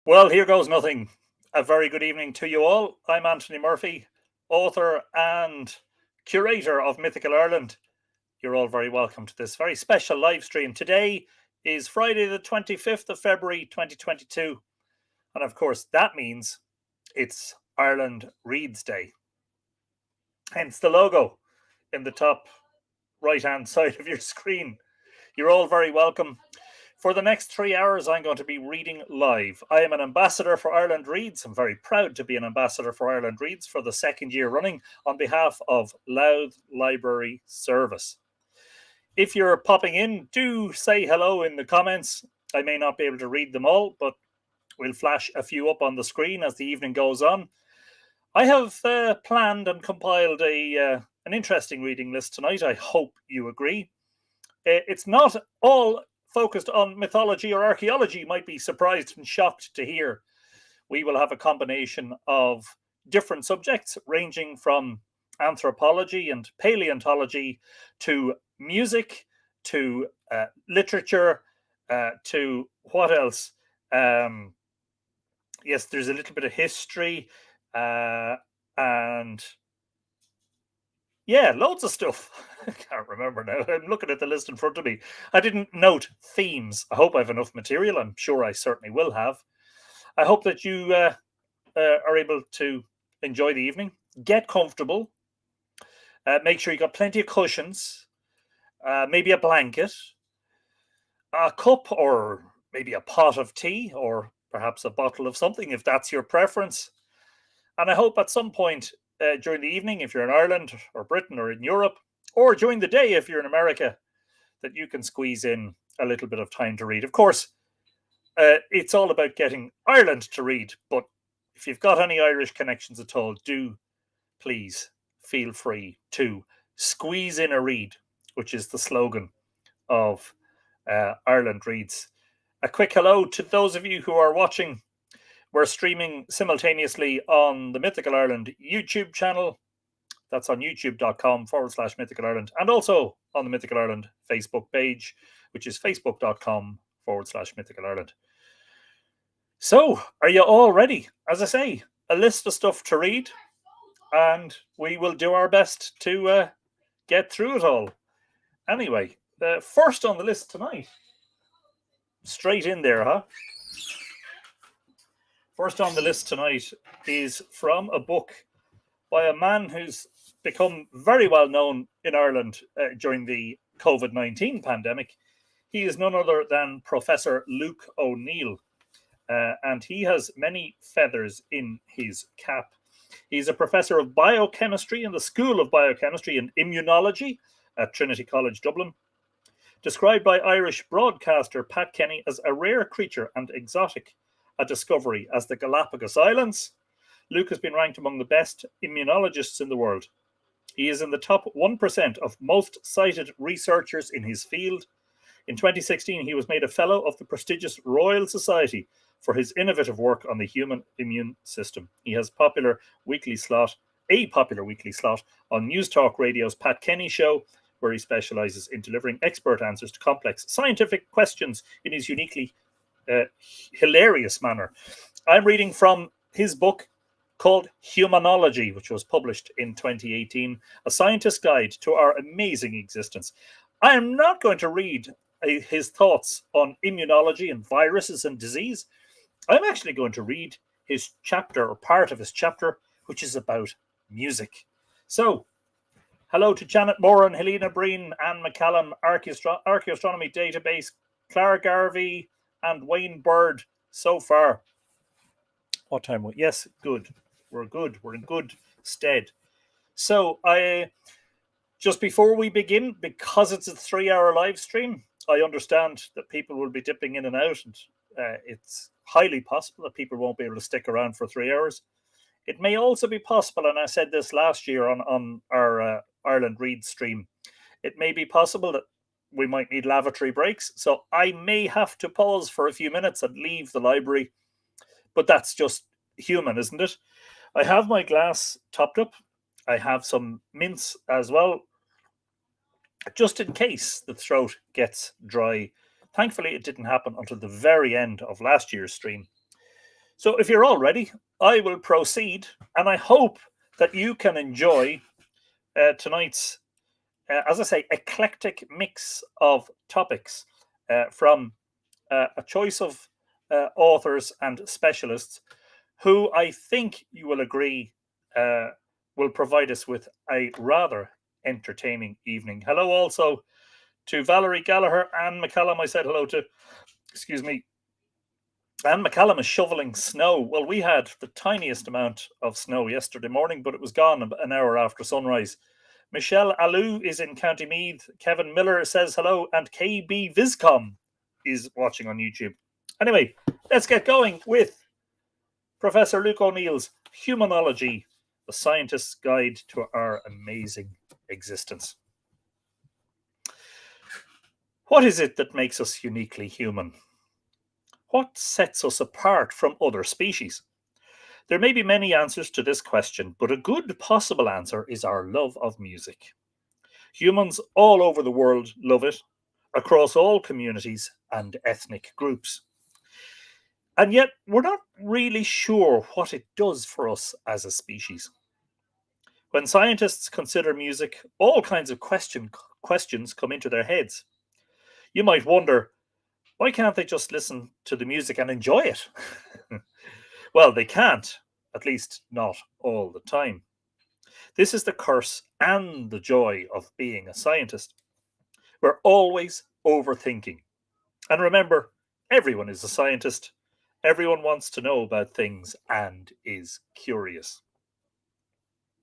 Well, here goes nothing. A very good evening to you all. I'm Anthony Murphy, author and curator of Mythical Ireland. You're all very welcome to this very special live stream. Today is Friday, the 25th of February, 2022. And of course, that means it's Ireland Reads Day. Hence the logo in the top right hand side of your screen. You're all very welcome. For the next 3 hours, I'm going to be reading live. I am an ambassador for Ireland Reads. I'm very proud to be an ambassador for Ireland Reads for the second year running on behalf of Louth Library Service. If you're popping in, do say hello in the comments. I may not be able to read them all, but we'll flash a few up on the screen as the evening goes on. I have planned and compiled an interesting reading list tonight. I hope you agree. It's not all focused on mythology or archaeology. You might be surprised and shocked to hear. We will have a combination of different subjects ranging from anthropology and paleontology to music, to literature, to what else? Yes, there's a little bit of history and yeah, loads of stuff. I can't remember now. I'm looking at the list in front of me. I didn't note themes. I hope I have enough material. I'm sure I certainly will have. I hope that you are able to enjoy the evening. Get comfortable. Make sure you got plenty of cushions. Maybe a blanket. A cup or maybe a pot of tea or perhaps a bottle of something if that's your preference. And I hope at some point during the evening, if you're in Ireland or Britain or in Europe, or during the day if you're in America, that you can squeeze in a little bit of time to read. Of course, it's all about getting Ireland to read, but if you've got any Irish connections at all, do please feel free to squeeze in a read, which is the slogan of Ireland Reads. A quick hello to those of you who are watching. We're streaming simultaneously on the Mythical Ireland YouTube channel. That's on youtube.com/Mythical Ireland, and also on the Mythical Ireland Facebook page, which is facebook.com/Mythical Ireland. So, are you all ready? As I say, a list of stuff to read, and we will do our best to get through it all. Anyway, first on the list tonight, straight in there, huh? First on the list tonight is from a book by a man who's become very well known in Ireland during the COVID-19 pandemic. He is none other than Professor Luke O'Neill, and he has many feathers in his cap. He's a professor of biochemistry in the School of Biochemistry and Immunology at Trinity College Dublin. Described by Irish broadcaster Pat Kenny as a rare creature and exotic, a discovery as the Galapagos Islands, Luke has been ranked among the best immunologists in the world. He is in the top 1% of most cited researchers in his field. In 2016, he was made a Fellow of the prestigious Royal Society for his innovative work on the human immune system. He has a popular weekly slot on News Talk Radio's Pat Kenny Show, where he specializes in delivering expert answers to complex scientific questions in his uniquely hilarious manner. I'm reading from his book called Humanology, which was published in 2018, a scientist's guide to our amazing existence. I am not going to read his thoughts on immunology and viruses and disease. I'm actually going to read his chapter, or part of his chapter, which is about music. So, hello to Janet Moran, Helena Breen, Anne McCallum, Archaeoastronomy Database, Clara Garvey, and Wayne Bird so far. What time? Yes, good. We're good. We're in good stead. So just before we begin, because it's a 3-hour live stream, I understand that people will be dipping in and out, and it's highly possible that people won't be able to stick around for 3 hours. It may also be possible, and I said this last year on our Ireland Read stream, it may be possible that we might need lavatory breaks. So I may have to pause for a few minutes and leave the library. But that's just human, isn't it? I have my glass topped up. I have some mints as well, just in case the throat gets dry. Thankfully, it didn't happen until the very end of last year's stream. So if you're all ready, I will proceed, and I hope that you can enjoy tonight's, as I say, eclectic mix of topics from a choice of authors and specialists who I think you will agree will provide us with a rather entertaining evening. Hello also to Valerie Gallagher and McCallum. I said hello to, excuse me, Anne McCallum is shoveling snow. Well, we had the tiniest amount of snow yesterday morning, but it was gone an hour after sunrise. Michelle Alou is in County Meath. Kevin Miller says hello, and KB Viscom is watching on YouTube. Anyway, let's get going with Professor Luke O'Neill's Humanology, the scientist's guide to our amazing existence. What is it that makes us uniquely human? What sets us apart from other species? There may be many answers to this question, but a good possible answer is our love of music. Humans all over the world love it, across all communities and ethnic groups. And yet, we're not really sure what it does for us as a species. When scientists consider music, all kinds of questions come into their heads. You might wonder, why can't they just listen to the music and enjoy it? Well, they can't, at least not all the time. This is the curse and the joy of being a scientist. We're always overthinking. And remember, everyone is a scientist. Everyone wants to know about things and is curious.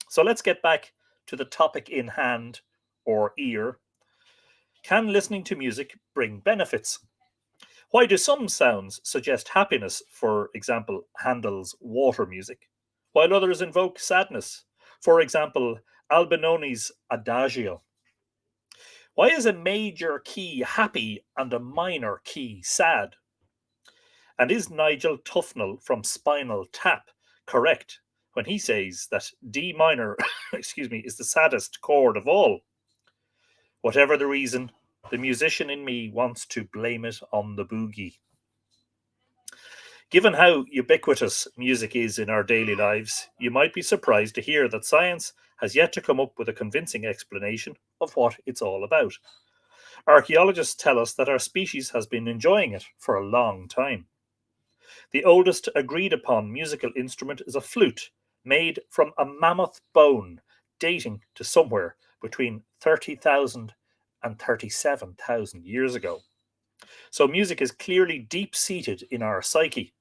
So let's get back to the topic in hand, or ear. Can listening to music bring benefits? Why do some sounds suggest happiness, for example, Handel's water music, while others invoke sadness, for example, Albinoni's Adagio? Why is a major key happy and a minor key sad? And is Nigel Tufnell from Spinal Tap correct when he says that D minor, excuse me, is the saddest chord of all? Whatever the reason, the musician in me wants to blame it on the boogie. Given how ubiquitous music is in our daily lives, you might be surprised to hear that science has yet to come up with a convincing explanation of what it's all about. Archaeologists tell us that our species has been enjoying it for a long time. The oldest agreed upon musical instrument is a flute made from a mammoth bone dating to somewhere between 30,000 and 37,000 years ago. So music is clearly deep seated in our psyche.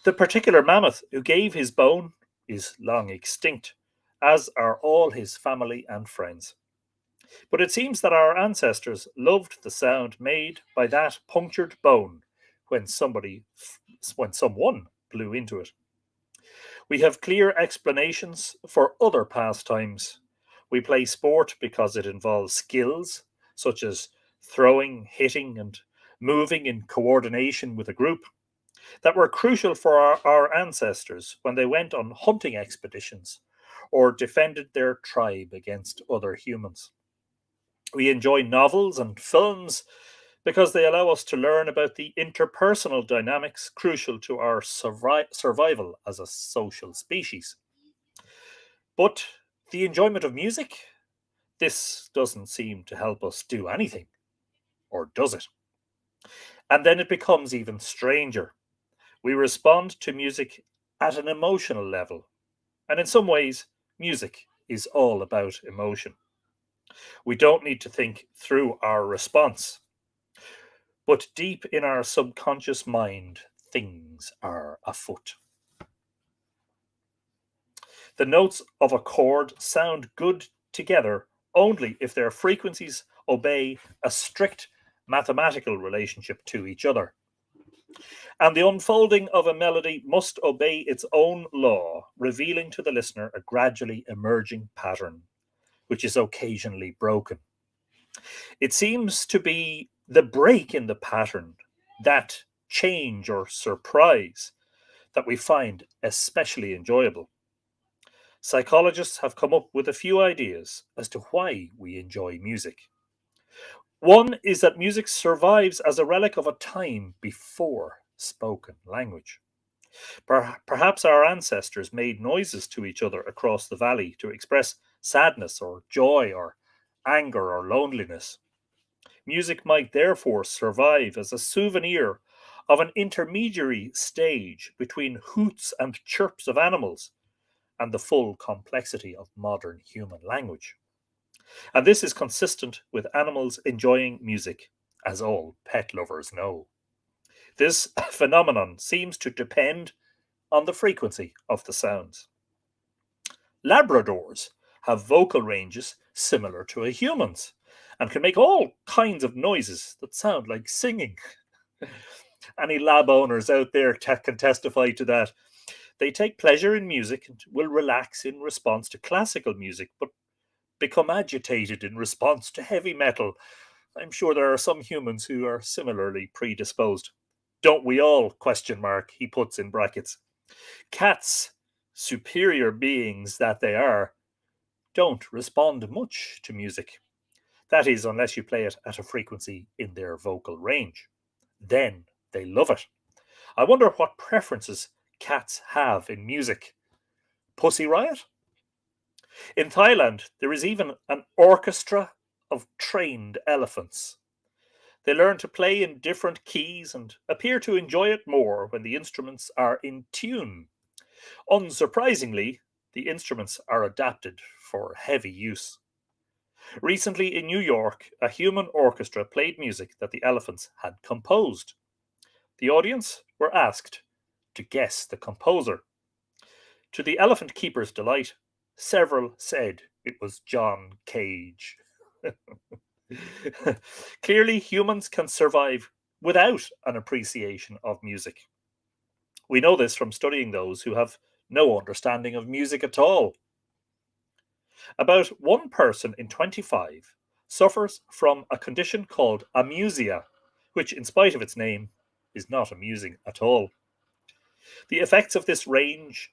The particular mammoth who gave his bone is long extinct, as are all his family and friends. But it seems that our ancestors loved the sound made by that punctured bone when someone blew into it. We have clear explanations for other pastimes. We play sport because it involves skills such as throwing, hitting, and moving in coordination with a group that were crucial for our ancestors when they went on hunting expeditions or defended their tribe against other humans. We enjoy novels and films because they allow us to learn about the interpersonal dynamics crucial to our survival as a social species. But the enjoyment of music, this doesn't seem to help us do anything, or does it? And then it becomes even stranger. We respond to music at an emotional level, and in some ways, music is all about emotion. We don't need to think through our response. But deep in our subconscious mind, things are afoot. The notes of a chord sound good together only if their frequencies obey a strict mathematical relationship to each other. And the unfolding of a melody must obey its own law, revealing to the listener a gradually emerging pattern, which is occasionally broken. It seems to be the break in the pattern, that change or surprise, that we find especially enjoyable. Psychologists have come up with a few ideas as to why we enjoy music. One is that music survives as a relic of a time before spoken language. Perhaps our ancestors made noises to each other across the valley to express sadness or joy or anger or loneliness. Music might therefore survive as a souvenir of an intermediary stage between hoots and chirps of animals and the full complexity of modern human language. And this is consistent with animals enjoying music, as all pet lovers know. This phenomenon seems to depend on the frequency of the sounds. Labradors have vocal ranges similar to a human's and can make all kinds of noises that sound like singing. Any lab owners out there can testify to that. They take pleasure in music and will relax in response to classical music, but become agitated in response to heavy metal. I'm sure there are some humans who are similarly predisposed. Don't we all? Question mark, he puts in brackets. Cats, superior beings that they are, don't respond much to music. That is, unless you play it at a frequency in their vocal range. Then they love it. I wonder what preferences cats have in music. Pussy Riot? In Thailand, there is even an orchestra of trained elephants. They learn to play in different keys and appear to enjoy it more when the instruments are in tune. Unsurprisingly, the instruments are adapted for heavy use. Recently in New York, a human orchestra played music that the elephants had composed. The audience were asked to guess the composer. To the elephant keeper's delight, several said it was John Cage. Clearly, humans can survive without an appreciation of music. We know this from studying those who have no understanding of music at all. About one person in 25 suffers from a condition called amusia, which, in spite of its name, is not amusing at all. The effects of this range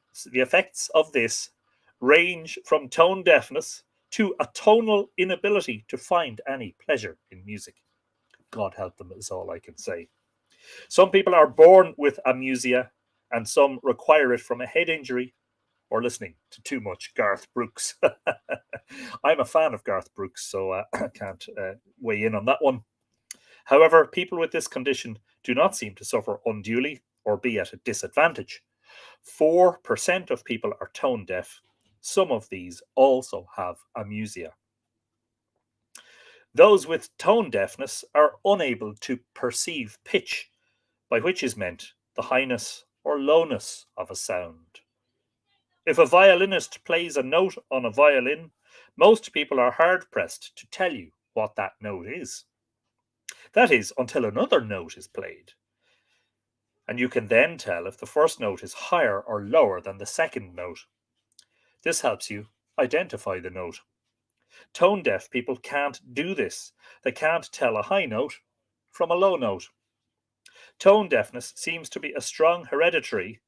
from tone deafness to a tonal inability to find any pleasure in music. God help them is all I can say. Some people are born with amusia, and some require it from a head injury or listening to too much Garth Brooks. I'm a fan of Garth Brooks, so I can't weigh in on that one. However, people with this condition do not seem to suffer unduly or be at a disadvantage. 4% of people are tone deaf. Some of these also have amusia. Those with tone deafness are unable to perceive pitch, by which is meant the highness or lowness of a sound. If a violinist plays a note on a violin, most people are hard pressed to tell you what that note is. That is, until another note is played. And you can then tell if the first note is higher or lower than the second note. This helps you identify the note. Tone deaf people can't do this. They can't tell a high note from a low note. Tone deafness seems to be a strong hereditary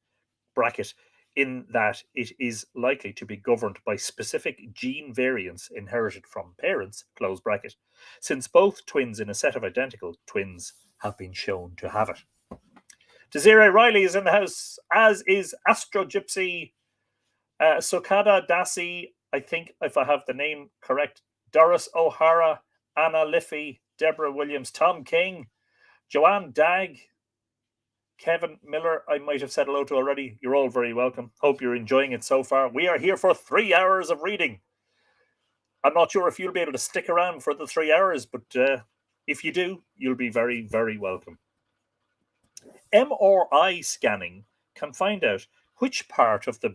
bracket in that it is likely to be governed by specific gene variants inherited from parents, close bracket, since both twins in a set of identical twins have been shown to have it. Desiree Riley is in the house, as is Astro Gypsy, Sokada Dasi, I think if I have the name correct, Doris O'Hara, Anna Liffey, Deborah Williams, Tom King, Joanne Dagg, Kevin Miller, I might have said hello to already. You're all very welcome. Hope you're enjoying it so far. We are here for 3 hours of reading. I'm not sure if you'll be able to stick around for the 3 hours, but if you do, you'll be very, very welcome. MRI scanning can find out which part of the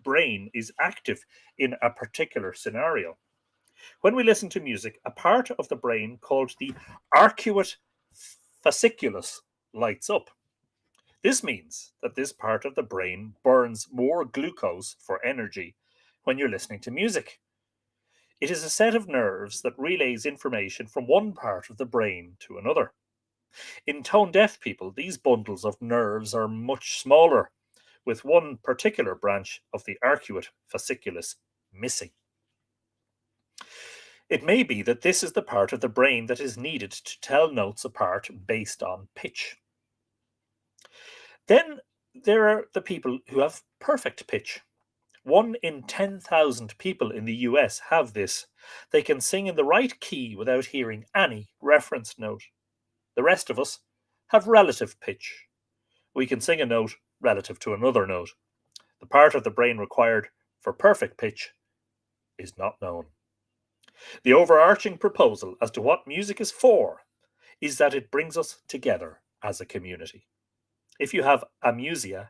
brain is active in a particular scenario. When we listen to music, a part of the brain called the arcuate fasciculus lights up. This means that this part of the brain burns more glucose for energy when you're listening to music. It is a set of nerves that relays information from one part of the brain to another. In tone deaf people, these bundles of nerves are much smaller, with one particular branch of the arcuate fasciculus missing. It may be that this is the part of the brain that is needed to tell notes apart based on pitch. Then There are the people who have perfect pitch. 1 in 10,000 people in the US have this. They can sing in the right key without hearing any reference note. The rest of us have relative pitch. We can sing a note relative to another note. The part of the brain required for perfect pitch is not known. The overarching proposal as to what music is for is that it brings us together as a community. If you have amusia,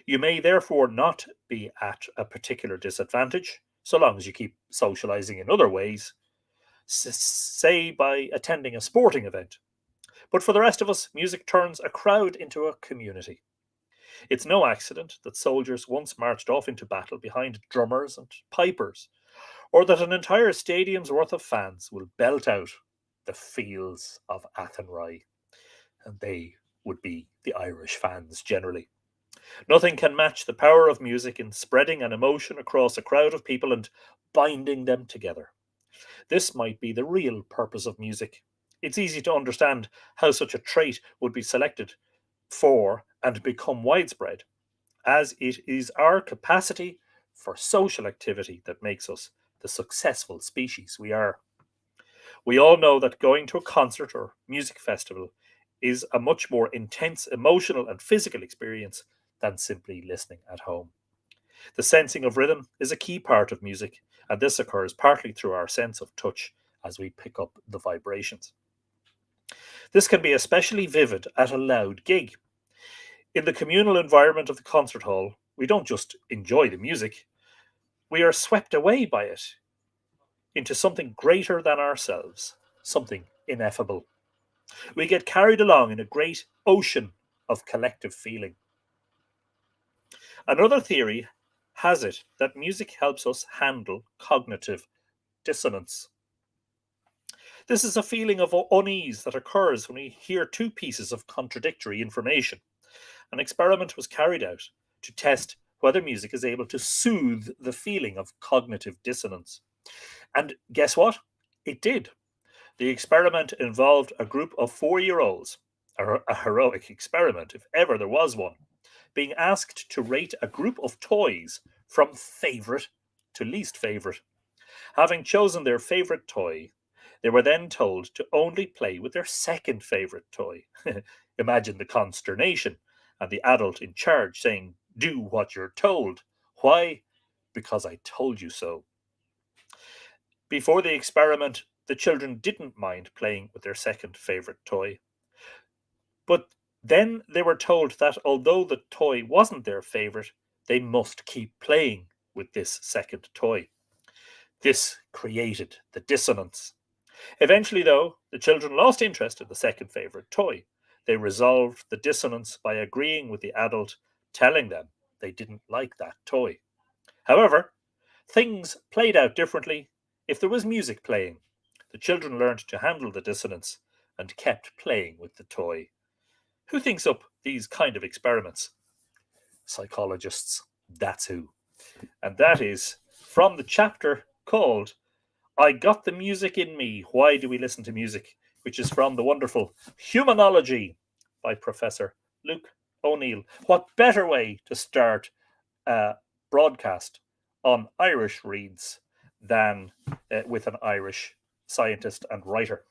you may therefore not be at a particular disadvantage, so long as you keep socializing in other ways, say by attending a sporting event. But for the rest of us, music turns a crowd into a community. It's no accident that soldiers once marched off into battle behind drummers and pipers, or that an entire stadium's worth of fans will belt out the fields of Athenry, and they would be the Irish fans generally. Nothing can match the power of music in spreading an emotion across a crowd of people and binding them together. This might be the real purpose of music. It's easy to understand how such a trait would be selected for and become widespread, as it is our capacity for social activity that makes us the successful species we are. We all know that going to a concert or music festival is a much more intense emotional and physical experience than simply listening at home. The sensing of rhythm is a key part of music, and this occurs partly through our sense of touch as we pick up the vibrations. This can be especially vivid at a loud gig. In the communal environment of the concert hall, we don't just enjoy the music, we are swept away by it into something greater than ourselves, something ineffable. We get carried along in a great ocean of collective feeling. Another theory has it that music helps us handle cognitive dissonance. This is a feeling of unease that occurs when we hear two pieces of contradictory information. An experiment was carried out to test whether music is able to soothe the feeling of cognitive dissonance. And guess what? It did. The experiment involved a group of 4-year-olds, a heroic experiment, if ever there was one, being asked to rate a group of toys from favourite to least favourite. Having chosen their favourite toy, they were then told to only play with their second favourite toy. Imagine the consternation, and the adult in charge saying, "Do what you're told." Why? Because I told you so. Before the experiment, the children didn't mind playing with their second favourite toy. But then they were told that although the toy wasn't their favourite, they must keep playing with this second toy. This created the dissonance. Eventually, though, the children lost interest in the second favourite toy. They resolved the dissonance by agreeing with the adult, telling them they didn't like that toy. However, things played out differently if there was music playing. The children learned to handle the dissonance and kept playing with the toy. Who thinks up these kind of experiments? Psychologists. That's who. And that is from the chapter called I Got the Music in Me. Why do we listen to music? Which is from the wonderful Humanology by Professor Luke O'Neill. What better way to start a broadcast on Irish Reads than with an Irish scientist and writer?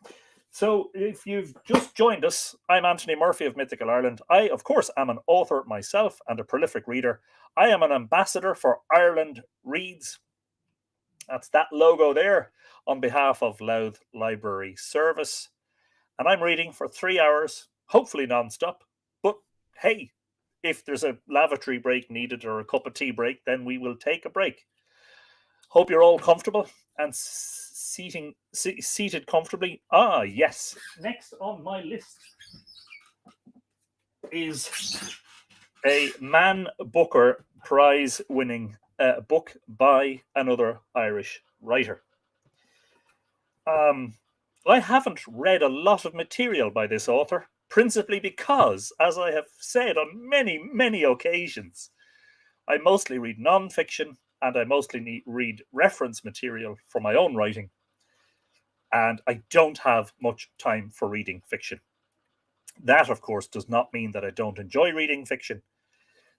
So, if you've just joined us, I'm Anthony Murphy of Mythical Ireland. I, of course, am an author myself and a prolific reader. I am an ambassador for Ireland Reads. That's that logo there on behalf of Louth Library Service. And I'm reading for 3 hours, hopefully non-stop. But hey, if there's a lavatory break needed or a cup of tea break, then we will take a break. Hope you're all comfortable and seated comfortably. Ah, yes. Next on my list is a Man Booker Prize-winning book by another Irish writer. I haven't read a lot of material by this author, principally because, as I have said on many, many occasions, I mostly read non-fiction and I mostly read reference material for my own writing. And I don't have much time for reading fiction. That, of course, does not mean that I don't enjoy reading fiction.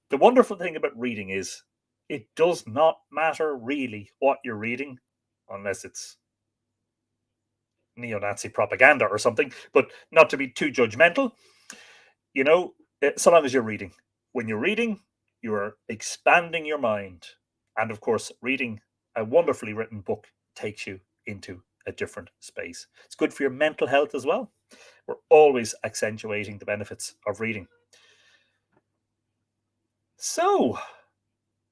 The wonderful thing about reading is it does not matter really what you're reading, unless it's neo-Nazi propaganda or something, but not to be too judgmental. You know, so long as you're reading. When you're reading, you are expanding your mind. And of course, reading a wonderfully written book takes you into a different space. It's good for your mental health as well. We're always accentuating the benefits of reading. So,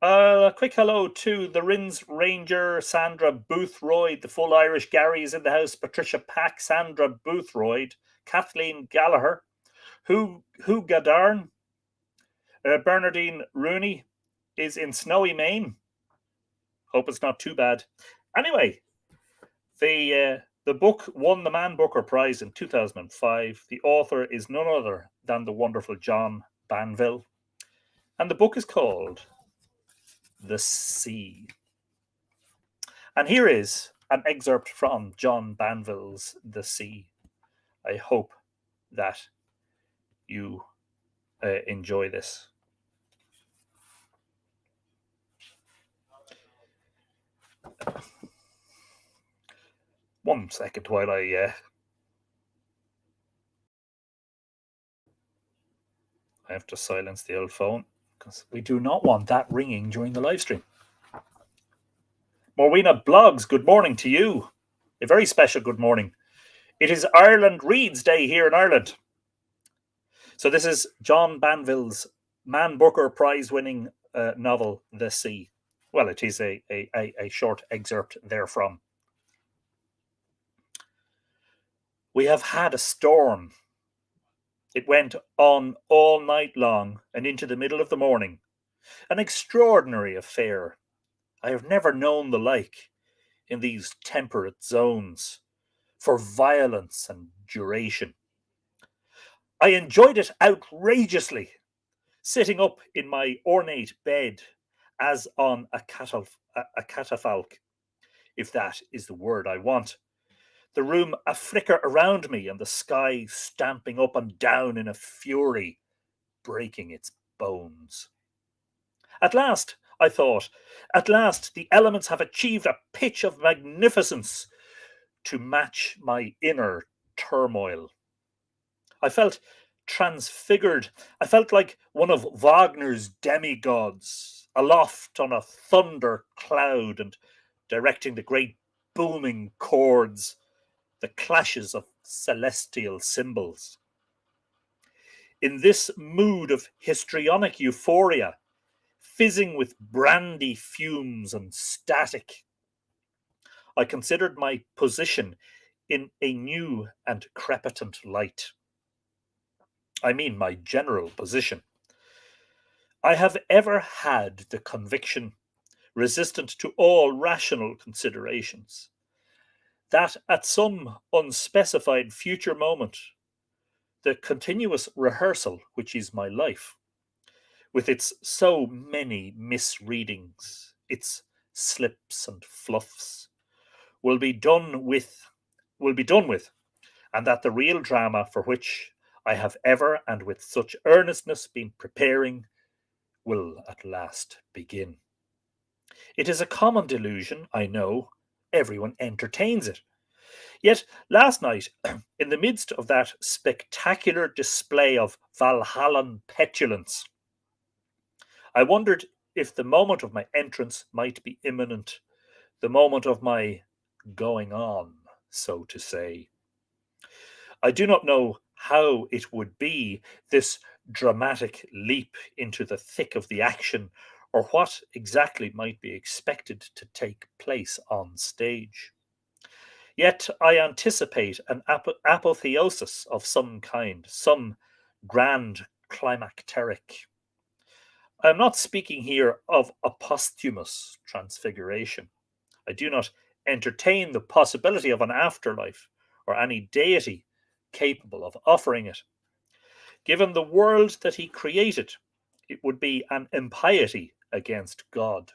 a quick hello to the Rins Ranger, Sandra Boothroyd, the full Irish Gary is in the house, Patricia Pack, Sandra Boothroyd, Kathleen Gallagher, Who Gadarn, Bernardine Rooney is in snowy Maine. Hope it's not too bad. Anyway, the book won the Man Booker Prize in 2005. The author is none other than the wonderful John Banville. And the book is called The Sea. And here is an excerpt from John Banville's The Sea. I hope that you enjoy this. One second while I have to silence the old phone because we do not want that ringing during the live stream. Morwena Blogs, good morning to you. A very special good morning. It is Ireland Reads Day here in Ireland. So this is John Banville's Man Booker Prize-winning novel, The Sea. Well, it is a short excerpt therefrom. We have had a storm. It went on all night long and into the middle of the morning. An extraordinary affair. I have never known the like in these temperate zones for violence and duration. I enjoyed it outrageously, sitting up in my ornate bed as on a catafalque, if that is the word I want. The room a flicker around me and the sky stamping up and down in a fury, breaking its bones. At last, I thought, at last the elements have achieved a pitch of magnificence to match my inner turmoil. I felt transfigured. I felt like one of Wagner's demigods, aloft on a thunder cloud and directing the great booming chords, the clashes of celestial cymbals. In this mood of histrionic euphoria, fizzing with brandy fumes and static, I considered my position in a new and crepitant light. I mean my general position. I have ever had the conviction, resistant to all rational considerations, that at some unspecified future moment, the continuous rehearsal which is my life, with its so many misreadings, its slips and fluffs, will be done with, and that the real drama for which I have ever and with such earnestness been preparing will at last begin. It is a common delusion, I know. Everyone entertains it. Yet last night, in the midst of that spectacular display of Valhallan petulance, I wondered if the moment of my entrance might be imminent, the moment of my going on, so to say. I do not know how it would be, this dramatic leap into the thick of the action, or what exactly might be expected to take place on stage. Yet I anticipate an apotheosis of some kind, some grand climacteric. I am not speaking here of a posthumous transfiguration. I do not entertain the possibility of an afterlife or any deity capable of offering it. Given the world that he created, it would be an impiety against God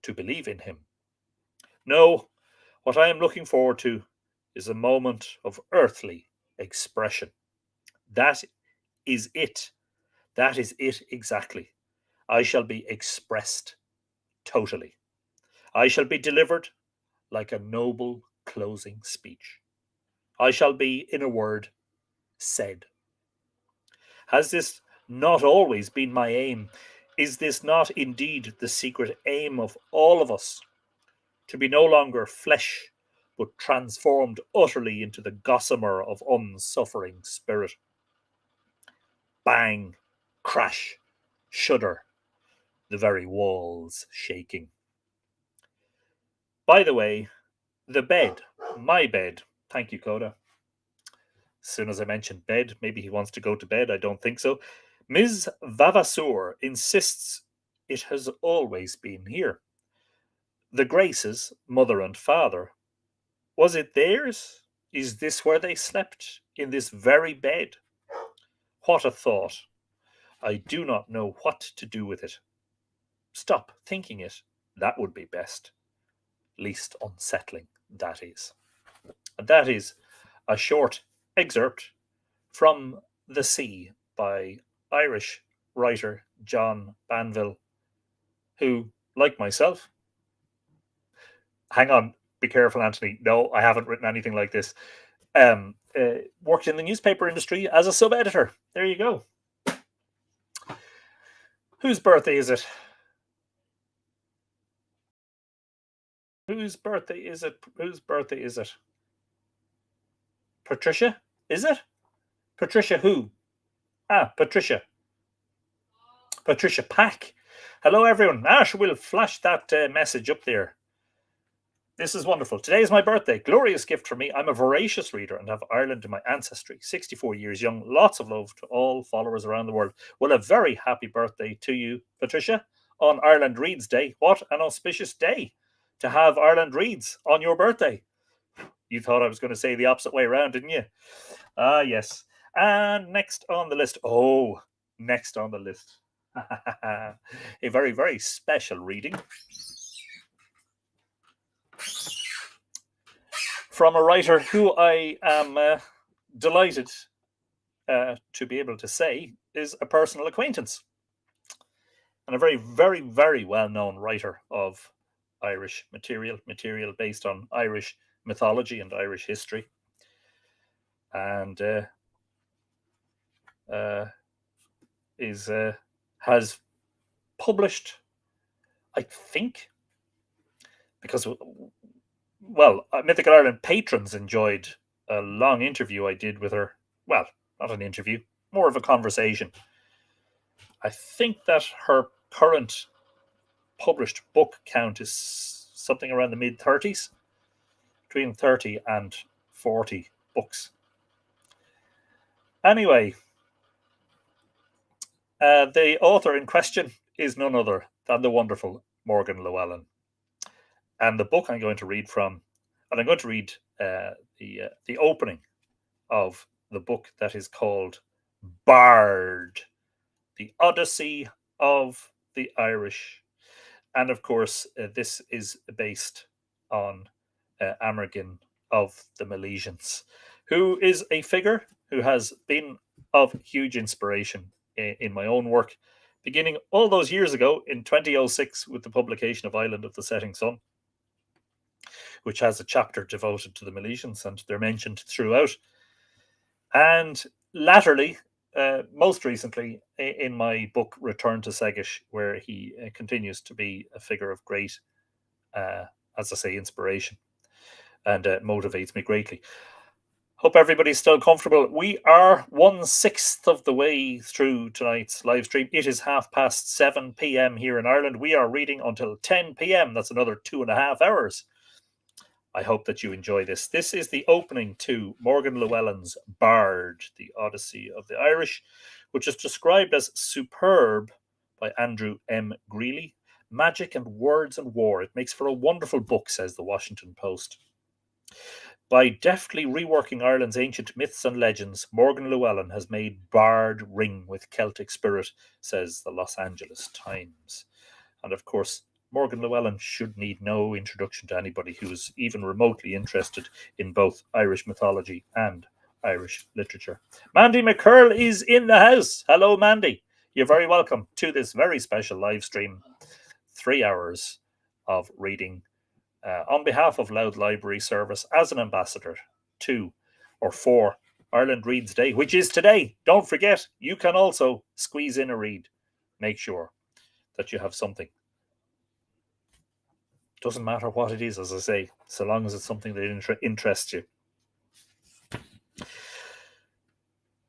to believe in him. No, what I am looking forward to is a moment of earthly expression. That is it. That is it exactly. I shall be expressed totally. I shall be delivered like a noble closing speech. I shall be, in a word, said. Has this not always been my aim? Is this not indeed the secret aim of all of us? To be no longer flesh, but transformed utterly into the gossamer of unsuffering spirit. Bang, crash, shudder, the very walls shaking. By the way, the bed, my bed, thank you, Coda. As soon as I mentioned bed, maybe he wants to go to bed. I don't think so. Ms. Vavasour insists it has always been here. The Graces, mother and father, was it theirs? Is this where they slept? In this very bed? What a thought! I do not know what to do with it. Stop thinking it. That would be best. Least unsettling, that is. And that is a short excerpt from The Sea by Irish writer John Banville, who, like myself, hang on, be careful, Anthony. No, I haven't written anything like this. Worked in the newspaper industry as a sub-editor. There you go. Whose birthday is it? Whose birthday is it? Whose birthday is it? Patricia? Is it? Patricia who? Patricia. Patricia Pack. Hello, everyone. Ash will flash that message up there. This is wonderful. Today is my birthday. Glorious gift for me. I'm a voracious reader and have Ireland in my ancestry. 64 years young. Lots of love to all followers around the world. Well, a very happy birthday to you, Patricia, on Ireland Reads Day. What an auspicious day to have Ireland Reads on your birthday. You thought I was going to say the opposite way around, didn't you? Ah, yes. And next on the list. Oh, next on the list. A very, very special reading from a writer who I am delighted to be able to say is a personal acquaintance, and a very, very, very well-known writer of Irish material based on Irish mythology and Irish history, and has published, I think, because, well, Mythical Ireland patrons enjoyed a long interview I did with her. Well, not an interview, more of a conversation. I think that her current published book count is something around the mid-30s, between 30 and 40 books. Anyway, the author in question is none other than the wonderful Morgan Llewellyn. And the book I'm going to read from, and I'm going to read the opening of the book that is called Bard, the Odyssey of the Irish. And of course, this is based on Amergin of the Milesians, who is a figure who has been of huge inspiration in my own work, beginning all those years ago in 2006 with the publication of Island of the Setting Sun, which has a chapter devoted to the Milesians, and they're mentioned throughout. And latterly, most recently, in my book Return to Segish, where he continues to be a figure of great, as I say, inspiration, and motivates me greatly. Hope everybody's still comfortable. We are 1/6 of the way through tonight's live stream. It is 7:30 p.m. here in Ireland. We are reading until 10 p.m. That's another 2.5 hours. I hope that you enjoy this. This is the opening to Morgan Llewellyn's Bard, the Odyssey of the Irish, which is described as superb by Andrew M. Greeley. Magic and words and war. It makes for a wonderful book, says the Washington Post. By deftly reworking Ireland's ancient myths and legends, Morgan Llewellyn has made Bard ring with Celtic spirit, says the Los Angeles Times. And of course, Morgan Llewellyn should need no introduction to anybody who is even remotely interested in both Irish mythology and Irish literature. Mandy McCurl is in the house. Hello, Mandy. you're very welcome to this very special live stream. 3 hours of reading on behalf of Louth Library Service as an ambassador to or for Ireland Reads Day, which is today. Don't forget, you can also squeeze in a read. Make sure that you have something. Doesn't matter what it is, as I say, so long as it's something that interests you.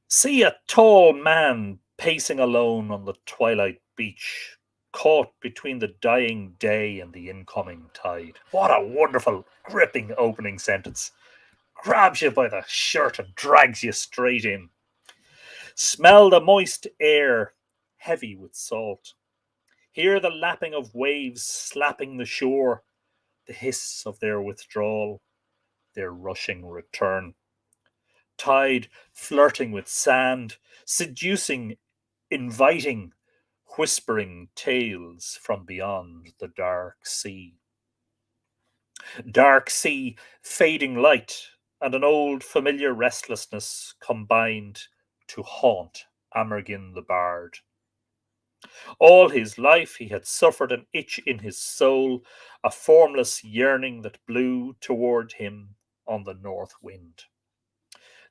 See a tall man pacing alone on the twilight beach, caught between the dying day and the incoming tide. What a wonderful, gripping opening sentence. Grabs you by the shirt and drags you straight in. Smell the moist air, heavy with salt. Hear the lapping of waves slapping the shore, the hiss of their withdrawal, their rushing return. Tide flirting with sand, seducing, inviting, whispering tales from beyond the dark sea. Dark sea, fading light, and an old familiar restlessness combined to haunt Amergin the Bard. All his life he had suffered an itch in his soul, a formless yearning that blew toward him on the north wind.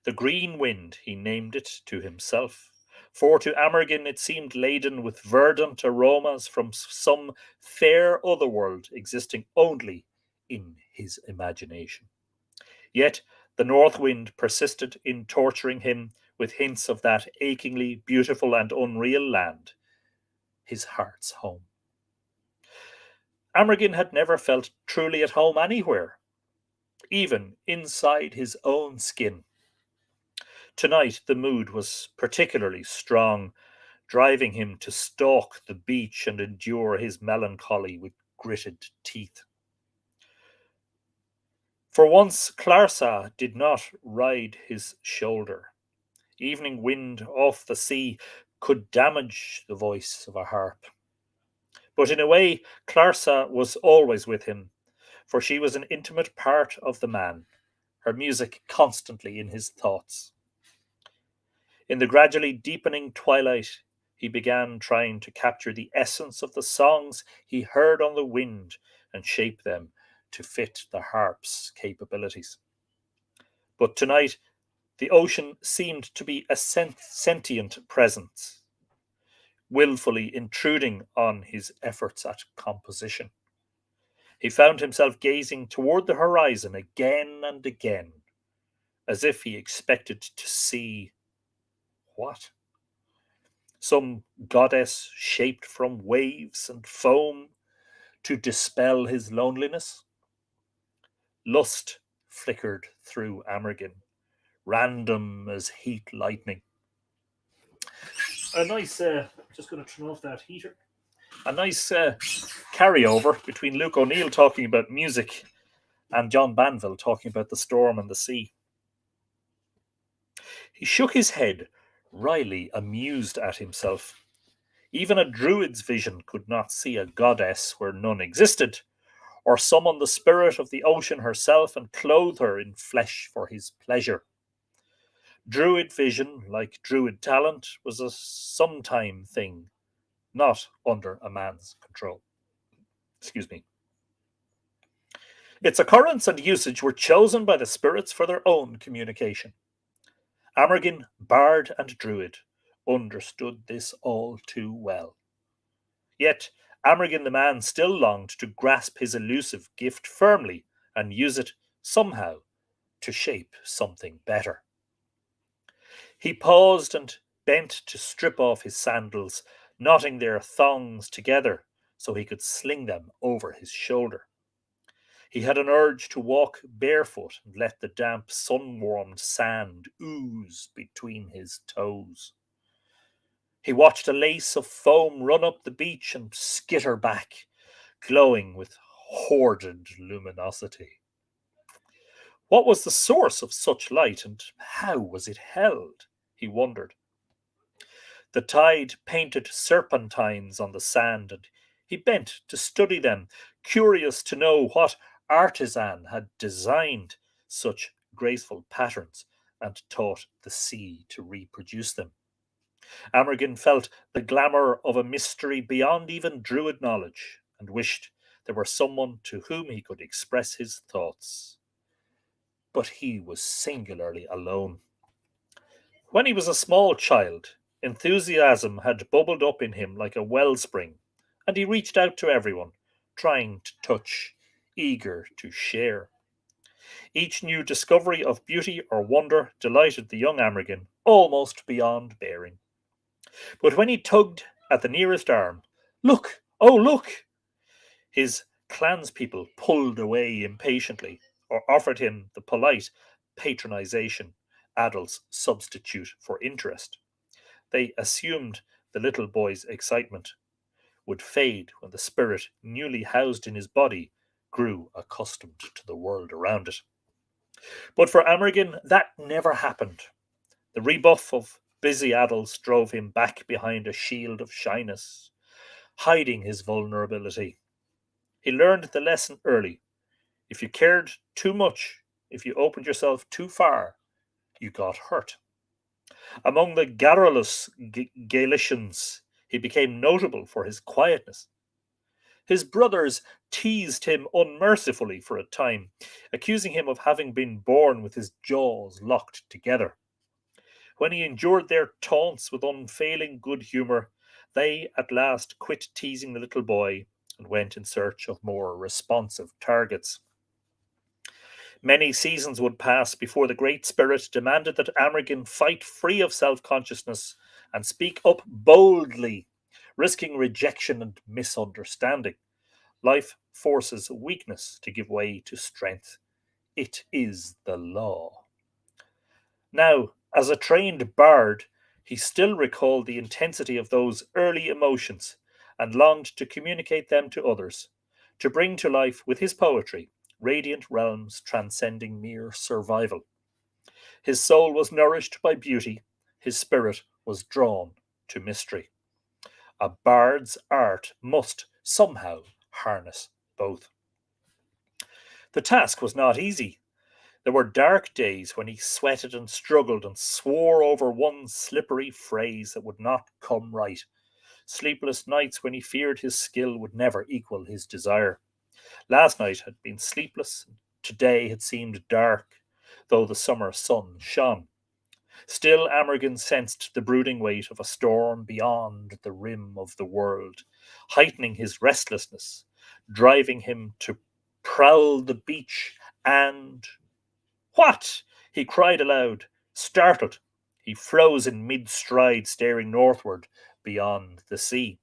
The green wind, he named it to himself, for to Amergin it seemed laden with verdant aromas from some fair otherworld existing only in his imagination. Yet the north wind persisted in torturing him with hints of that achingly beautiful and unreal land, his heart's home. Amergin had never felt truly at home anywhere, even inside his own skin. Tonight the mood was particularly strong, driving him to stalk the beach and endure his melancholy with gritted teeth. For once Clarsa did not ride his shoulder. Evening wind off the sea could damage the voice of a harp. But in a way, Clarsa was always with him, for she was an intimate part of the man, her music constantly in his thoughts. In the gradually deepening twilight, he began trying to capture the essence of the songs he heard on the wind and shape them to fit the harp's capabilities. But tonight, the ocean seemed to be a sentient presence, willfully intruding on his efforts at composition. He found himself gazing toward the horizon again and again, as if he expected to see what? Some goddess shaped from waves and foam to dispel his loneliness? Lust flickered through Amergin, random as heat lightning. A nice, just going to turn off that heater. A nice carryover between Luke O'Neill talking about music and John Banville talking about the storm and the sea. He shook his head, wryly amused at himself. Even a druid's vision could not see a goddess where none existed, or summon the spirit of the ocean herself and clothe her in flesh for his pleasure. Druid vision, like druid talent, was a sometime thing, not under a man's control. Excuse me. Its occurrence and usage were chosen by the spirits for their own communication. Amergin, bard and druid, understood this all too well. Yet Amergin the man still longed to grasp his elusive gift firmly and use it somehow to shape something better. He paused and bent to strip off his sandals, knotting their thongs together so he could sling them over his shoulder. He had an urge to walk barefoot and let the damp, sun-warmed sand ooze between his toes. He watched a lace of foam run up the beach and skitter back, glowing with hoarded luminosity. What was the source of such light, and how was it held? He wondered. The tide painted serpentines on the sand, and he bent to study them, curious to know what artisan had designed such graceful patterns and taught the sea to reproduce them. Amergin felt the glamour of a mystery beyond even Druid knowledge, and wished there were someone to whom he could express his thoughts. But he was singularly alone. When he was a small child, enthusiasm had bubbled up in him like a wellspring, and he reached out to everyone, trying to touch, eager to share. Each new discovery of beauty or wonder delighted the young Amergin almost beyond bearing. But when he tugged at the nearest arm, "Look! Oh, look!" his clanspeople pulled away impatiently, or offered him the polite patronization adults substitute for interest. They assumed the little boy's excitement would fade when the spirit newly housed in his body grew accustomed to the world around it. But for Amergin, that never happened. The rebuff of busy adults drove him back behind a shield of shyness, hiding his vulnerability. He learned the lesson early. If you cared too much, if you opened yourself too far, you got hurt. Among the garrulous Galicians, he became notable for his quietness. His brothers teased him unmercifully for a time, accusing him of having been born with his jaws locked together. When he endured their taunts with unfailing good humour, they at last quit teasing the little boy and went in search of more responsive targets. Many seasons would pass before the Great Spirit demanded that Amergin fight free of self consciousness and speak up boldly, risking rejection and misunderstanding. Life forces weakness to give way to strength. It is the law. Now, as a trained bard, he still recalled the intensity of those early emotions and longed to communicate them to others, to bring to life with his poetry radiant realms transcending mere survival. His soul was nourished by beauty, his spirit was drawn to mystery. A bard's art must somehow harness both. The task was not easy. There were dark days when he sweated and struggled and swore over one slippery phrase that would not come right. Sleepless nights when he feared his skill would never equal his desire. Last night had been sleepless, today had seemed dark, though the summer sun shone. Still, Amergin sensed the brooding weight of a storm beyond the rim of the world, heightening his restlessness, driving him to prowl the beach and "What?" he cried aloud, startled. He froze in mid stride, staring northward beyond the sea,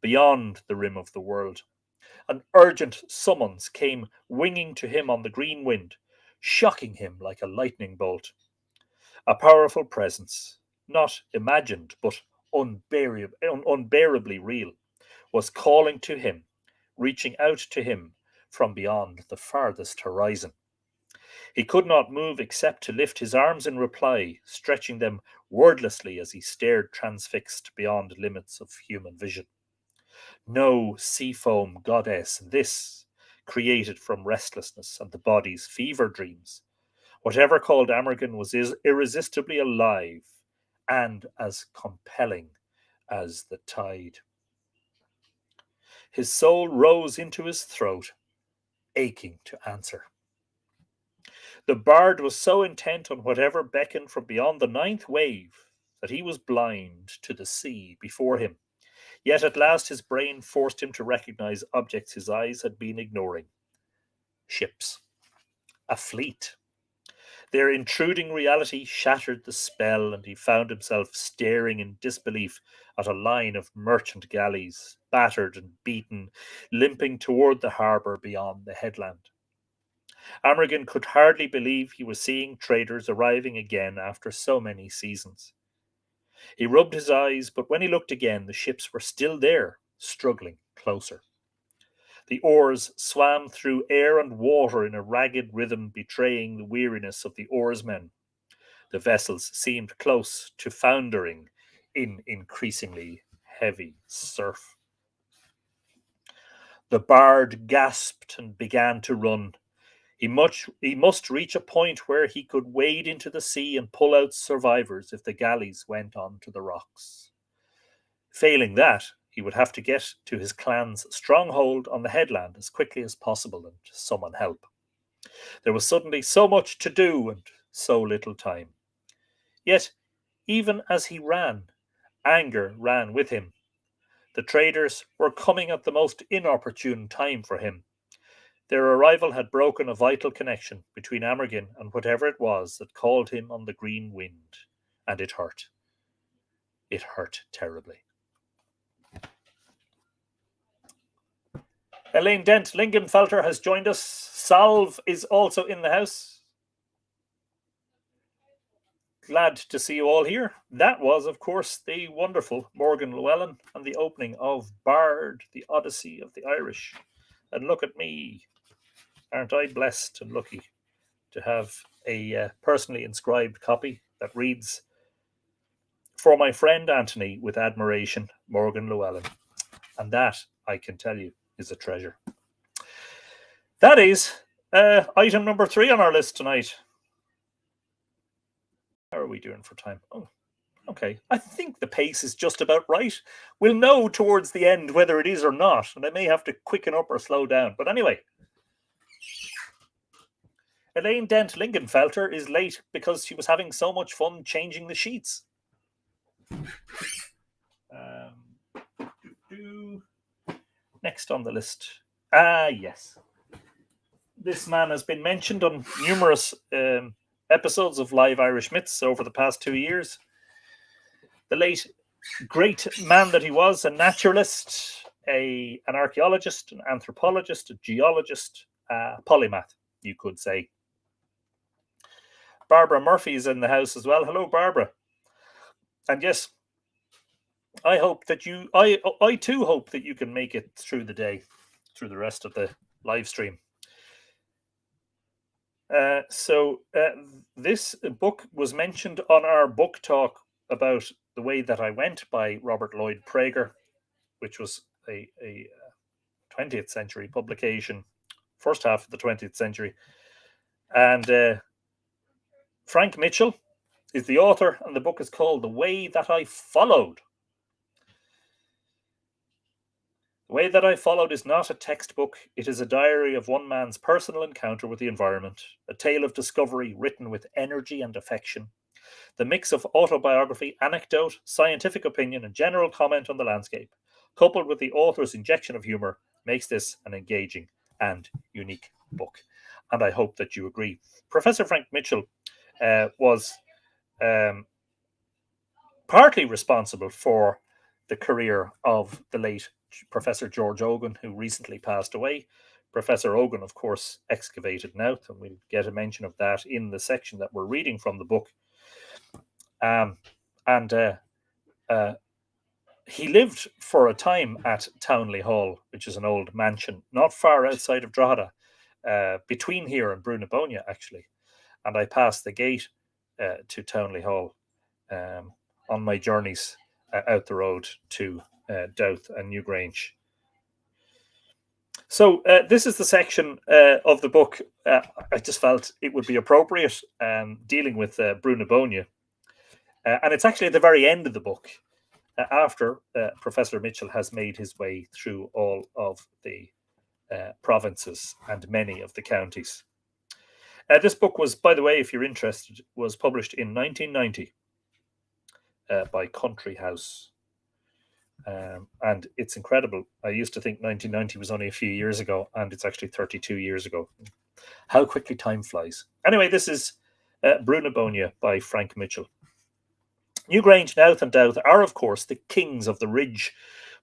beyond the rim of the world. An urgent summons came winging to him on the green wind, shocking him like a lightning bolt. A powerful presence, not imagined but unbearably real, was calling to him, reaching out to him from beyond the farthest horizon. He could not move except to lift his arms in reply, stretching them wordlessly as he stared transfixed beyond limits of human vision. No seafoam goddess this, created from restlessness and the body's fever dreams. Whatever called Amergin was irresistibly alive and as compelling as the tide. His soul rose into his throat, aching to answer. The bard was so intent on whatever beckoned from beyond the ninth wave that he was blind to the sea before him. Yet at last his brain forced him to recognize objects his eyes had been ignoring. Ships. A fleet. Their intruding reality shattered the spell, and he found himself staring in disbelief at a line of merchant galleys, battered and beaten, limping toward the harbour beyond the headland. Amergin could hardly believe he was seeing traders arriving again after so many seasons. He rubbed his eyes, but when he looked again, the ships were still there, struggling closer. The oars swam through air and water in a ragged rhythm, betraying the weariness of the oarsmen. The vessels seemed close to foundering in increasingly heavy surf. The bard gasped and began to run. He must reach a point where he could wade into the sea and pull out survivors if the galleys went on to the rocks. Failing that, he would have to get to his clan's stronghold on the headland as quickly as possible and summon help. There was suddenly so much to do and so little time. Yet, even as he ran, anger ran with him. The traders were coming at the most inopportune time for him. Their arrival had broken a vital connection between Amergin and whatever it was that called him on the green wind, and it hurt. It hurt terribly. Elaine Dent Lingenfelter has joined us. Salve is also in the house. Glad to see you all here. That was, of course, the wonderful Morgan Llewellyn and the opening of Bard, the Odyssey of the Irish. And look at me. Aren't I blessed and lucky to have a personally inscribed copy that reads, "For my friend Anthony, with admiration, Morgan Llewellyn." And that, I can tell you, is a treasure. That is item number 3 on our list tonight. How are we doing for time? Oh, okay. I think the pace is just about right. We'll know towards the end whether it is or not, and I may have to quicken up or slow down. But anyway, Elaine Dent Lingenfelter is late because she was having so much fun changing the sheets. Next on the list. Yes. This man has been mentioned on numerous episodes of Live Irish Myths over the past 2 years. The late great man that he was, a naturalist, an archaeologist, an anthropologist, a geologist, a polymath, you could say. Barbara Murphy is in the house as well. Hello, Barbara. And yes, I hope that I too hope that you can make it through the day, through the rest of the live stream. This book was mentioned on our book talk about The Way That I Went by Robert Lloyd Prager, which was a 20th century publication, first half of the 20th century. And Frank Mitchell is the author, and the book is called The Way That I Followed. The Way That I Followed is not a textbook. It is a diary of one man's personal encounter with the environment, a tale of discovery written with energy and affection. The mix of autobiography, anecdote, scientific opinion, and general comment on the landscape, coupled with the author's injection of humour, makes this an engaging and unique book. And I hope that you agree. Professor Frank Mitchell was partly responsible for the career of the late Professor George Ogan, who recently passed away. Professor Ogan, of course, excavated Louth, and we'll get a mention of that in the section that we're reading from the book. He lived for a time at Townley Hall, which is an old mansion not far outside of Drogheda, between here and Brunibonia, actually. And I passed the gate to Townley Hall on my journeys out the road to Douth and Newgrange. So this is the section of the book I just felt it would be appropriate dealing with Brunibonia. And it's actually at the very end of the book, after Professor Mitchell has made his way through all of the provinces and many of the counties. This book was, by the way, if you're interested, was published in 1990 by Country House. And it's incredible. I used to think 1990 was only a few years ago, and it's actually 32 years ago. How quickly time flies. Anyway, this is Brunibonia by Frank Mitchell. Newgrange, Louth and Douth are, of course, the kings of the ridge,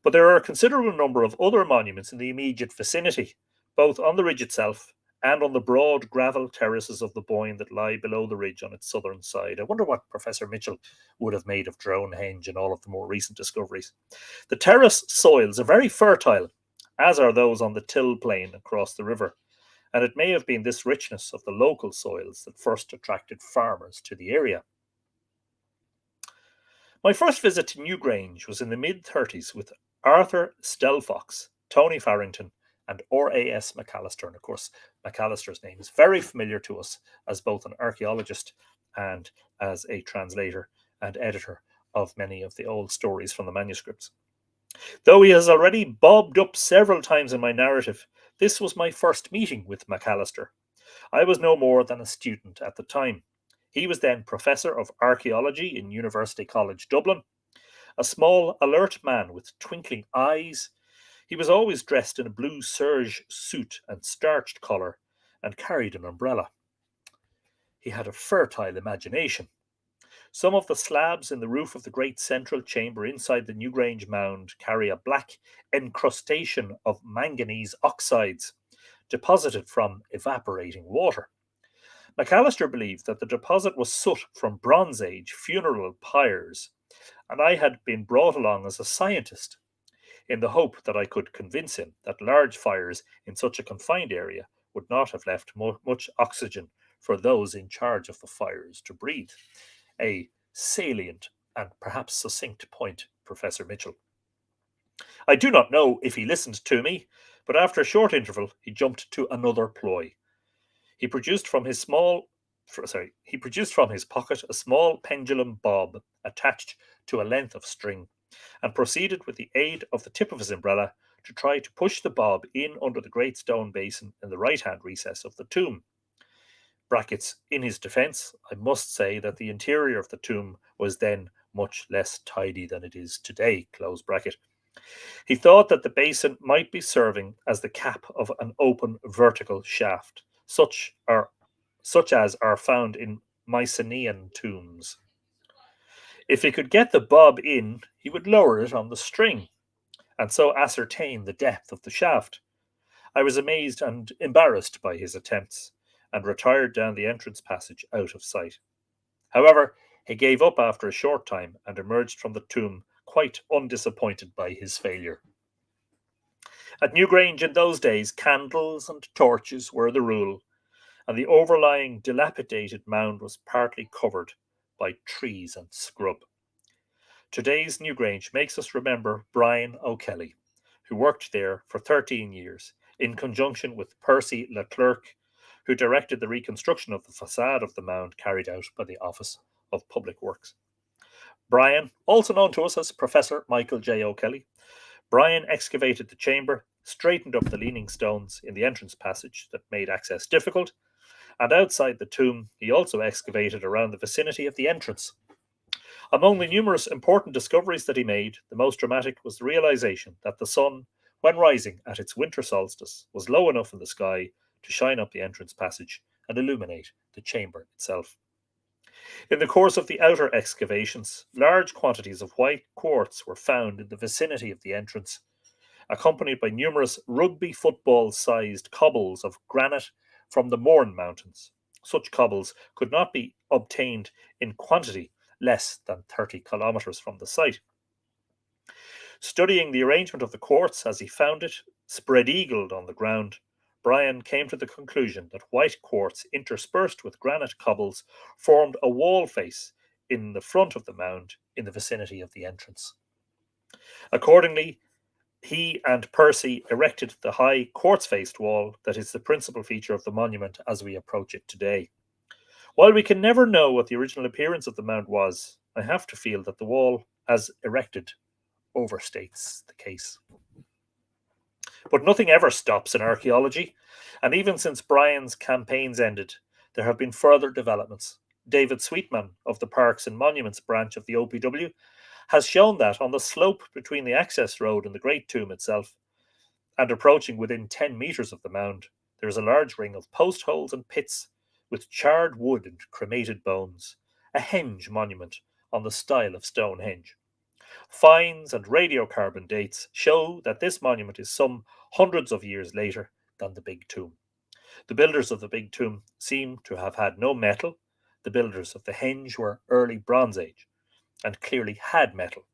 but there are a considerable number of other monuments in the immediate vicinity, both on the ridge itself and on the broad gravel terraces of the Boyne that lie below the ridge on its southern side. I wonder what Professor Mitchell would have made of Dronehenge and all of the more recent discoveries. The terrace soils are very fertile, as are those on the Till Plain across the river, and it may have been this richness of the local soils that first attracted farmers to the area. My first visit to Newgrange was in the mid-30s with Arthur Stelfox, Tony Farrington, and R.A.S. McAllister. And of course, McAllister's name is very familiar to us as both an archaeologist and as a translator and editor of many of the old stories from the manuscripts. Though he has already bobbed up several times in my narrative, this was my first meeting with McAllister. I was no more than a student at the time. He was then Professor of Archaeology in University College Dublin, a small, alert man with twinkling eyes. He was always dressed in a blue serge suit and starched collar, and carried an umbrella. He had a fertile imagination. Some of the slabs in the roof of the great central chamber inside the Newgrange mound carry a black encrustation of manganese oxides, deposited from evaporating water. McAllister believed that the deposit was soot from Bronze Age funeral pyres, and I had been brought along as a scientist in the hope that I could convince him that large fires in such a confined area would not have left much oxygen for those in charge of the fires to breathe. A salient and perhaps succinct point, Professor Mitchell. I do not know if he listened to me, but after a short interval he jumped to another ploy. He produced from his pocket a small pendulum bob attached to a length of string, and proceeded with the aid of the tip of his umbrella to try to push the bob in under the great stone basin in the right-hand recess of the tomb. Brackets, in his defence, I must say that the interior of the tomb was then much less tidy than it is today, close bracket. He thought that the basin might be serving as the cap of an open vertical shaft, such as are found in Mycenaean tombs. If he could get the bob in, he would lower it on the string, and so ascertain the depth of the shaft. I was amazed and embarrassed by his attempts, and retired down the entrance passage out of sight. However, he gave up after a short time and emerged from the tomb quite undisappointed by his failure. At Newgrange in those days, candles and torches were the rule, and the overlying dilapidated mound was partly covered by trees and scrub. Today's Newgrange makes us remember Brian O'Kelly, who worked there for 13 years in conjunction with Percy Leclerc, who directed the reconstruction of the facade of the mound carried out by the Office of Public Works. Brian, also known to us as Professor Michael J. O'Kelly, Brian excavated the chamber, straightened up the leaning stones in the entrance passage that made access difficult, and outside the tomb he also excavated around the vicinity of the entrance. Among the numerous important discoveries that he made, the most dramatic was the realization that the sun, when rising at its winter solstice, was low enough in the sky to shine up the entrance passage and illuminate the chamber itself. In the course of the outer excavations, large quantities of white quartz were found in the vicinity of the entrance, accompanied by numerous rugby football sized cobbles of granite from the Mourne Mountains. Such cobbles could not be obtained in quantity less than 30 kilometres from the site. Studying the arrangement of the quartz as he found it, spread-eagled on the ground, Brian came to the conclusion that white quartz interspersed with granite cobbles formed a wall face in the front of the mound in the vicinity of the entrance. Accordingly, he and Percy erected the high quartz-faced wall that is the principal feature of the monument as we approach it today. While we can never know what the original appearance of the mound was, I have to feel that the wall, as erected, overstates the case. But nothing ever stops in archaeology, and even since Brian's campaigns ended, there have been further developments. David Sweetman of the Parks and Monuments branch of the OPW has shown that on the slope between the access road and the Great Tomb itself, and approaching within 10 metres of the mound, there is a large ring of post holes and pits with charred wood and cremated bones, a henge monument on the style of Stonehenge. Finds and radiocarbon dates show that this monument is some hundreds of years later than the Big Tomb. The builders of the Big Tomb seem to have had no metal. The builders of the henge were early Bronze Age and clearly had metal.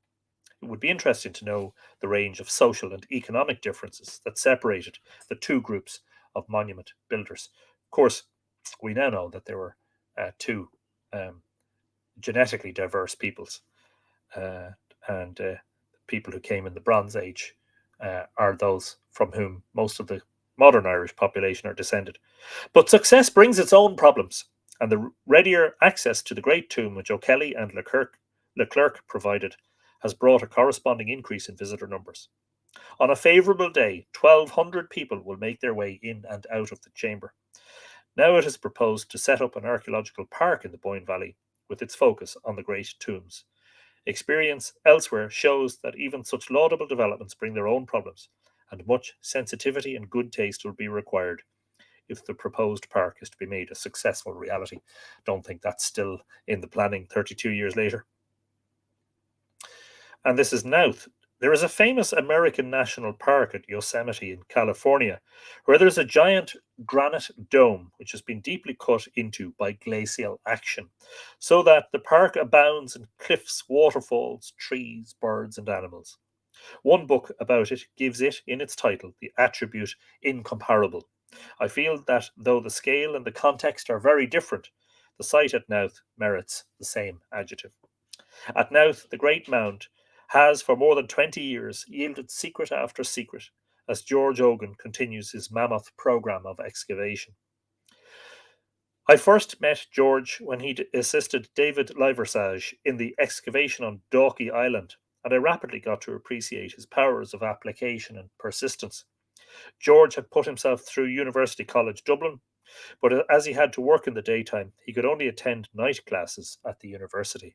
It would be interesting to know the range of social and economic differences that separated the two groups of monument builders. Of course, we now know that there were two genetically diverse peoples, and people who came in the Bronze Age are those from whom most of the modern Irish population are descended. But success brings its own problems, and the readier access to the great tomb which O'Kelly and Leclerc provided has brought a corresponding increase in visitor numbers. On a favourable day, 1,200 people will make their way in and out of the chamber. Now it is proposed to set up an archaeological park in the Boyne Valley with its focus on the great tombs. Experience elsewhere shows that even such laudable developments bring their own problems, and much sensitivity and good taste will be required if the proposed park is to be made a successful reality. Don't think that's still in the planning 32 years later. And this is Louth. There is a famous American national park at Yosemite in California, where there's a giant granite dome which has been deeply cut into by glacial action, so that the park abounds in cliffs, waterfalls, trees, birds, and animals. One book about it gives it, in its title, the attribute incomparable. I feel that though the scale and the context are very different, the site at Louth merits the same adjective. At Louth, the Great Mound has for more than 20 years yielded secret after secret as George Ogan continues his mammoth programme of excavation. I first met George when he assisted David Liversage in the excavation on Dalkey Island, and I rapidly got to appreciate his powers of application and persistence. George had put himself through University College Dublin, but as he had to work in the daytime, he could only attend night classes at the university.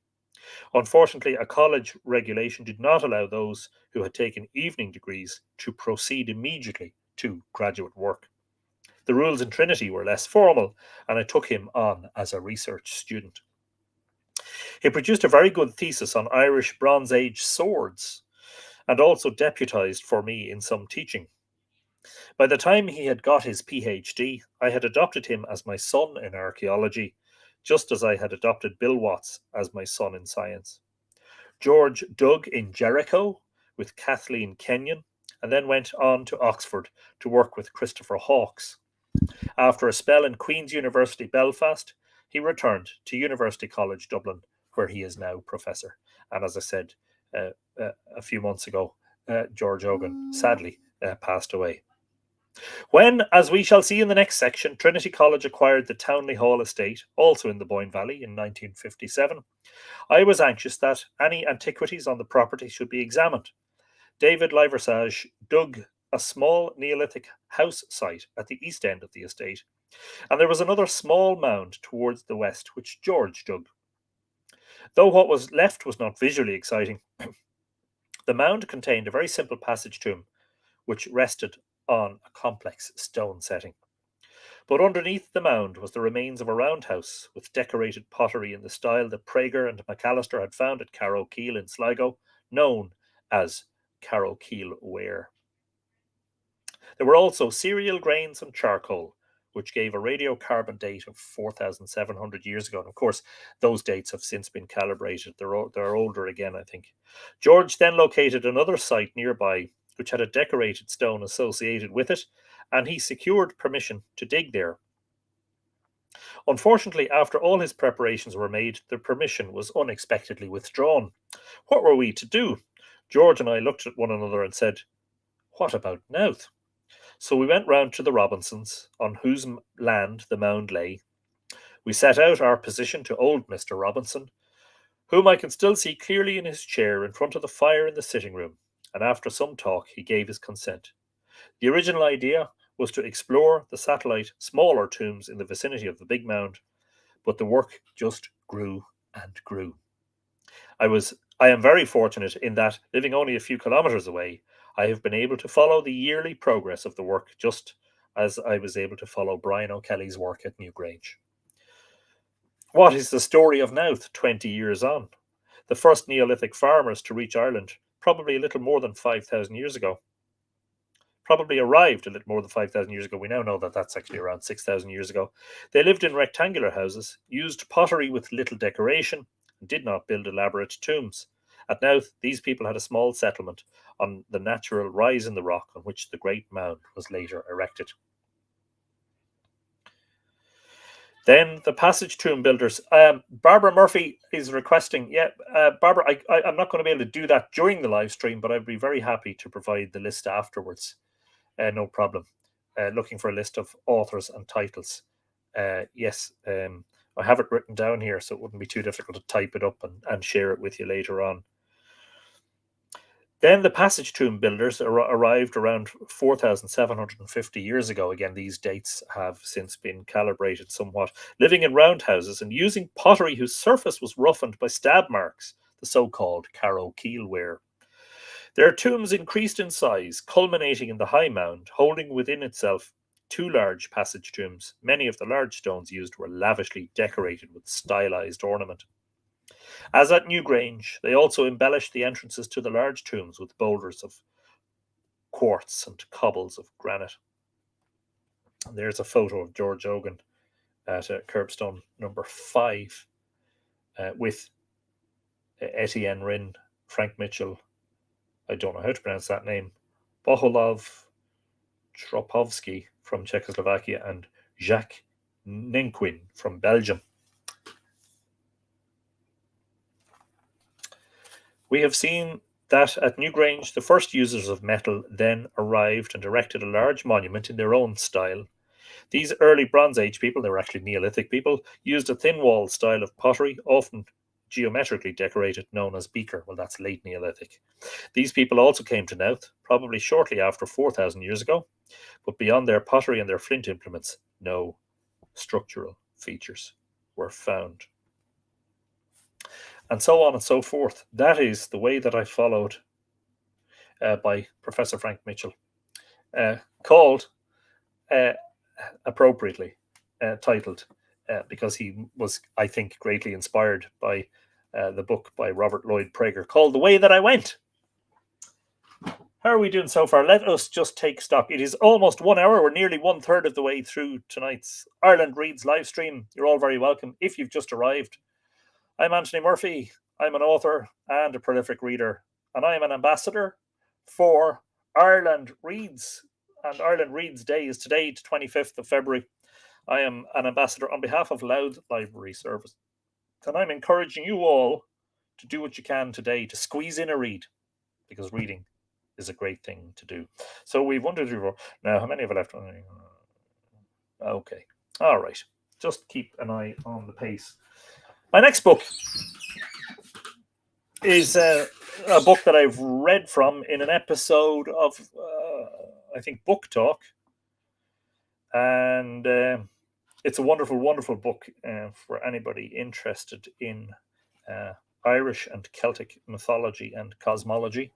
Unfortunately, a college regulation did not allow those who had taken evening degrees to proceed immediately to graduate work. The rules in Trinity were less formal, and I took him on as a research student. He produced a very good thesis on Irish Bronze Age swords, and also deputised for me in some teaching. By the time he had got his PhD, I had adopted him as my son in archaeology, just as I had adopted Bill Watts as my son in science. George dug in Jericho with Kathleen Kenyon, and then went on to Oxford to work with Christopher Hawkes. After a spell in Queen's University Belfast, he returned to University College Dublin, where he is now professor. And as I said a few months ago, George Ogan sadly passed away. When, as we shall see in the next section, Trinity College acquired the Townley Hall estate, also in the Boyne Valley, in 1957, I was anxious that any antiquities on the property should be examined. David Liversage dug a small Neolithic house site at the east end of the estate, and there was another small mound towards the west which George dug. Though what was left was not visually exciting, the mound contained a very simple passage tomb which rested on a complex stone setting. But underneath the mound was the remains of a roundhouse with decorated pottery in the style that Prager and McAllister had found at Carrowkeel in Sligo, known as Carrowkeel ware. There were also cereal grains and charcoal, which gave a radiocarbon date of 4,700 years ago. And of course, those dates have since been calibrated. They're older again, I think. George then located another site nearby, which had a decorated stone associated with it, and he secured permission to dig there. Unfortunately, after all his preparations were made, the permission was unexpectedly withdrawn. What were we to do? George and I looked at one another and said, "What about Louth?" So we went round to the Robinsons, on whose land the mound lay. We set out our position to old Mr. Robinson, whom I can still see clearly in his chair in front of the fire in the sitting room, and after some talk he gave his consent. The original idea was to explore the satellite smaller tombs in the vicinity of the big mound, but the work just grew and grew. I am very fortunate in that, living only a few kilometres away, I have been able to follow the yearly progress of the work, just as I was able to follow Brian O'Kelly's work at Newgrange. What is the story of Louth 20 years on? The first Neolithic farmers to reach Ireland, probably a little more than 5,000 years ago, probably arrived a little more than 5,000 years ago. We now know that that's actually around 6,000 years ago. They lived in rectangular houses, used pottery with little decoration, and did not build elaborate tombs. At Louth, these people had a small settlement on the natural rise in the rock on which the great mound was later erected. Then the passage tomb builders. Barbara Murphy is requesting. Yeah, Barbara, I'm not going to be able to do that during the live stream, but I'd be very happy to provide the list afterwards. No problem. Looking for a list of authors and titles. Yes, I have it written down here, so it wouldn't be too difficult to type it up and share it with you later on. Then the passage tomb builders arrived around 4,750 years ago. Again, these dates have since been calibrated somewhat. Living in roundhouses and using pottery whose surface was roughened by stab marks, the so-called Carrow Keel ware. Their tombs increased in size, culminating in the high mound, holding within itself two large passage tombs. Many of the large stones used were lavishly decorated with stylized ornament. As at Newgrange, they also embellished the entrances to the large tombs with boulders of quartz and cobbles of granite. And there's a photo of George Ogan at Curbstone number 5 with Etienne Ryn, Frank Mitchell, I don't know how to pronounce that name, Bohulov Tropovsky from Czechoslovakia, and Jacques Nenquin from Belgium. We have seen that at Newgrange, the first users of metal then arrived and erected a large monument in their own style. These early Bronze Age people, they were actually Neolithic people, used a thin wall style of pottery, often geometrically decorated, known as beaker. Well, that's late Neolithic. These people also came to Louth, probably shortly after 4,000 years ago, but beyond their pottery and their flint implements, no structural features were found. And so on and so forth. That is the way that I followed by Professor Frank Mitchell, called appropriately titled, because he was, I think, greatly inspired by the book by Robert Lloyd Prager called The Way That I Went. How are we doing so far? Let us just take stock. It is almost 1 hour. We're nearly 1/3 of the way through tonight's Ireland Reads live stream. You're all very welcome if you've just arrived. I'm Anthony Murphy. I'm an author and a prolific reader, and I am an ambassador for Ireland Reads. And Ireland Reads Day is today, the 25th of February. I am an ambassador on behalf of Louth Library Service. And I'm encouraging you all to do what you can today to squeeze in a read, because reading is a great thing to do. So we've 1, 2, 3, 4. Now, how many have I left? Okay. All right. Just keep an eye on the pace. My next book is a book that I've read from in an episode of, I think, Book Talk. And it's a wonderful, wonderful book for anybody interested in Irish and Celtic mythology and cosmology.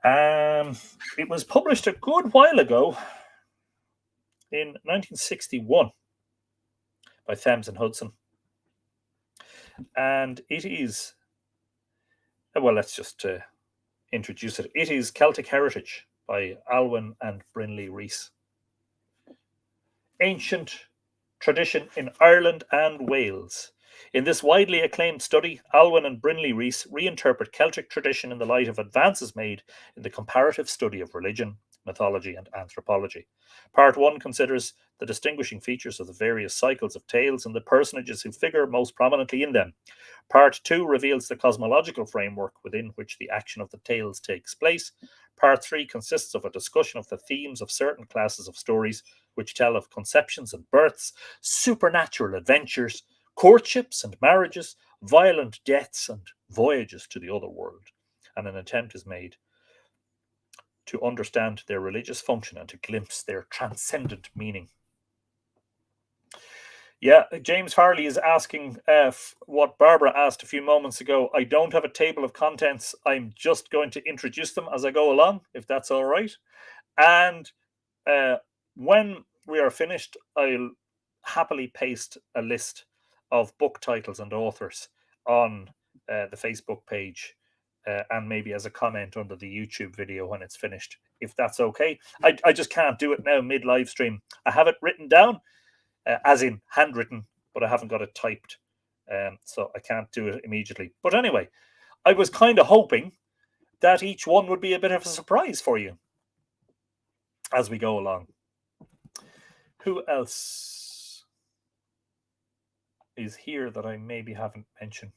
It was published a good while ago in 1961 by Thames and Hudson. And it is, well, let's just introduce it. It is Celtic Heritage by Llewellyn and Brinley Rees. Ancient tradition in Ireland and Wales. In this widely acclaimed study, Llewellyn and Brinley Rees reinterpret Celtic tradition in the light of advances made in the comparative study of religion, mythology, and anthropology. Part 1 considers the distinguishing features of the various cycles of tales and the personages who figure most prominently in them. Part 2 reveals the cosmological framework within which the action of the tales takes place. Part 3 consists of a discussion of the themes of certain classes of stories which tell of conceptions and births, supernatural adventures, courtships and marriages, violent deaths and voyages to the other world. And an attempt is made to understand their religious function and to glimpse their transcendent meaning. Yeah, James Farley is asking what Barbara asked a few moments ago. I don't have a table of contents. I'm just going to introduce them as I go along, if that's all right. And when we are finished, I'll happily paste a list of book titles and authors on the Facebook page and maybe as a comment under the YouTube video when it's finished, if that's okay. I just can't do it now mid-live stream. I have it written down, as in handwritten, but I haven't got it typed, so I can't do it immediately. But anyway, I was kind of hoping that each one would be a bit of a surprise for you as we go along. Who else? is here that I maybe haven't mentioned.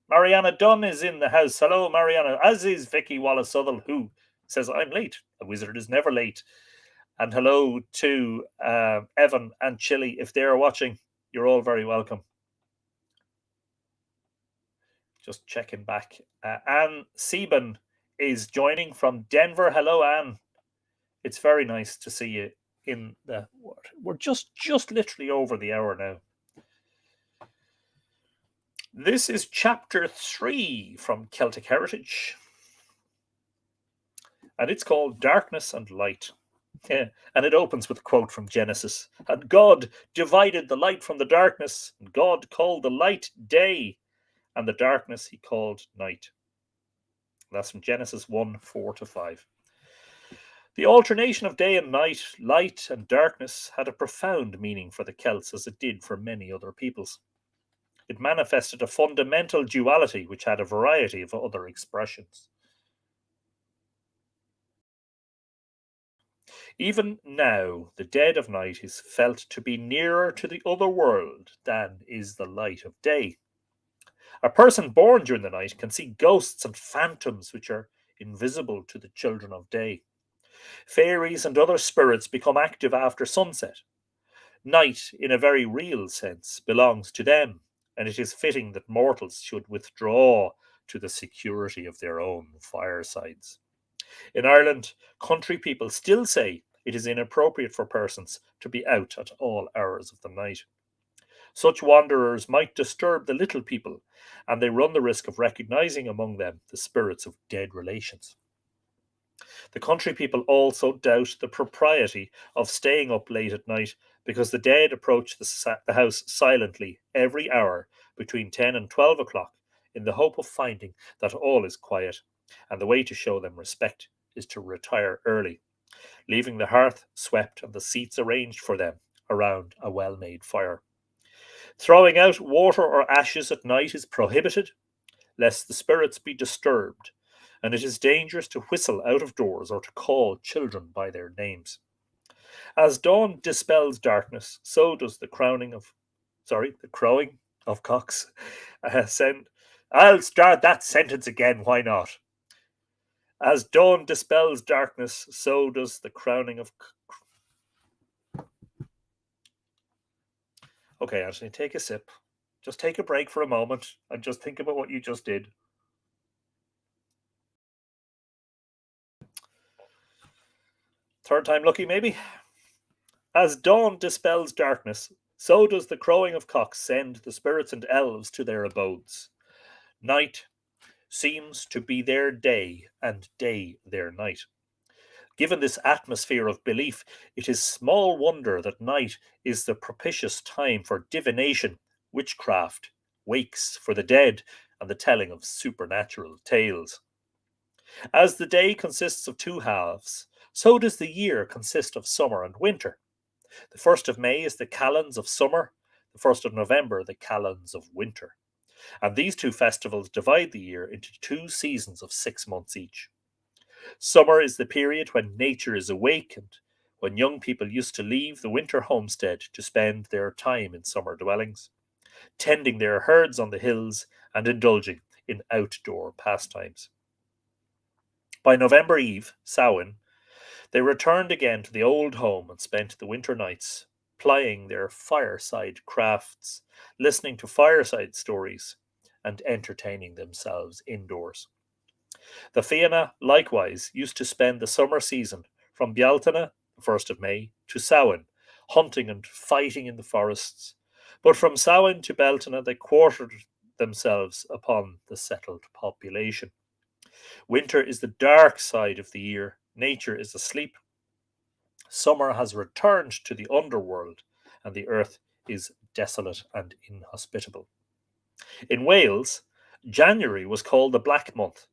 Mariana Dunn is in the house. Hello, Mariana. As is Vicky Wallace Southall, who says, I'm late. A wizard is never late. And hello to Evan and Chili. If they're watching, you're all very welcome. Just checking back. Anne Sieben is joining from Denver. Hello, Anne. It's very nice to see you in the... We're just literally over the hour now. This is chapter 3 from Celtic Heritage. And it's called Darkness and Light. Yeah, and it opens with a quote from Genesis. And God divided the light from the darkness, and God called the light day, and the darkness he called night. That's from Genesis 1, 4-5. The alternation of day and night, light and darkness, had a profound meaning for the Celts as it did for many other peoples. It manifested a fundamental duality which had a variety of other expressions. Even now, the dead of night is felt to be nearer to the other world than is the light of day. A person born during the night can see ghosts and phantoms which are invisible to the children of day. Fairies and other spirits become active after sunset. Night, in a very real sense, belongs to them, and it is fitting that mortals should withdraw to the security of their own firesides. In Ireland, country people still say it is inappropriate for persons to be out at all hours of the night. Such wanderers might disturb the little people, and they run the risk of recognizing among them the spirits of dead relations. The country people also doubt the propriety of staying up late at night because the dead approach the house silently every hour between 10 and 12 o'clock in the hope of finding that all is quiet, and the way to show them respect is to retire early, leaving the hearth swept and the seats arranged for them around a well-made fire. Throwing out water or ashes at night is prohibited, lest the spirits be disturbed, and it is dangerous to whistle out of doors or to call children by their names. As dawn dispels darkness, so does the crowing of cocks. I'll start that sentence again, why not? As dawn dispels darkness, so does the crowning of... Okay, Anthony, take a sip. Just take a break for a moment and just think about what you just did. Third time lucky, maybe? As dawn dispels darkness, so does the crowing of cocks send the spirits and elves to their abodes. Night seems to be their day, and day their night. Given this atmosphere of belief, it is small wonder that night is the propitious time for divination, witchcraft, wakes for the dead, and the telling of supernatural tales. As the day consists of two halves, so does the year consist of summer and winter. The 1st of May is the calends of summer, the 1st of November the calends of winter. And these two festivals divide the year into 2 seasons of 6 months each. Summer is the period when nature is awakened, when young people used to leave the winter homestead to spend their time in summer dwellings, tending their herds on the hills and indulging in outdoor pastimes. By November Eve, Samhain, they returned again to the old home and spent the winter nights plying their fireside crafts, listening to fireside stories, and entertaining themselves indoors. The Fianna, likewise, used to spend the summer season from Bealtaine, the 1st of May, to Samhain, hunting and fighting in the forests. But from Samhain to Bealtaine they quartered themselves upon the settled population. Winter is the dark side of the year. Nature is asleep. Summer has returned to the underworld, and the earth is desolate and inhospitable. In Wales, January was called the Black Month.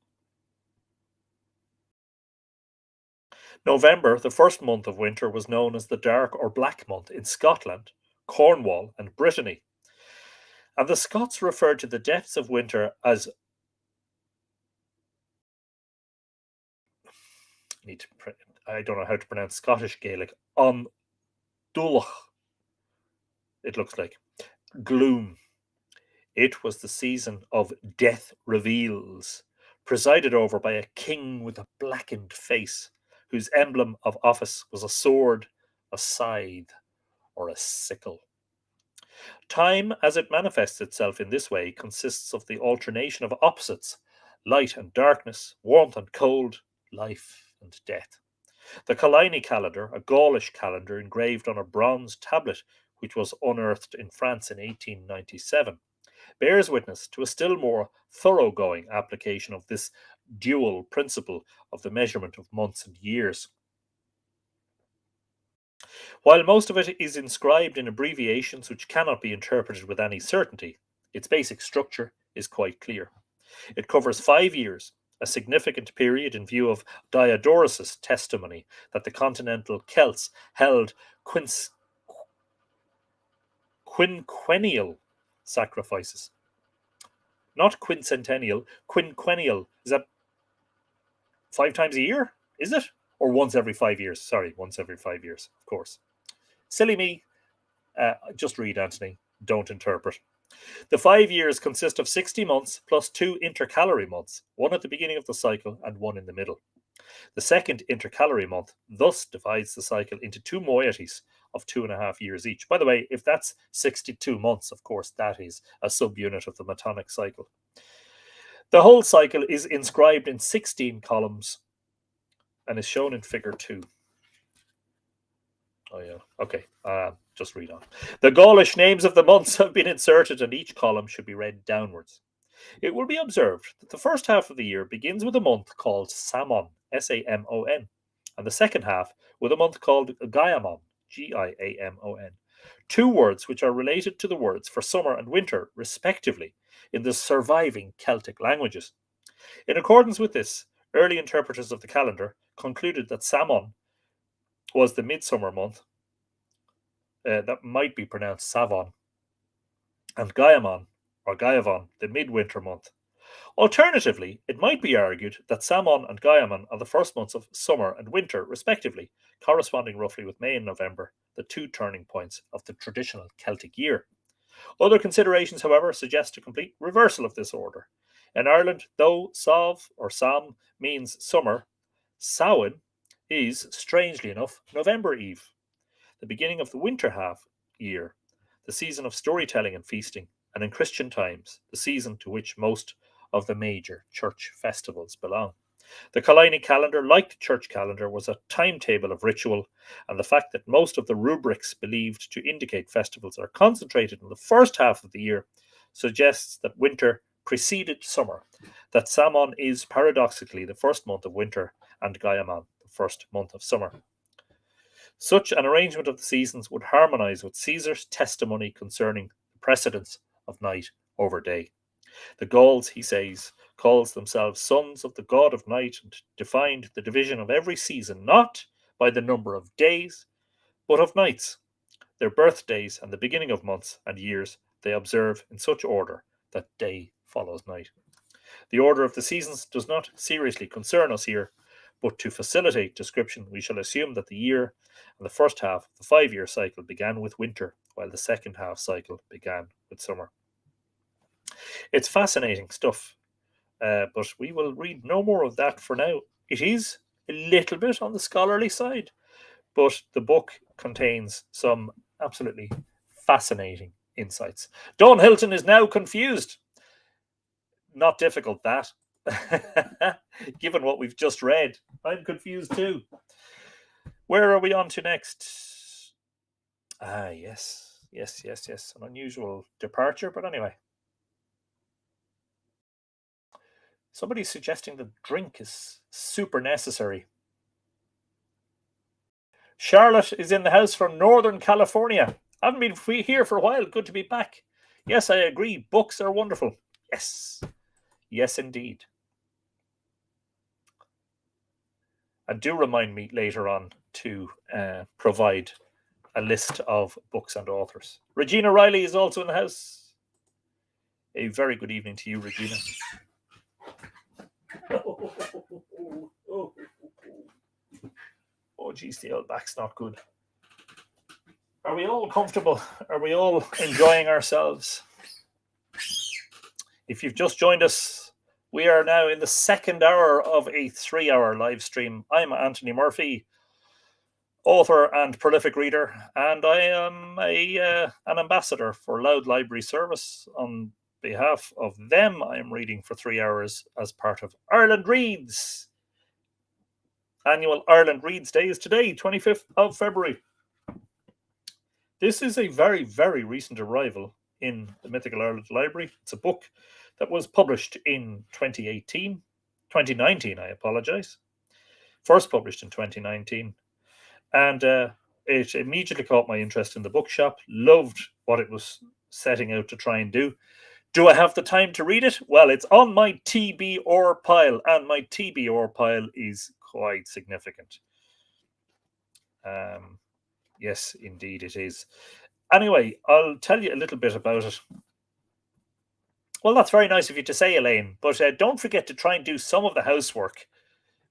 November, the first month of winter, was known as the Dark or Black Month in Scotland, Cornwall, and Brittany. And the Scots referred to the depths of winter as... I don't know how to pronounce Scottish Gaelic. Dulach, it looks like. Gloom. It was the season of death reveals, presided over by a king with a blackened face, whose emblem of office was a sword, a scythe, or a sickle. Time, as it manifests itself in this way, consists of the alternation of opposites, light and darkness, warmth and cold, life and death. The Collini calendar, a Gaulish calendar engraved on a bronze tablet which was unearthed in France in 1897, bears witness to a still more thoroughgoing application of this dual principle of the measurement of months and years. While most of it is inscribed in abbreviations which cannot be interpreted with any certainty, its basic structure is quite clear. It covers 5 years, a significant period in view of Diodorus' testimony that the continental Celts held quinquennial sacrifices. Not quincentennial, quinquennial. Is that 5 times a year? Is it? Or once every 5 years? Sorry, once every 5 years, of course. Silly me. Just read, Anthony. Don't interpret. The 5 years consist of 60 months plus 2 intercalary months, one at the beginning of the cycle and one in the middle. The second intercalary month thus divides the cycle into 2 moieties of 2.5 years each. By the way, if that's 62 months, of course, that is a subunit of the Metonic cycle. The whole cycle is inscribed in 16 columns and is shown in figure 2. Oh, yeah. Okay. Just read on. The Gaulish names of the months have been inserted, and each column should be read downwards. It will be observed that the first half of the year begins with a month called Samon, Samon, and the second half with a month called Gaiamon, Giamon. 2 words which are related to the words for summer and winter, respectively, in the surviving Celtic languages. In accordance with this, early interpreters of the calendar concluded that Samon was the midsummer month, that might be pronounced Savon, and Gaiamon, or Gaiavon, the midwinter month. Alternatively, it might be argued that Samon and Gaiamon are the first months of summer and winter, respectively, corresponding roughly with May and November, the 2 turning points of the traditional Celtic year. Other considerations, however, suggest a complete reversal of this order. In Ireland, though Sov or Sam means summer, Samhain is, strangely enough, November Eve, the beginning of the winter half year, the season of storytelling and feasting, and in Christian times, the season to which most of the major church festivals belong. The Collini calendar, like the church calendar, was a timetable of ritual, and the fact that most of the rubrics believed to indicate festivals are concentrated in the first half of the year suggests that winter preceded summer, that Samon is paradoxically the first month of winter and Gaiamon the first month of summer. Such an arrangement of the seasons would harmonize with Caesar's testimony concerning the precedence of night over day. The Gauls, he says, calls themselves sons of the god of night and defined the division of every season not by the number of days, but of nights. Their birthdays and the beginning of months and years they observe in such order that day follows night. The order of the seasons does not seriously concern us here, but to facilitate description, we shall assume that the year and the first half of the 5-year cycle began with winter, while the second half cycle began with summer. It's fascinating stuff, but we will read no more of that for now. It is a little bit on the scholarly side, but the book contains some absolutely fascinating insights. Dawn Hilton is now confused. Not difficult, that. Given what we've just read, I'm confused too. Where are we on to next? Yes. An unusual departure, but anyway. Somebody's suggesting that drink is super necessary. Charlotte is in the house from Northern California. Haven't been here for a while. Good to be back. Yes, I agree. Books are wonderful. Yes, indeed. And do remind me later on to provide a list of books and authors. Regina Riley is also in the house. A very good evening to you, Regina. Oh, geez, the old back's not good. Are we all comfortable? Are we all enjoying ourselves? If you've just joined us, we are now in the second hour of a 3-hour live stream. I'm Anthony Murphy, author and prolific reader, and I am an ambassador for Louth Library Service. On behalf of them, I am reading for 3 hours as part of Ireland Reads. Annual Ireland Reads Day is today, 25th of February. This is a very, very recent arrival in the Mythical Ireland Library. It's a book that was published in 2019, I apologise. First published in 2019. And it immediately caught my interest in the bookshop. Loved what it was setting out to try and do. Do I have the time to read it? Well, it's on my TBR pile, and my TBR pile is quite significant. Yes, indeed it is. Anyway, I'll tell you a little bit about it. Well, that's very nice of you to say, Elaine, but don't forget to try and do some of the housework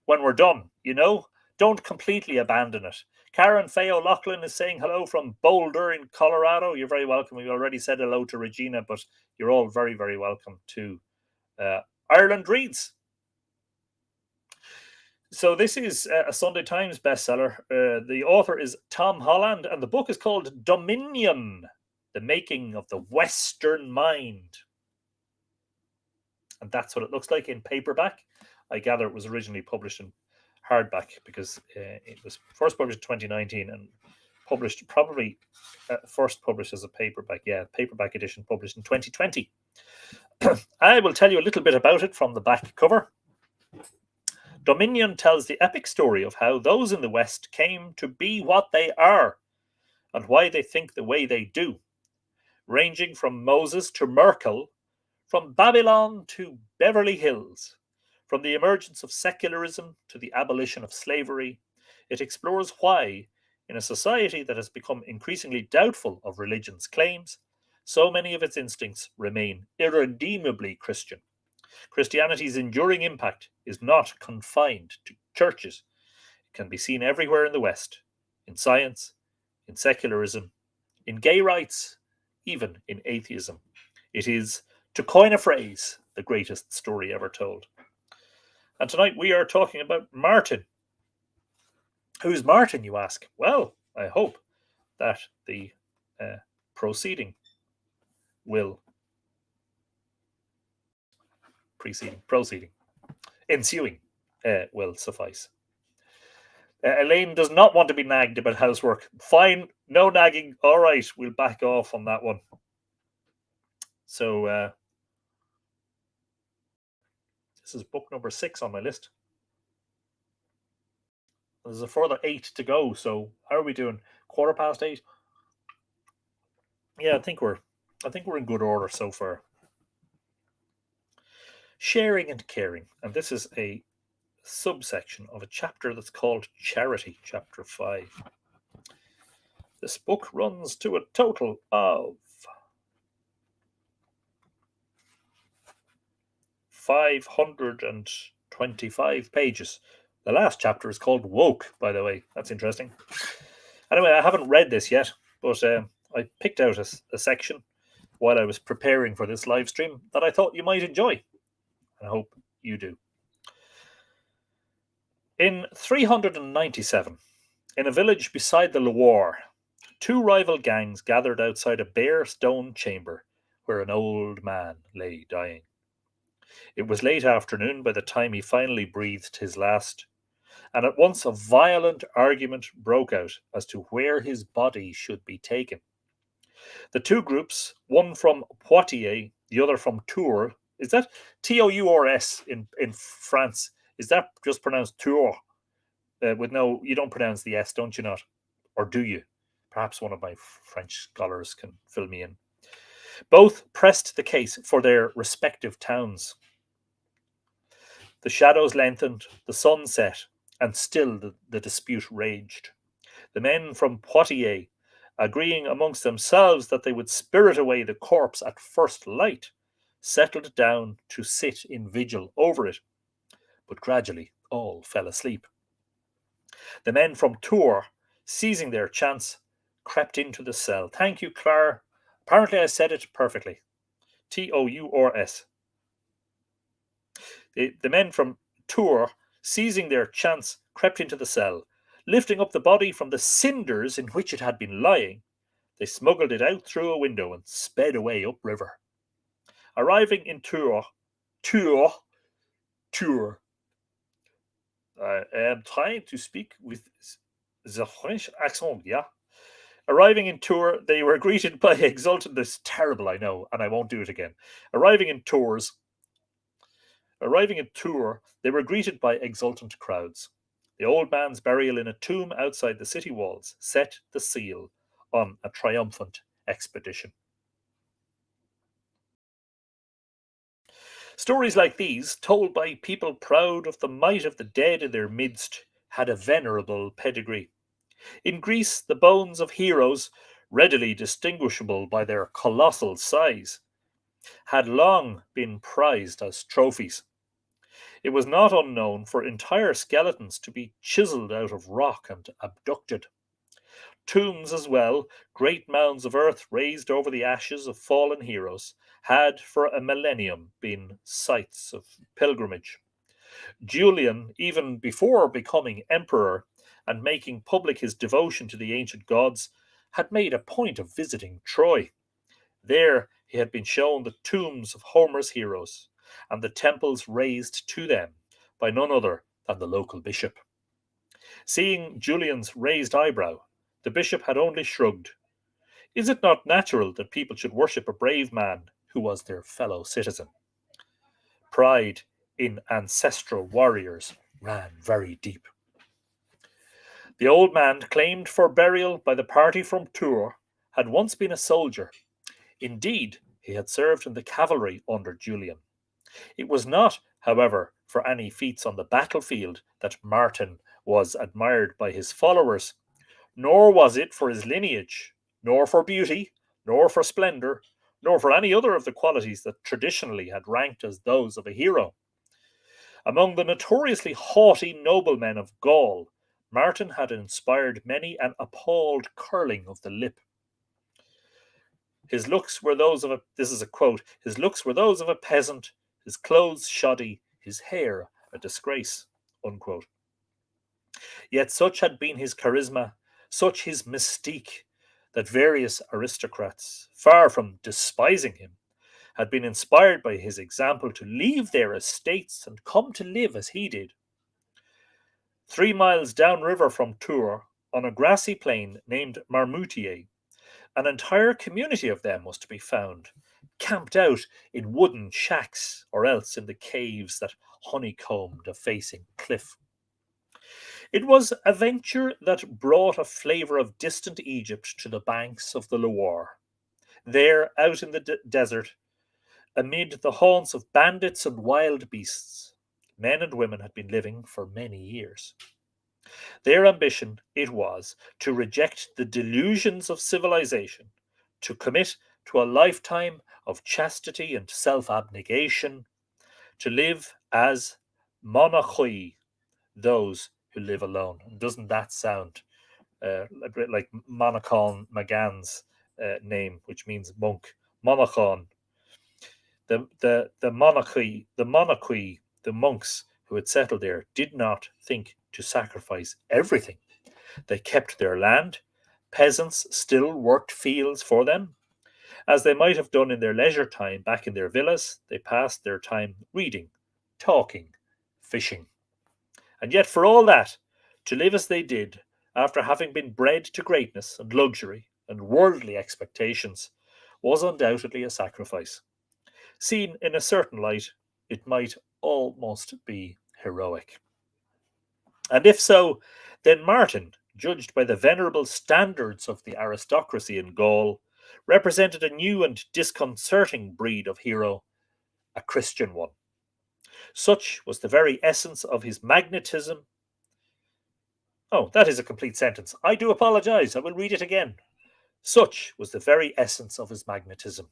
when we're done, you know? Don't completely abandon it. Karen Faye O'Loughlin is saying hello from Boulder in Colorado. You're very welcome. We already said hello to Regina, but you're all very, very welcome to Ireland Reads. So this is a Sunday Times bestseller. The author is Tom Holland, and the book is called Dominion, The Making of the Western Mind. And that's what it looks like in paperback. I gather it was originally published in hardback because it was first published in 2019 and published probably first published as a paperback. Yeah, paperback edition published in 2020. I will tell you a little bit about it from the back cover. Dominion tells the epic story of how those in the West came to be what they are and why they think the way they do, ranging from Moses to Merkel, from Babylon to Beverly Hills. From the emergence of secularism to the abolition of slavery, it explores why, in a society that has become increasingly doubtful of religion's claims, so many of its instincts remain irredeemably Christian. Christianity's enduring impact is not confined to churches. It can be seen everywhere in the West, in science, in secularism, in gay rights, even in atheism. It is, to coin a phrase, the greatest story ever told. And tonight we are talking about Martin. Who's Martin, you ask? Well, I hope that the ensuing will suffice. Elaine does not want to be nagged about housework. Fine, no nagging. All right, we'll back off on that one. So this is book number 6 on my list. There's a further 8 to go. So how are we doing? 8:15? Yeah, I think we're in good order so far. Sharing and caring, and this is a subsection of a chapter that's called Charity, chapter 5. This book runs to a total of 525 pages. The last chapter is called Woke, by the way. That's interesting. Anyway, I haven't read this yet, but I picked out a section while I was preparing for this live stream that I thought you might enjoy. I hope you do. In 397, in a village beside the Loire, 2 rival gangs gathered outside a bare stone chamber where an old man lay dying. It was late afternoon by the time he finally breathed his last, and at once a violent argument broke out as to where his body should be taken. The 2 groups, one from Poitiers, the other from Tours. Is that Tours in France? Is that just pronounced Tours? With no, you don't pronounce the S, don't you not? Or do you? Perhaps one of my French scholars can fill me in. Both pressed the case for their respective towns. The shadows lengthened, the sun set, and still the dispute raged. The men from Poitiers, agreeing amongst themselves that they would spirit away the corpse at first light, settled down to sit in vigil over it. But gradually all fell asleep. The men from Tours, seizing their chance, crept into the cell. Thank you, Claire. Apparently I said it perfectly. Tours. The men from Tours, seizing their chance, crept into the cell. Lifting up the body from the cinders in which it had been lying, they smuggled it out through a window and sped away upriver. Arriving in Tours, I am trying to speak with the French accent, yeah. Arriving in Tours, they were greeted by exultant. This is terrible, I know, and I won't do it again. Arriving in Tours, they were greeted by exultant crowds. The old man's burial in a tomb outside the city walls set the seal on a triumphant expedition. Stories like these, told by people proud of the might of the dead in their midst, had a venerable pedigree. In Greece, the bones of heroes, readily distinguishable by their colossal size, had long been prized as trophies. It was not unknown for entire skeletons to be chiselled out of rock and abducted. Tombs as well, great mounds of earth raised over the ashes of fallen heroes, had for a millennium been sites of pilgrimage. Julian, even before becoming emperor and making public his devotion to the ancient gods, had made a point of visiting Troy. There he had been shown the tombs of Homer's heroes and the temples raised to them by none other than the local bishop. Seeing Julian's raised eyebrow, the bishop had only shrugged. Is it not natural that people should worship a brave man who was their fellow citizen? Pride in ancestral warriors ran very deep. The old man, claimed for burial by the party from Tours, had once been a soldier. Indeed, he had served in the cavalry under Julian. It was not, however, for any feats on the battlefield that Martin was admired by his followers, nor was it for his lineage, nor for beauty, nor for splendour, nor for any other of the qualities that traditionally had ranked as those of a hero. Among the notoriously haughty noblemen of Gaul, Martin had inspired many an appalled curling of the lip. His looks were those of a, this is a quote, his looks were those of a peasant, his clothes shoddy, his hair a disgrace, unquote. Yet such had been his charisma, such his mystique, that various aristocrats, far from despising him, had been inspired by his example to leave their estates and come to live as he did. 3 miles downriver from Tours, on a grassy plain named Marmoutier, an entire community of them was to be found, camped out in wooden shacks or else in the caves that honeycombed a facing cliff. It was a venture that brought a flavour of distant Egypt to the banks of the Loire. There, out in the desert, amid the haunts of bandits and wild beasts, men and women had been living for many years. Their ambition, it was, to reject the delusions of civilization, to commit to a lifetime of chastity and self abnegation, to live as monachoi, those who live alone. And doesn't that sound a bit like Monachon Magan's name, which means monk? Monachon. The monks who had settled there did not think to sacrifice everything. They kept their land. Peasants still worked fields for them. As they might have done in their leisure time back in their villas, they passed their time reading, talking, fishing. And yet, for all that, to live as they did, after having been bred to greatness and luxury and worldly expectations, was undoubtedly a sacrifice. Seen in a certain light, it might almost be heroic. And if so, then Martin, judged by the venerable standards of the aristocracy in Gaul, represented a new and disconcerting breed of hero, a Christian one. Such was the very essence of his magnetism. Oh, that is a complete sentence. I do apologize. I will read it again. Such was the very essence of his magnetism.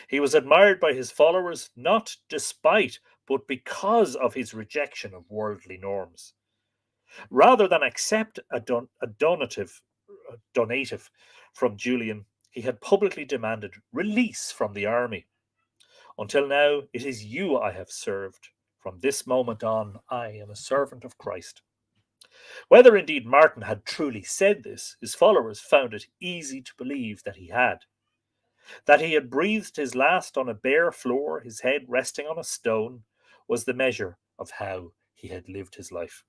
He was admired by his followers not despite, but because of his rejection of worldly norms. Rather than accept a donative from Julian, he had publicly demanded release from the army. Until now, it is you I have served. From this moment on, I am a servant of Christ. Whether indeed Martin had truly said this, his followers found it easy to believe that he had. That he had breathed his last on a bare floor, his head resting on a stone, was the measure of how he had lived his life.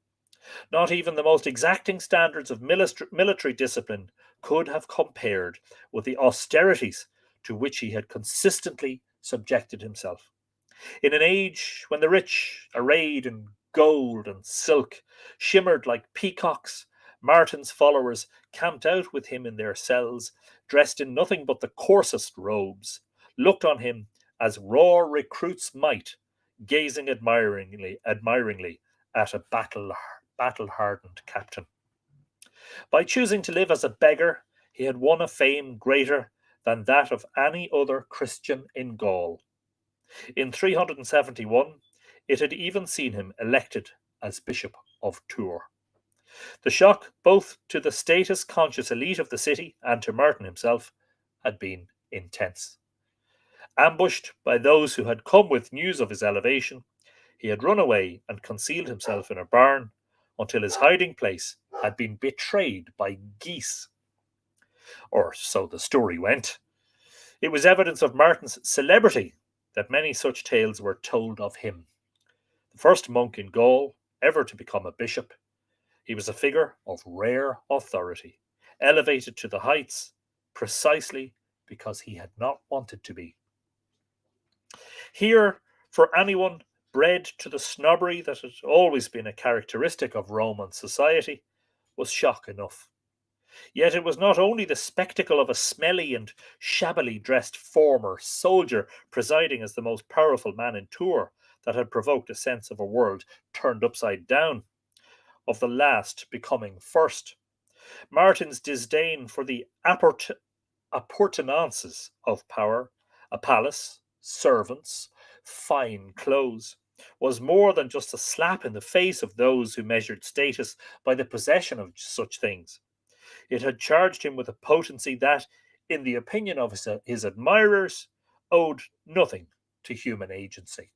Not even the most exacting standards of military discipline could have compared with the austerities to which he had consistently subjected himself. In an age when the rich, arrayed in gold and silk, shimmered like peacocks, Martin's followers camped out with him in their cells, dressed in nothing but the coarsest robes, looked on him as raw recruits might, gazing admiringly at a battle-hardened captain. By choosing to live as a beggar, he had won a fame greater than that of any other Christian in Gaul. In 371, it had even seen him elected as Bishop of Tours. The shock, both to the status-conscious elite of the city and to Martin himself, had been intense. Ambushed by those who had come with news of his elevation, he had run away and concealed himself in a barn until his hiding place had been betrayed by geese. Or so the story went. It was evidence of Martin's celebrity that many such tales were told of him. The first monk in Gaul ever to become a bishop, he was a figure of rare authority, elevated to the heights precisely because he had not wanted to be. Here, for anyone bred to the snobbery that had always been a characteristic of Roman society, was shock enough. Yet it was not only the spectacle of a smelly and shabbily dressed former soldier presiding as the most powerful man in Tours that had provoked a sense of a world turned upside down, of the last becoming first. Martin's disdain for the appurtenances of power, a palace, servants, fine clothes, was more than just a slap in the face of those who measured status by the possession of such things. It had charged him with a potency that, in the opinion of his admirers, owed nothing to human agency.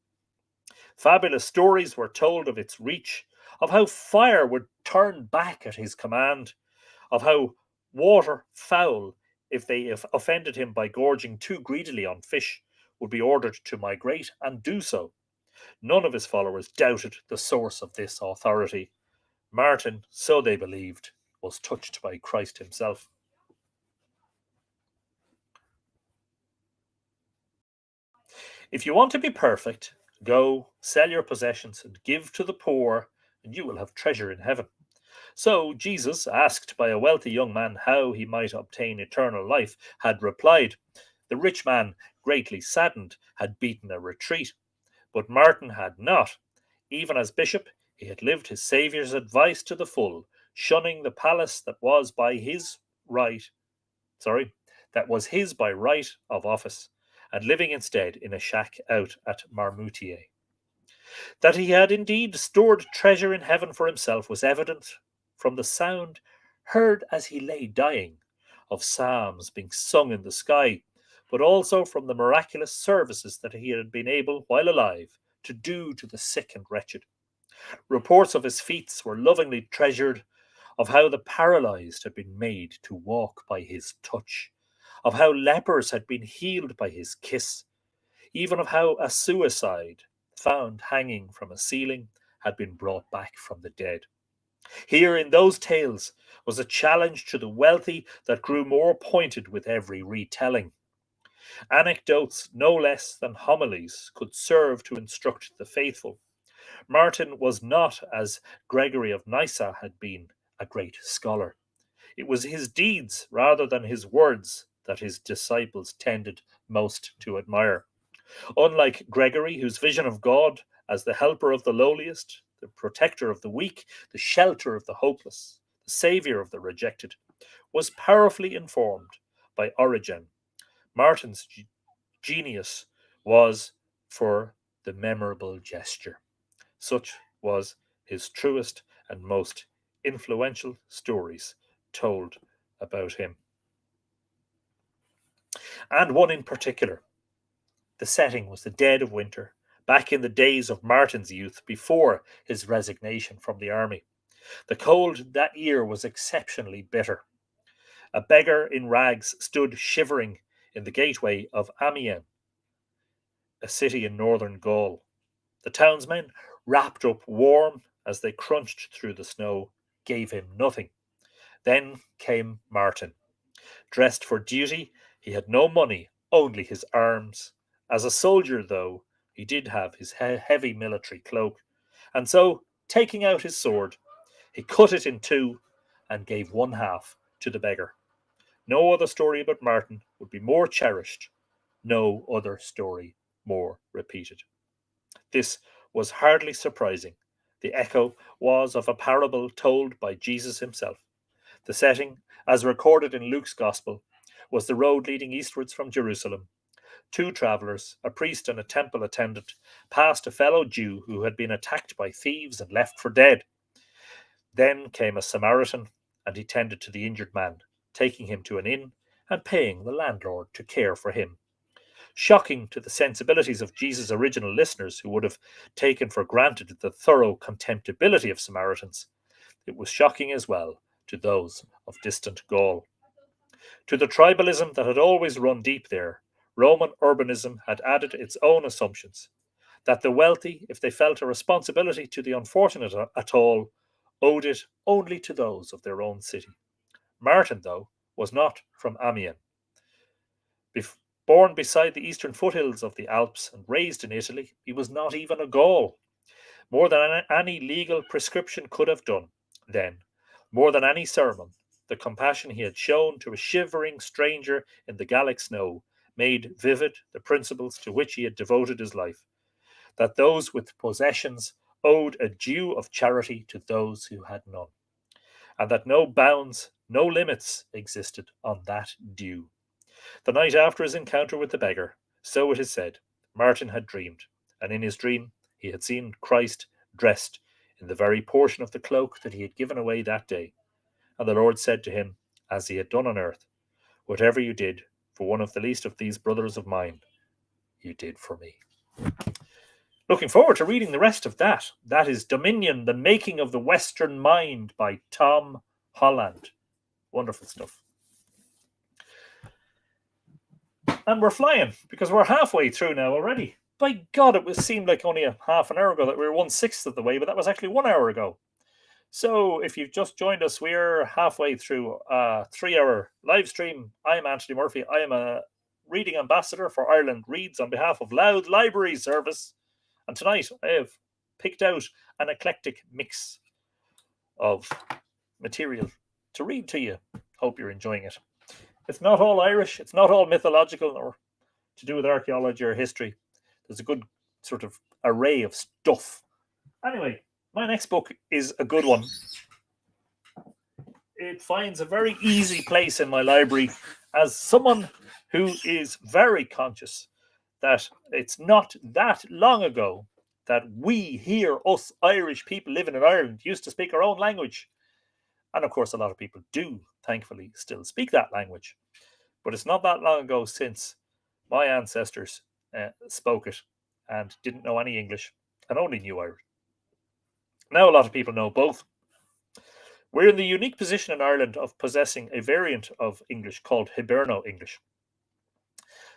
Fabulous stories were told of its reach, of how fire would turn back at his command, of how water fowl, if they offended him by gorging too greedily on fish, would be ordered to migrate and do so. None of his followers doubted the source of this authority. Martin, so they believed, was touched by Christ himself. If you want to be perfect, go, sell your possessions and give to the poor, and you will have treasure in heaven. So Jesus, asked by a wealthy young man how he might obtain eternal life, had replied. The rich man, greatly saddened, had beaten a retreat. But Martin had not. Even as bishop, he had lived his Saviour's advice to the full, shunning the palace that was his by right of office, and living instead in a shack out at Marmoutier. That he had indeed stored treasure in heaven for himself was evident from the sound heard as he lay dying of psalms being sung in the sky, but also from the miraculous services that he had been able, while alive, to do to the sick and wretched. Reports of his feats were lovingly treasured, of how the paralyzed had been made to walk by his touch, of how lepers had been healed by his kiss, even of how a suicide, found hanging from a ceiling, had been brought back from the dead. Here in those tales was a challenge to the wealthy that grew more pointed with every retelling. Anecdotes, no less than homilies, could serve to instruct the faithful. Martin was not, as Gregory of Nyssa had been, a great scholar. It was his deeds rather than his words that his disciples tended most to admire. Unlike Gregory, whose vision of God as the helper of the lowliest, the protector of the weak, the shelter of the hopeless, the saviour of the rejected, was powerfully informed by Origen, Martin's genius was for the memorable gesture. Such was his truest and most influential stories told about him. And one in particular. The setting was the dead of winter. back in the days of Martin's youth before his resignation from the army. The cold that year was exceptionally bitter. A beggar in rags stood shivering in the gateway of Amiens, a city in northern Gaul. The townsmen, wrapped up warm as they crunched through the snow, gave him nothing. Then came Martin. Dressed for duty, he had no money, only his arms. As a soldier, though, he did have his heavy military cloak, and so, taking out his sword, he cut it in two and gave one half to the beggar. No other story about Martin would be more cherished, no other story more repeated. This was hardly surprising. The echo was of a parable told by Jesus himself. The setting, as recorded in Luke's Gospel, was the road leading eastwards from Jerusalem. Two travellers, a priest and a temple attendant, passed a fellow Jew who had been attacked by thieves and left for dead. Then came a Samaritan, and he tended to the injured man, taking him to an inn and paying the landlord to care for him. Shocking to the sensibilities of Jesus' original listeners, who would have taken for granted the thorough contemptibility of Samaritans, it was shocking as well to those of distant Gaul. To the tribalism that had always run deep there, Roman urbanism had added its own assumptions, that the wealthy, if they felt a responsibility to the unfortunate at all, owed it only to those of their own city. Martin, though, was not from Amiens. Born beside the eastern foothills of the Alps and raised in Italy, he was not even a Gaul. More than any legal prescription could have done, then, more than any sermon, the compassion he had shown to a shivering stranger in the Gallic snow made vivid the principles to which he had devoted his life, that those with possessions owed a due of charity to those who had none, and that no bounds, no limits existed on that due. The night after his encounter with the beggar, so it is said, Martin had dreamed, and in his dream he had seen Christ dressed in the very portion of the cloak that he had given away that day. And the Lord said to him, as he had done on earth, whatever you did for one of the least of these brothers of mine, you did for me. Looking forward to reading the rest of that. That is Dominion, The Making of the Western Mind by Tom Holland. Wonderful stuff. And we're flying because we're halfway through now already. By God, it seemed like only a half an hour ago that we were 1/6 of the way, but that was actually 1 hour ago. So if you've just joined us, we're halfway through a 3-hour live stream. I'm Anthony Murphy. I am a reading ambassador for Ireland Reads on behalf of Louth Library Service. And tonight I have picked out an eclectic mix of material to read to you. Hope you're enjoying it. It's not all Irish, it's not all mythological or to do with archaeology or history. There's a good sort of array of stuff. Anyway, my next book is a good one. It finds a very easy place in my library as someone who is very conscious that it's not that long ago that we here, us Irish people living in Ireland, used to speak our own language. And of course, a lot of people do, thankfully, still speak that language. But it's not that long ago since my ancestors spoke it and didn't know any English and only knew Irish. Now a lot of people know both. We're in the unique position in Ireland of possessing a variant of English called Hiberno-English.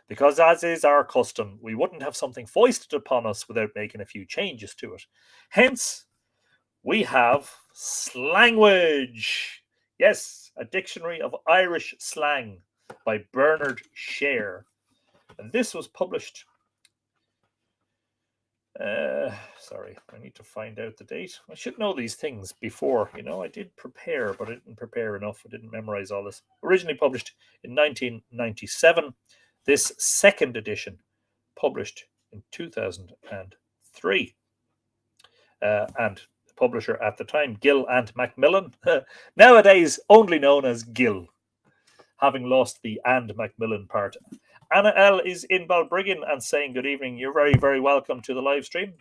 Because as is our custom, we wouldn't have something foisted upon us without making a few changes to it. Hence, we have Slangwage. Yes, a dictionary of Irish slang by Bernard Share. And this was published. Sorry, I need to find out the date. I should know these things before. I did prepare, but I didn't prepare enough. I didn't memorize all this. Originally published in 1997. This second edition published in 2003. And the publisher at the time, Gill and Macmillan, nowadays only known as Gill, having lost the and Macmillan part. Anna L. is in Balbriggan and saying good evening. You're very, very welcome to the live stream.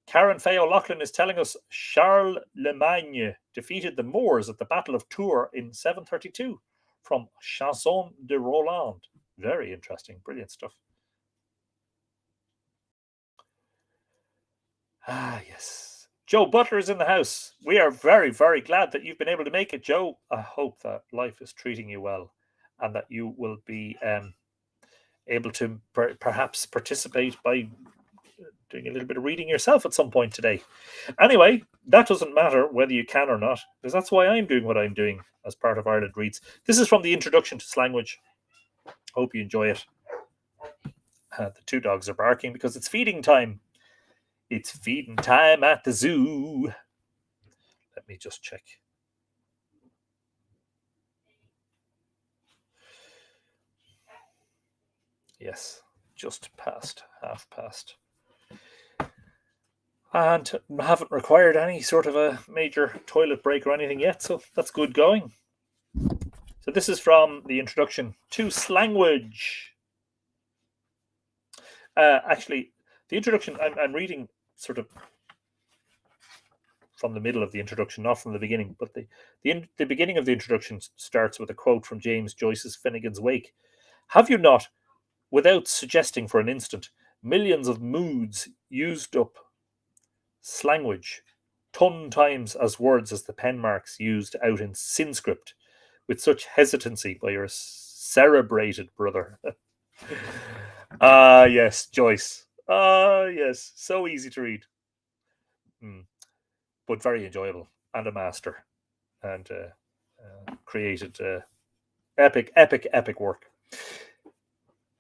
Karen Fay O'Loughlin is telling us Charlemagne defeated the Moors at the Battle of Tours in 732 from Chanson de Roland. Very interesting, brilliant stuff. Ah, yes. Joe Butler is in the house. We are very, very glad that you've been able to make it, Joe. I hope that life is treating you well and that you will be able to perhaps participate by doing a little bit of reading yourself at some point today. Anyway, that doesn't matter whether you can or not, because that's why I'm doing what I'm doing as part of Ireland Reads. This is from the Introduction to Slanguage. Hope you enjoy it. The two dogs are barking because it's feeding time. It's feeding time at the zoo. Let me just check. Yes, just past, half past. And haven't required any sort of a major toilet break or anything yet, so that's good going. So this is from the Introduction to Slanguage. Actually, the introduction, I'm reading sort of from the middle of the introduction, not from the beginning, but the beginning of the introduction starts with a quote from James Joyce's Finnegan's Wake. Have you not, without suggesting for an instant, millions of moods used up slanguage, ton times as words as the pen marks used out in sin script, with such hesitancy by your cerebrated brother? Ah, yes, Joyce. Ah, yes, so easy to read. But very enjoyable, and a master, and created epic work.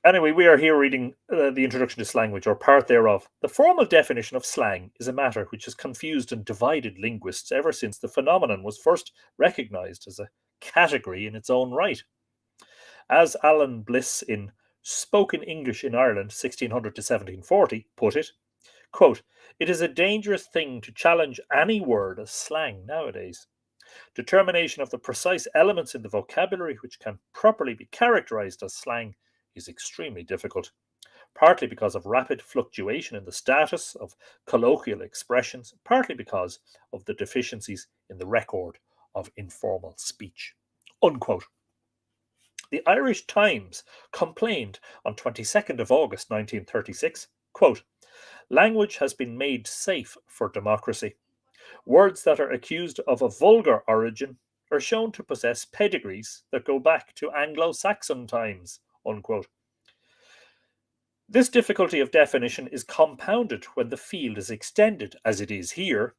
Anyway, we are here reading the Introduction to Slanguage, or part thereof. The formal definition of slang is a matter which has confused and divided linguists ever since the phenomenon was first recognised as a category in its own right. As Alan Bliss in Spoken English in Ireland, 1600 to 1740, put it, quote, it is a dangerous thing to challenge any word as slang nowadays. Determination of the precise elements in the vocabulary which can properly be characterized as slang is extremely difficult, partly because of rapid fluctuation in the status of colloquial expressions, partly because of the deficiencies in the record of informal speech. Unquote. The Irish Times complained on 22nd of August 1936, quote, language has been made safe for democracy. Words that are accused of a vulgar origin are shown to possess pedigrees that go back to Anglo-Saxon times, unquote. This difficulty of definition is compounded when the field is extended, as it is here,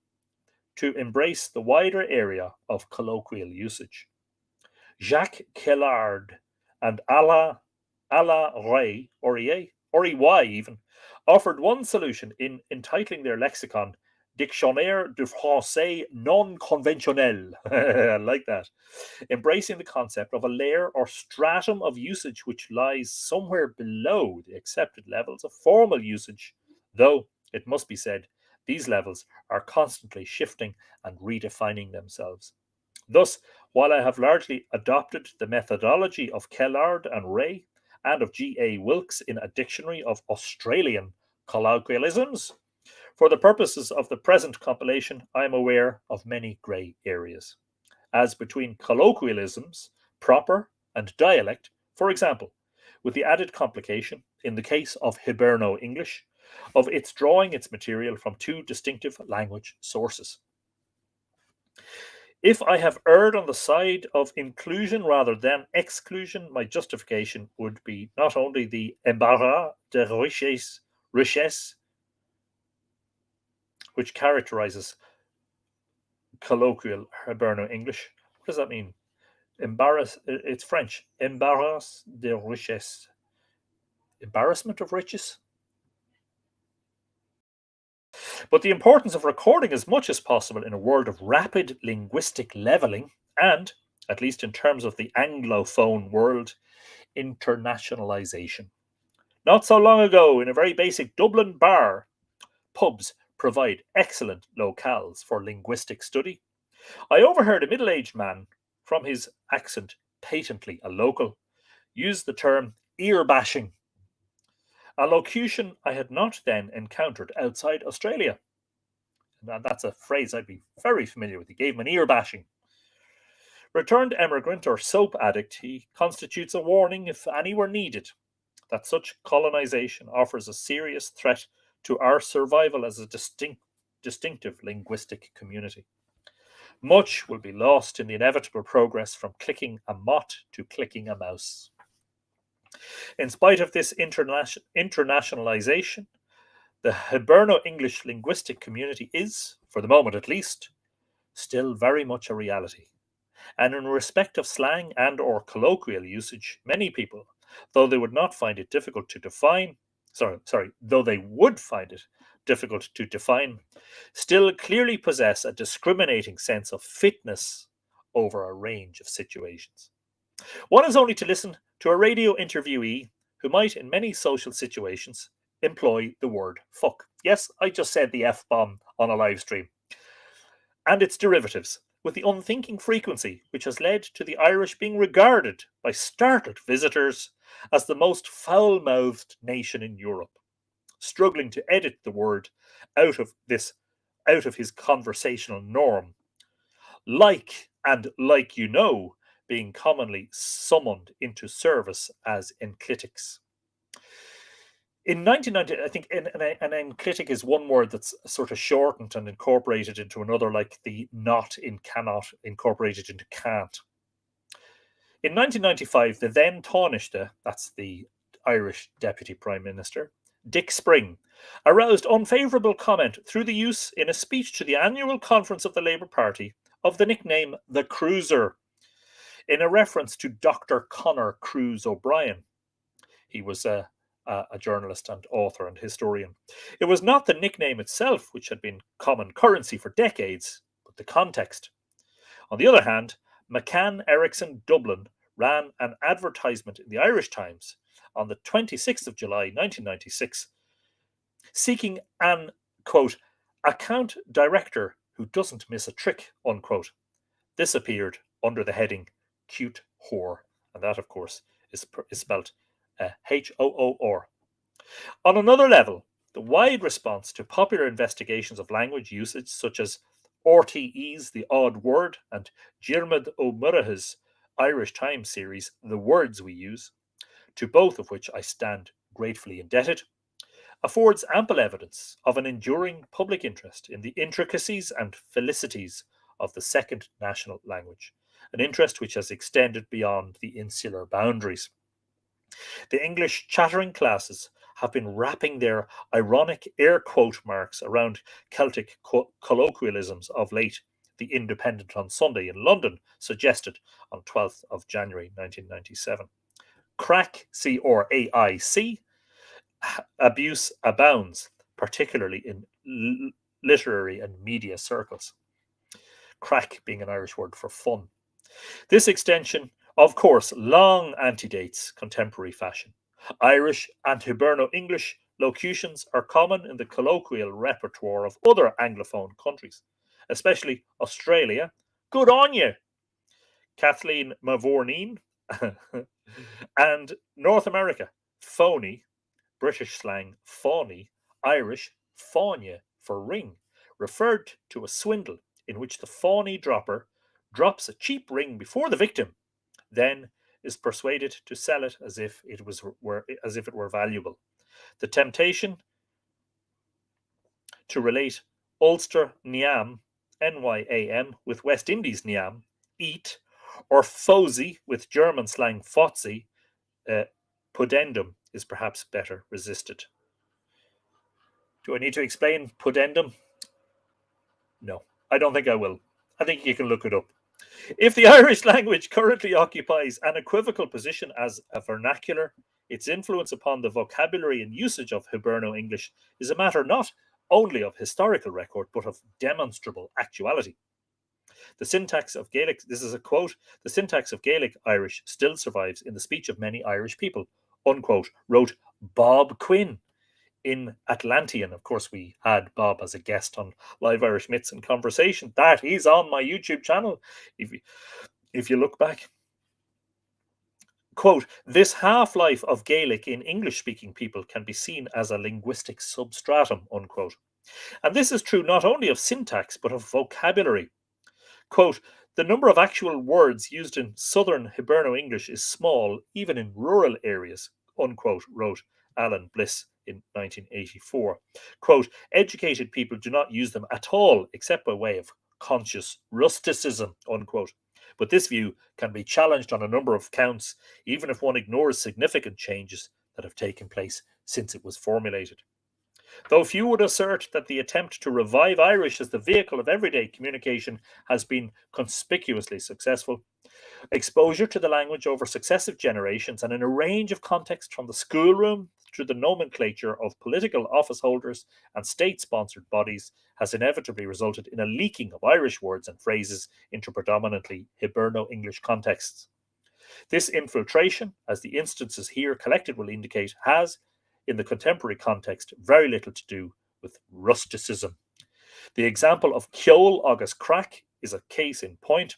to embrace the wider area of colloquial usage. Jacques Kellard and Alain Ray, Orie even, offered one solution in entitling their lexicon Dictionnaire du Français non conventionnel. I like that. Embracing the concept of a layer or stratum of usage which lies somewhere below the accepted levels of formal usage, though, it must be said, these levels are constantly shifting and redefining themselves. Thus, while I have largely adopted the methodology of Kellard and Ray and of G.A. Wilkes in a dictionary of Australian colloquialisms, for the purposes of the present compilation, I am aware of many grey areas. As between colloquialisms, proper, and dialect, for example, with the added complication, in the case of Hiberno-English, of its drawing its material from two distinctive language sources. If I have erred on the side of inclusion rather than exclusion, my justification would be not only the embarras de richesse which characterizes colloquial Hiberno-English. What does that mean? It's French. Embarras de richesse. Embarrassment of riches? But the importance of recording as much as possible in a world of rapid linguistic levelling and, at least in terms of the Anglophone world, internationalization. Not so long ago, in a very basic Dublin bar, pubs provide excellent locales for linguistic study. I overheard a middle aged man, from his accent patently a local, use the term ear bashing, a locution I had not then encountered outside Australia. And that's a phrase I'd be very familiar with. He gave him an ear bashing. Returned emigrant or soap addict, he constitutes a warning, if any were needed, that such colonization offers a serious threat to our survival as a distinctive linguistic community. Much will be lost in the inevitable progress from clicking a mot to clicking a mouse. In spite of this internationalization, the Hiberno-English linguistic community is, for the moment at least, still very much a reality. And in respect of slang and or colloquial usage, many people, though they would not find it difficult to define, though they would find it difficult to define, still clearly possess a discriminating sense of fitness over a range of situations. One is only to listen to a radio interviewee who might, in many social situations, employ the word fuck. Yes, I just said the F-bomb on a live stream. And its derivatives, with the unthinking frequency which has led to the Irish being regarded by startled visitors as the most foul-mouthed nation in Europe, struggling to edit the word out of his conversational norm, like being commonly summoned into service as enclitics. In 1990, I think an enclitic is one word that's sort of shortened and incorporated into another, like the not in cannot incorporated into can't. In 1995, the then Taoiseach, that's the Irish Deputy Prime Minister, Dick Spring, aroused unfavourable comment through the use in a speech to the annual conference of the Labour Party of the nickname the Cruiser, in a reference to Dr. Conor Cruise O'Brien. He was a journalist and author and historian. It was not the nickname itself which had been common currency for decades, but the context. On the other hand, McCann Erickson Dublin ran an advertisement in the Irish Times on the 26th of July 1996, seeking an, quote, account director who doesn't miss a trick, unquote. This appeared under the heading Cute Whore, and that, of course, is spelt H-O-O-R. On another level, the wide response to popular investigations of language usage, such as RTE's The Odd Word and Diarmuid O'Murray's Irish Times series, The Words We Use, to both of which I stand gratefully indebted, affords ample evidence of an enduring public interest in the intricacies and felicities of the second national language, an interest which has extended beyond the insular boundaries. The English chattering classes have been wrapping their ironic air quote marks around Celtic colloquialisms of late, the Independent on Sunday in London suggested on 12th of January 1997. Crack, C-R-A-I-C, abuse abounds, particularly in literary and media circles. Crack being an Irish word for fun. This extension, of course, long antedates contemporary fashion. Irish and Hiberno-English locutions are common in the colloquial repertoire of other Anglophone countries, especially Australia. Good on you, Kathleen Mavourneen, and North America. Phony, British slang phony, Irish fáine for ring, referred to a swindle in which the phony dropper drops a cheap ring before the victim, then is persuaded to sell it as if it were valuable. The temptation to relate Ulster Niam, N-Y-A-M, with West Indies Niam, eat, or fosy with German slang fotzi, pudendum, is perhaps better resisted. Do I need to explain pudendum? No, I don't think I will. I think you can look it up. If the Irish language currently occupies an equivocal position as a vernacular, its influence upon the vocabulary and usage of Hiberno-English is a matter not only of historical record, but of demonstrable actuality. The syntax of Gaelic, this is a quote, the syntax of Gaelic Irish still survives in the speech of many Irish people, unquote, wrote Bob Quinn in Atlantean. Of course, we had Bob as a guest on Live Irish Myths and Conversation. That is on my YouTube channel, if you look back. Quote, this half-life of Gaelic in English-speaking people can be seen as a linguistic substratum, unquote. And this is true not only of syntax, but of vocabulary. Quote, the number of actual words used in southern Hiberno-English is small, even in rural areas, unquote, wrote Alan Bliss, in 1984. Quote, educated people do not use them at all except by way of conscious rusticism, unquote. But this view can be challenged on a number of counts, even if one ignores significant changes that have taken place since it was formulated. Though few would assert that the attempt to revive Irish as the vehicle of everyday communication has been conspicuously successful, exposure to the language over successive generations and in a range of contexts from the schoolroom to the nomenclature of political office holders and state-sponsored bodies has inevitably resulted in a leaking of Irish words and phrases into predominantly Hiberno-English contexts. This infiltration, as the instances here collected will indicate, has, in the contemporary context, very little to do with rusticism. The example of ceol agus crack is a case in point,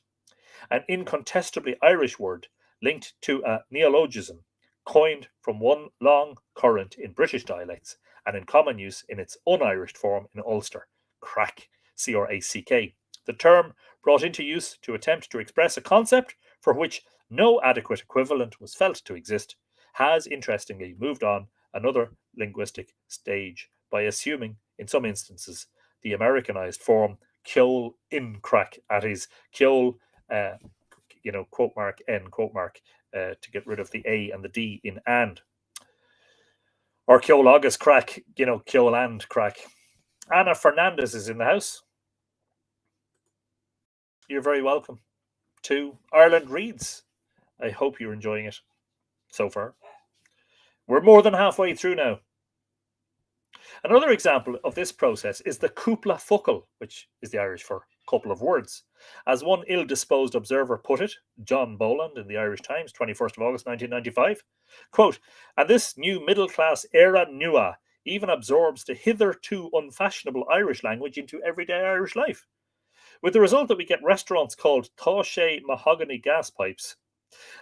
an incontestably Irish word linked to a neologism coined from one long current in British dialects and in common use in its un-Irish form in Ulster, crack, C-R-A-C-K. The term brought into use to attempt to express a concept for which no adequate equivalent was felt to exist has interestingly moved on another linguistic stage by assuming, in some instances, the Americanized form ceol in crack, that is, ceol, quote mark, N, quote mark, to get rid of the A and the D in and. Or ceol agus crack, ceol and crack. Anna Fernandez is in the house. You're very welcome to Ireland Reads. I hope you're enjoying it so far. We're more than halfway through now. Another example of this process is the cúpla focal, which is the Irish for couple of words. As one ill-disposed observer put it, John Boland in the Irish Times, 21st of August 1995, quote, and this new middle-class era nua even absorbs the hitherto unfashionable Irish language into everyday Irish life, with the result that we get restaurants called Taoiseach mahogany gas pipes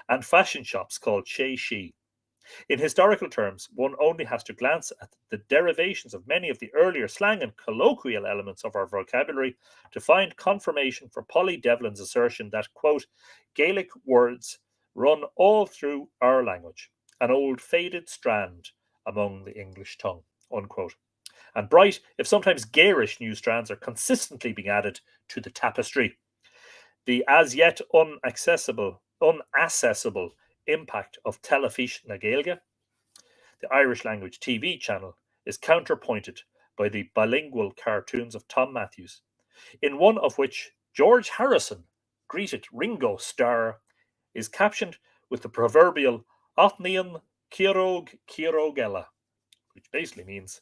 and fashion shops called Shea She. In historical terms, one only has to glance at the derivations of many of the earlier slang and colloquial elements of our vocabulary to find confirmation for Polly Devlin's assertion that, quote, Gaelic words run all through our language, an old faded strand among the English tongue, unquote. And bright, if sometimes garish new strands are consistently being added to the tapestry. The as yet unaccessible impact of Telefís na Gaeilge, the Irish language TV channel, is counterpointed by the bilingual cartoons of Tom Matthews, in one of which George Harrison, greeted Ringo Starr, is captioned with the proverbial Othnian Kirog Kirogella, which basically means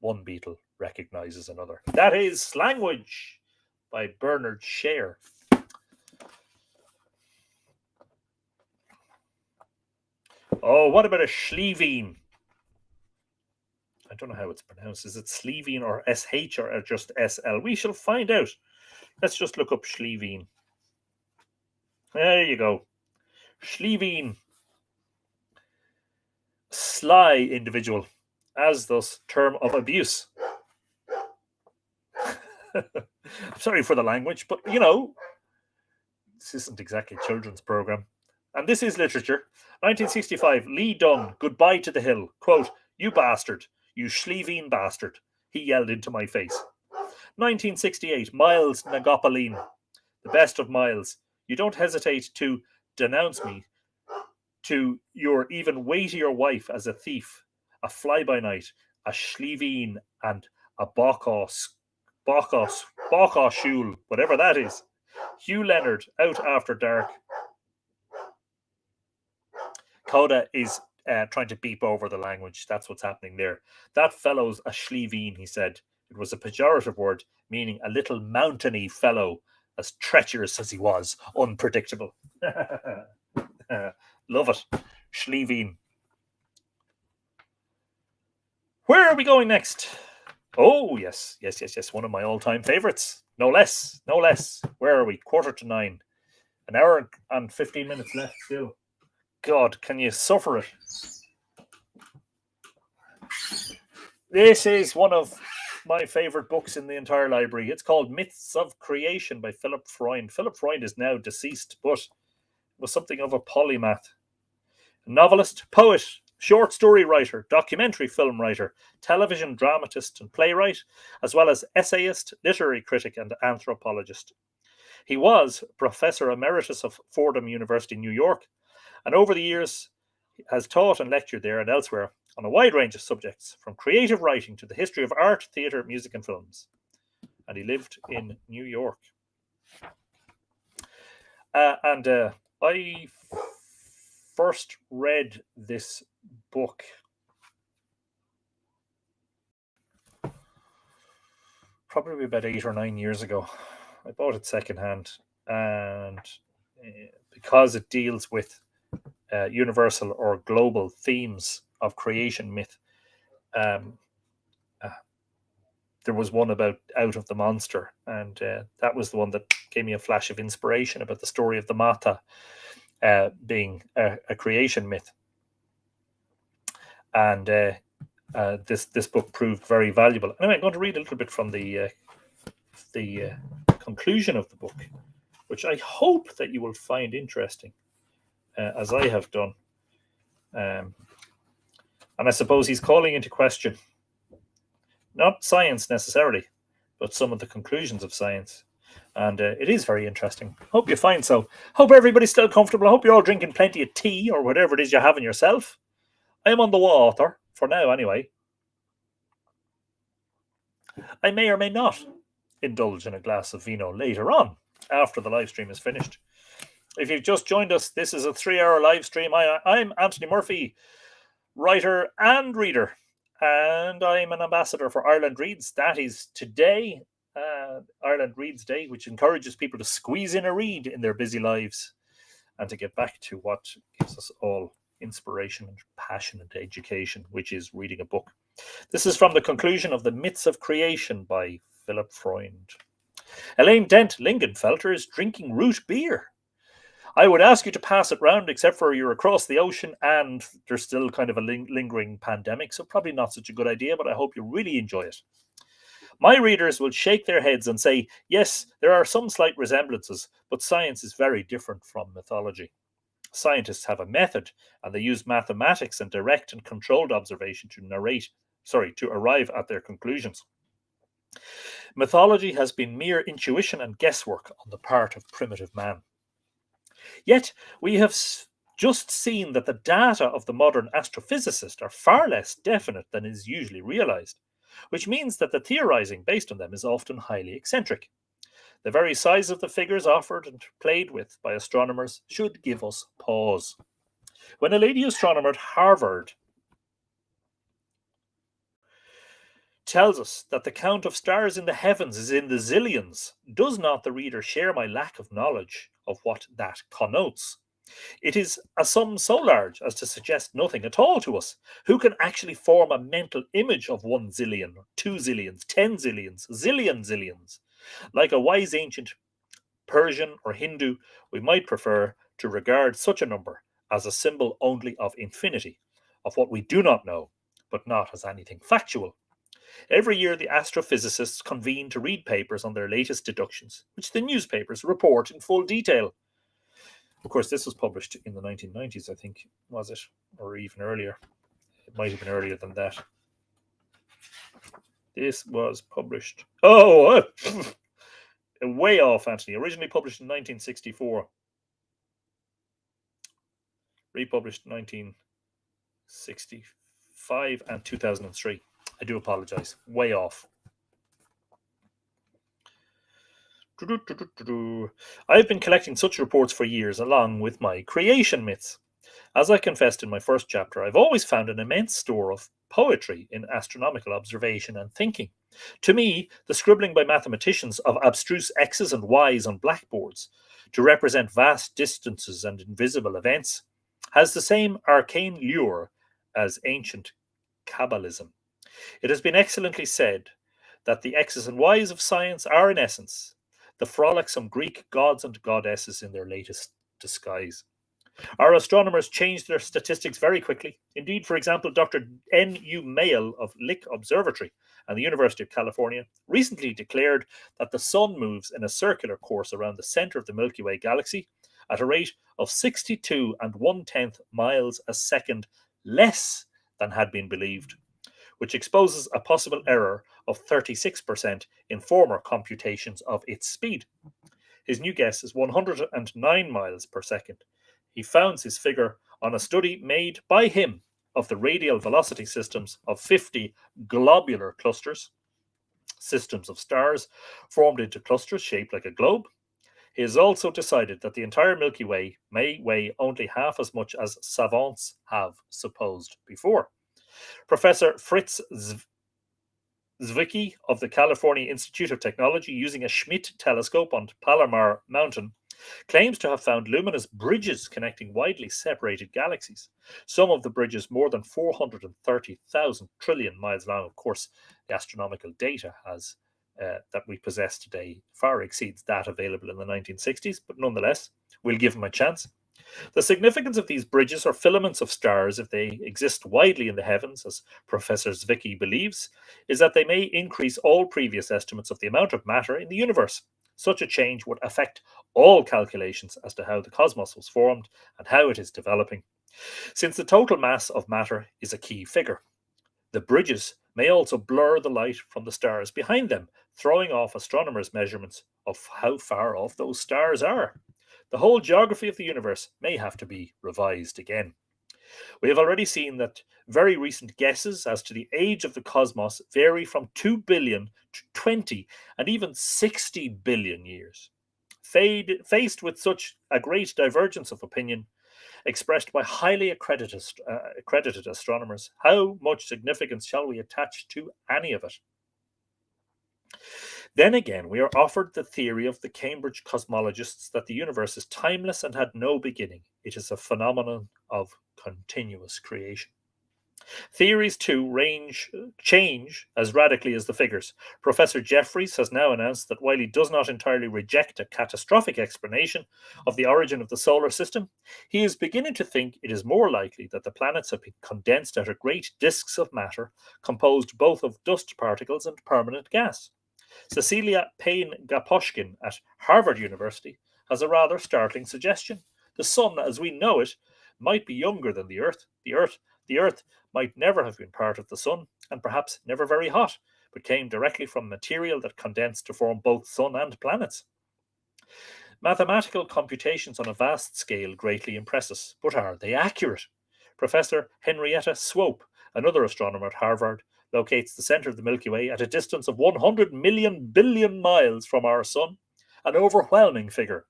one beetle recognizes another. That is Slangwich by Bernard Share. Oh, what about a Sleveen? I don't know how it's pronounced. Is it Sleveen or SH or just SL? We shall find out. Let's just look up Sleveen. There you go. Sleveen. Sly individual, as thus term of abuse. I'm sorry for the language, but this isn't exactly a children's program. And this is literature. 1965, Lee Dunn, Goodbye to the Hill. Quote, you bastard, you Sleveen bastard, he yelled into my face. 1968, Miles Nagopaline, the best of Miles. You don't hesitate to denounce me to your even weightier wife as a thief, a fly-by-night, a Sleveen, and a Bacchus Shul, whatever that is. Hugh Leonard, Out After Dark. Coda is trying to beep over the language. That's what's happening there. That fellow's a Sleveen, he said. It was a pejorative word meaning a little mountainy fellow, as treacherous as he was, unpredictable. Love it. Sleveen. Where are we going next? Oh, yes. One of my all-time favourites. No less. Where are we? 8:45. An hour and 15 minutes left still. God, can you suffer it? This is one of my favourite books in the entire library. It's called Myths of Creation by Philip Freund. Philip Freund is now deceased, but was something of a polymath. A novelist, poet, short story writer, documentary film writer, television dramatist and playwright, as well as essayist, literary critic, and anthropologist. He was Professor Emeritus of Fordham University, New York, and over the years has taught and lectured there and elsewhere on a wide range of subjects, from creative writing to the history of art, theatre, music, and films. And he lived in New York. I first read this book probably about 8 or 9 years ago. I bought it secondhand, and because it deals with universal or global themes of creation myth, there was one about Out of the Monster, and that was the one that gave me a flash of inspiration about the story of the Mata being a creation myth. And this book proved very valuable. Anyway, I'm going to read a little bit from the conclusion of the book, which I hope that you will find interesting, as I have done. And I suppose he's calling into question not science necessarily, but some of the conclusions of science. And it is very interesting. Hope you find so. Hope everybody's still comfortable. I hope you're all drinking plenty of tea or whatever it is you're having yourself. I am on the water, for now anyway. I may or may not indulge in a glass of vino later on, after the live stream is finished. If you've just joined us, this is a 3-hour live stream. I'm Anthony Murphy, writer and reader, and I'm an ambassador for Ireland Reads. That is today, Ireland Reads Day, which encourages people to squeeze in a read in their busy lives and to get back to what gives us all inspiration and passion and education, which is reading a book. This is from the conclusion of The Myths of Creation by Philip Freund. Elaine Dent Lingenfelter is drinking root beer. I would ask you to pass it round, except for you're across the ocean and there's still kind of a lingering pandemic, so probably not such a good idea, but I hope you really enjoy it. My readers will shake their heads and say, yes, there are some slight resemblances, but science is very different from mythology. Scientists have a method, and they use mathematics and direct and controlled observation to arrive at their conclusions. Mythology has been mere intuition and guesswork on the part of primitive man. Yet we have just seen that the data of the modern astrophysicist are far less definite than is usually realized, which means that the theorizing based on them is often highly eccentric. The very size of the figures offered and played with by astronomers should give us pause. When a lady astronomer at Harvard tells us that the count of stars in the heavens is in the zillions, does not the reader share my lack of knowledge of what that connotes? It is a sum so large as to suggest nothing at all to us. Who can actually form a mental image of 1 zillion, 2 zillions, 10 zillions, zillions? Like a wise ancient Persian or Hindu, we might prefer to regard such a number as a symbol only of infinity, of what we do not know, but not as anything factual. Every year, the astrophysicists convene to read papers on their latest deductions, which the newspapers report in full detail. Of course, this was published in the 1990s, I think, was it? Or even earlier. It might have been earlier than that. This was published... way off, Anthony. Originally published in 1964. Republished in 1965 and 2003. I do apologize. Way off. I've been collecting such reports for years, along with my creation myths. As I confessed in my first chapter, I've always found an immense store of poetry in astronomical observation and thinking. To me, the scribbling by mathematicians of abstruse X's and Y's on blackboards to represent vast distances and invisible events has the same arcane lure as ancient Kabbalism. It has been excellently said that the X's and Y's of science are, in essence, the frolicsome Greek gods and goddesses in their latest disguise. Our astronomers change their statistics very quickly. Indeed, for example, Dr. N.U. Mayle of Lick Observatory and the University of California recently declared that the sun moves in a circular course around the center of the Milky Way galaxy at a rate of 62 1/10 miles a second less than had been believed, which exposes a possible error of 36% in former computations of its speed. His new guess is 109 miles per second. He founds his figure on a study made by him of the radial velocity systems of 50 globular clusters, systems of stars formed into clusters shaped like a globe. He has also decided that the entire Milky Way may weigh only half as much as savants have supposed before. Professor Fritz Zwicky of the California Institute of Technology, using a Schmidt telescope on Palomar Mountain, claims to have found luminous bridges connecting widely separated galaxies. Some of the bridges more than 430,000 trillion miles long. Of course, the astronomical data that we possess today far exceeds that available in the 1960s, but nonetheless, we'll give them a chance. The significance of these bridges or filaments of stars, if they exist widely in the heavens, as Professor Zwicky believes, is that they may increase all previous estimates of the amount of matter in the universe. Such a change would affect all calculations as to how the cosmos was formed and how it is developing, since the total mass of matter is a key figure. The bridges may also blur the light from the stars behind them, throwing off astronomers' measurements of how far off those stars are. The whole geography of the universe may have to be revised again. We have already seen that very recent guesses as to the age of the cosmos vary from 2 billion to 20 and even 60 billion years. Faced with such a great divergence of opinion, expressed by highly accredited astronomers, how much significance shall we attach to any of it? Then again, we are offered the theory of the Cambridge cosmologists that the universe is timeless and had no beginning. It is a phenomenon of continuous creation. Theories too change as radically as the figures. Professor Jeffreys has now announced that while he does not entirely reject a catastrophic explanation of the origin of the solar system, he is beginning to think it is more likely that the planets have been condensed out of great disks of matter composed both of dust particles and permanent gas. Cecilia Payne-Gaposchkin at Harvard University has a rather startling suggestion. The sun, as we know it, might be younger than the Earth. The Earth might never have been part of the sun, and perhaps never very hot, but came directly from material that condensed to form both sun and planets. Mathematical computations on a vast scale greatly impress us, but are they accurate? Professor Henrietta Swope, another astronomer at Harvard, locates the center of the Milky Way at a distance of 100 million billion miles from our sun, an overwhelming figure.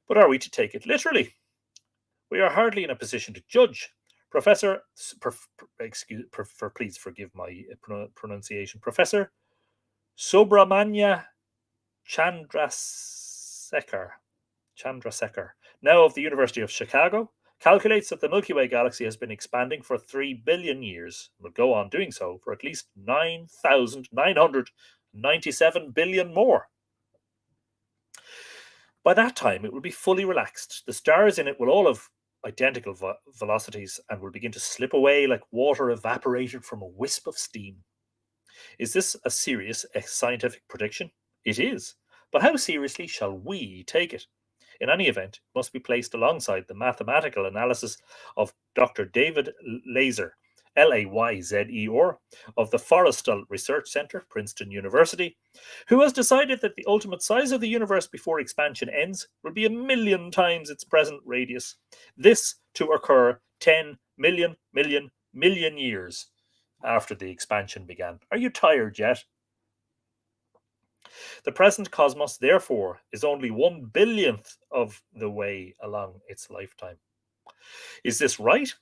But are we to take it literally? We are hardly in a position to judge. Please forgive my pronunciation. Professor Subramanya Chandrasekhar, now of the University of Chicago, calculates that the Milky Way galaxy has been expanding for 3 billion years and will go on doing so for at least 9,997 billion more. By that time, it will be fully relaxed. The stars in it will all have identical velocities and will begin to slip away like water evaporated from a wisp of steam. Is this a serious scientific prediction? It is. But how seriously shall we take it? In any event, it must be placed alongside the mathematical analysis of Dr. David Layzer, Layzer, of the Forrestal Research Center, Princeton University, who has decided that the ultimate size of the universe before expansion ends will be 1,000,000 times its present radius. This to occur 10 million years after the expansion began. Are you tired yet? The present cosmos, therefore, is only 1/1000th of the way along its lifetime. Is this right?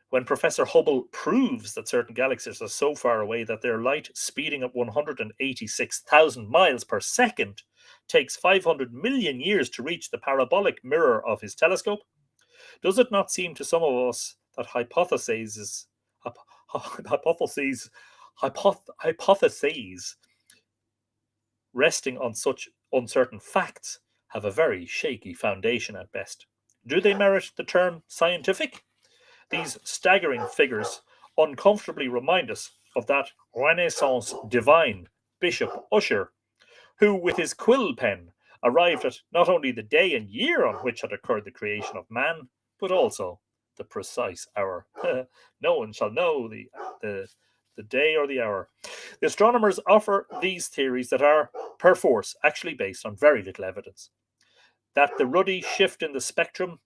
When Professor Hubble proves that certain galaxies are so far away that their light, speeding at 186,000 miles per second, takes 500 million years to reach the parabolic mirror of his telescope, does it not seem to some of us that hypotheses resting on such uncertain facts have a very shaky foundation at best? Do they merit the term scientific? These staggering figures uncomfortably remind us of that Renaissance divine, Bishop Ussher, who, with his quill pen, arrived at not only the day and year on which had occurred the creation of man, but also the precise hour. No one shall know the day or the hour. The astronomers offer these theories that are, perforce, actually based on very little evidence. That the ruddy shift in the spectrum,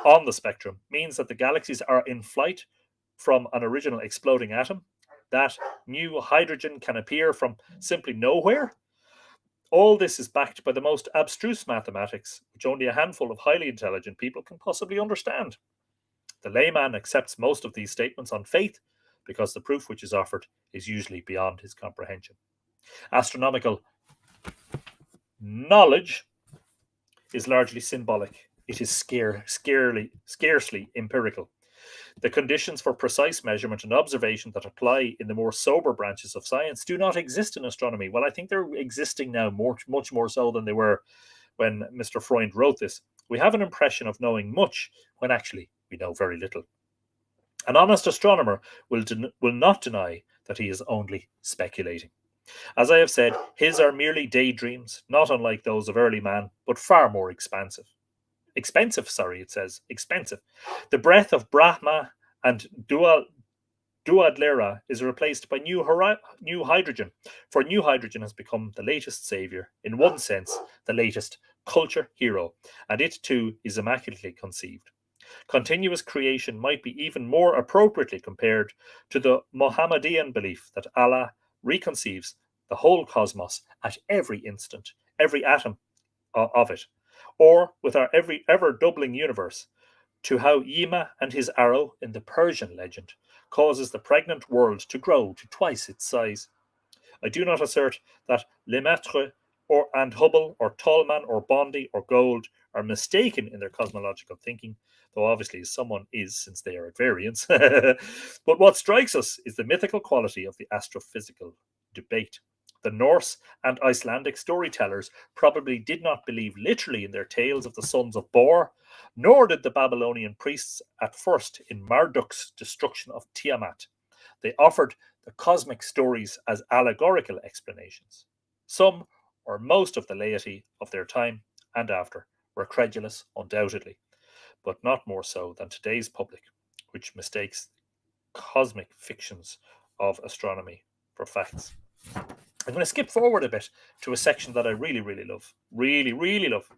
on the spectrum, means that the galaxies are in flight from an original exploding atom, that new hydrogen can appear from simply nowhere. All this is backed by the most abstruse mathematics, which only a handful of highly intelligent people can possibly understand. The layman accepts most of these statements on faith because the proof which is offered is usually beyond his comprehension. Astronomical knowledge is largely symbolic. It is scarcely empirical. The conditions for precise measurement and observation that apply in the more sober branches of science do not exist in astronomy. Well, I think they're existing now much more so than they were when Mr. Freund wrote this. We have an impression of knowing much when actually we know very little. An honest astronomer will not deny that he is only speculating. As I have said, his are merely daydreams, not unlike those of early man, but far more expensive. Expensive. The breath of Brahma and Duadlera is replaced by new hydrogen, for new hydrogen has become the latest savior, in one sense, the latest culture hero, and it too is immaculately conceived. Continuous creation might be even more appropriately compared to the Mohammedan belief that Allah reconceives the whole cosmos at every instant, every atom of it, or with our every ever doubling universe, to how Yima and his arrow in the Persian legend causes the pregnant world to grow to twice its size. I do not assert that Lemaitre and Hubble or Tolman or Bondi or Gold are mistaken in their cosmological thinking, though obviously someone is since they are at variance. But what strikes us is the mythical quality of the astrophysical debate. The Norse and Icelandic storytellers probably did not believe literally in their tales of the sons of Bor, nor did the Babylonian priests at first in Marduk's destruction of Tiamat. They offered the cosmic stories as allegorical explanations. Some or most of the laity of their time and after were credulous, undoubtedly, but not more so than today's public, which mistakes cosmic fictions of astronomy for facts. I'm going to skip forward a bit to a section that I really love. Really love.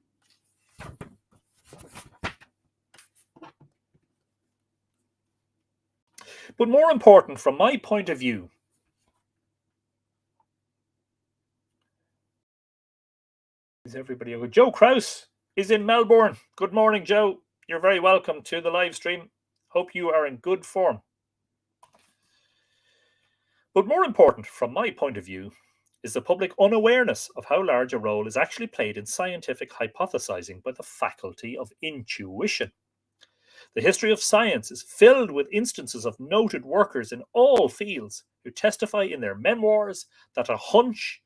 But more important, from my point of view, is everybody okay? Joe Krause is in Melbourne. Good morning, Joe. You're very welcome to the live stream. Hope you are in good form. But more important, from my point of view, is the public unawareness of how large a role is actually played in scientific hypothesizing by the faculty of intuition. The history of science is filled with instances of noted workers in all fields who testify in their memoirs that a hunch,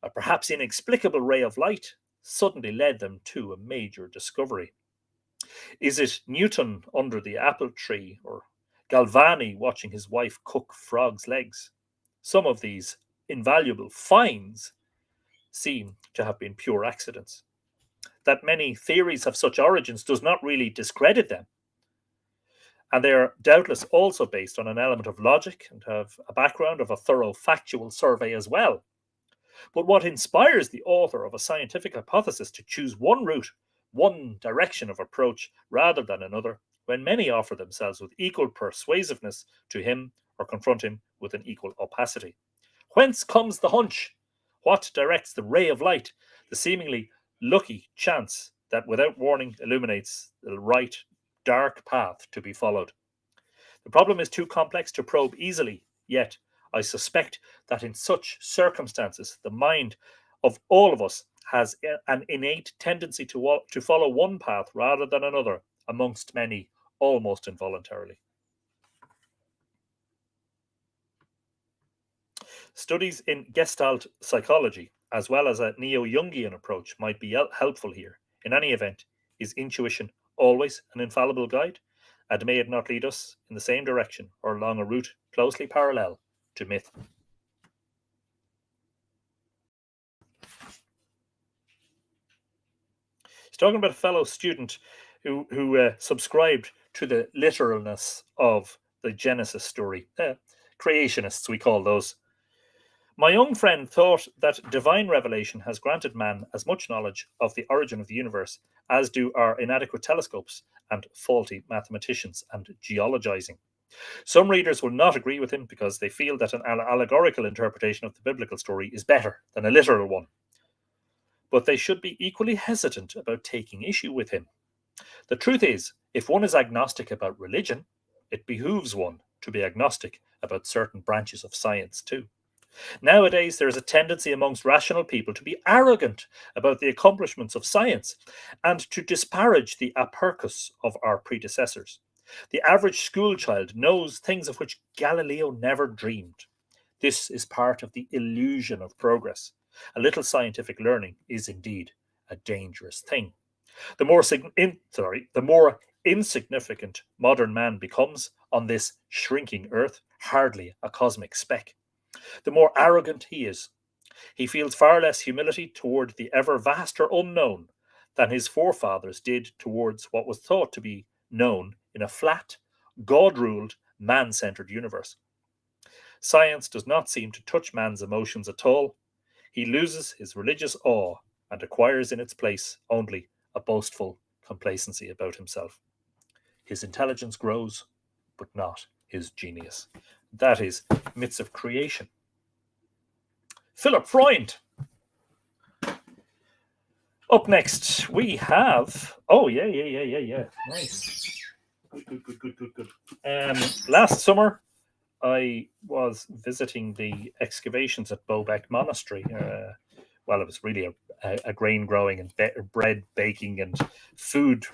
a perhaps inexplicable ray of light, suddenly led them to a major discovery. Is it Newton under the apple tree or Galvani watching his wife cook frog's legs? Some of these invaluable finds seem to have been pure accidents. That many theories have such origins does not really discredit them. And they are doubtless also based on an element of logic and have a background of a thorough factual survey as well. But what inspires the author of a scientific hypothesis to choose one route, one direction of approach rather than another, when many offer themselves with equal persuasiveness to him or confront him with an equal opacity? Whence comes the hunch? What directs the ray of light, the seemingly lucky chance that without warning illuminates the right dark path to be followed? The problem is too complex to probe easily, yet I suspect that in such circumstances, the mind of all of us has an innate tendency to follow one path rather than another, amongst many, almost involuntarily. Studies in Gestalt psychology, as well as a neo-Jungian approach, might be helpful here. In any event, is intuition always an infallible guide? And may it not lead us in the same direction or along a route closely parallel to myth? He's talking about a fellow student who subscribed to the literalness of the Genesis story. Creationists, we call those. My young friend thought that divine revelation has granted man as much knowledge of the origin of the universe as do our inadequate telescopes and faulty mathematicians and geologizing. Some readers will not agree with him because they feel that an allegorical interpretation of the biblical story is better than a literal one. But they should be equally hesitant about taking issue with him. The truth is, if one is agnostic about religion, it behooves one to be agnostic about certain branches of science too. Nowadays, there is a tendency amongst rational people to be arrogant about the accomplishments of science and to disparage the apercus of our predecessors. The average schoolchild knows things of which Galileo never dreamed. This is part of the illusion of progress. A little scientific learning is indeed a dangerous thing. The more insignificant modern man becomes on this shrinking earth, hardly a cosmic speck, the more arrogant he is. He feels far less humility toward the ever vaster unknown than his forefathers did towards what was thought to be known in a flat, God-ruled, man-centered universe. Science does not seem to touch man's emotions at all. He loses his religious awe and acquires in its place only a boastful complacency about himself. His intelligence grows, but not his genius. That is Myths of Creation. Philip Freund. Up next, we have. Oh, yeah. Nice. Good. Last summer, I was visiting the excavations at Bowbeck Monastery. Well, it was really a grain growing and bread baking and food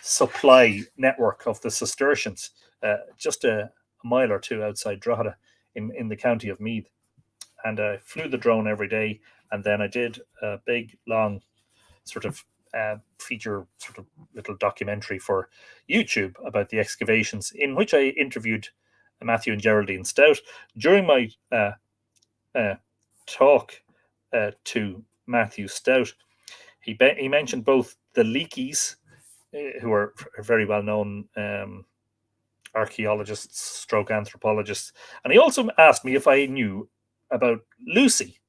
supply network of the Cistercians, just a mile or two outside Drogheda in the county of Meath. And I flew the drone every day, and then I did a big, long sort of feature, sort of little documentary for YouTube about the excavations, in which I interviewed Matthew and Geraldine Stout. During my talk to Matthew Stout, he mentioned both the Leakeys, who are very well known archaeologists, stroke anthropologists, and he also asked me if I knew about Lucy.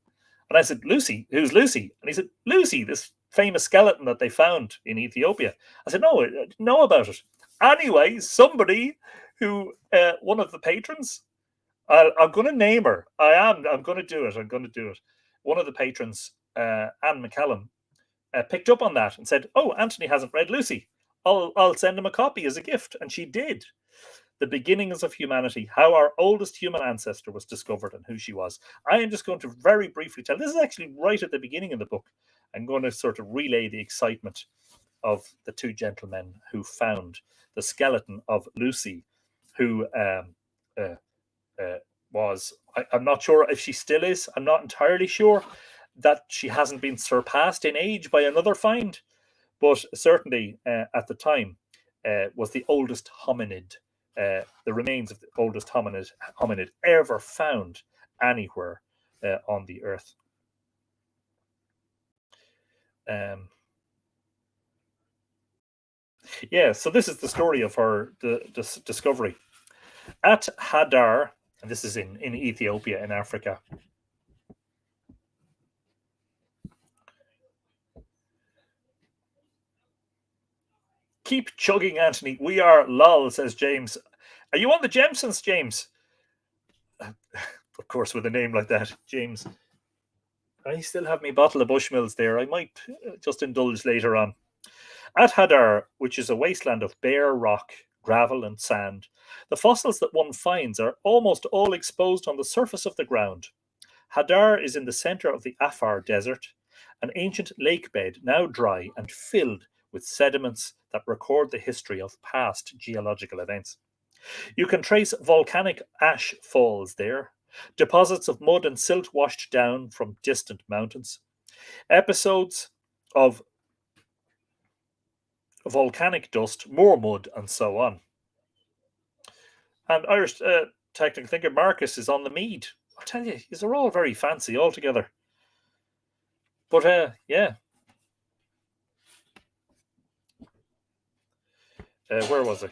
And I said, Lucy? Who's Lucy? And he said, Lucy, this famous skeleton that they found in Ethiopia. I said, no, I didn't know about it. Anyway, somebody who, one of the patrons, I'm going to name her. I'm going to do it. One of the patrons, Anne McCallum, picked up on that and said, oh, Anthony hasn't read Lucy. I'll send him a copy as a gift. And she did. The beginnings of humanity, how our oldest human ancestor was discovered and who she was. I am just going to very briefly tell. This is actually right at the beginning of the book. I'm going to sort of relay the excitement of the two gentlemen who found the skeleton of Lucy, who was, I'm not sure if she still is. I'm not entirely sure that she hasn't been surpassed in age by another find, but certainly at the time was the oldest hominid. The remains of the oldest hominid ever found anywhere on the earth. So this is the story of her discovery. At Hadar, and this is in Ethiopia, in Africa. Keep chugging, Anthony. We are lol, says James. Are you on the Jemsons, James? Of course, with a name like that, James. I still have my bottle of Bushmills there. I might just indulge later on. At Hadar, which is a wasteland of bare rock, gravel and sand, the fossils that one finds are almost all exposed on the surface of the ground. Hadar is in the center of the Afar Desert, an ancient lake bed now dry and filled with sediments that record the history of past geological events. You can trace volcanic ash falls there, deposits of mud and silt washed down from distant mountains, episodes of volcanic dust, more mud, and so on. And Irish technical thinker Marcus is on the Mead. I'll tell you, these are all very fancy altogether. But yeah. Where was I?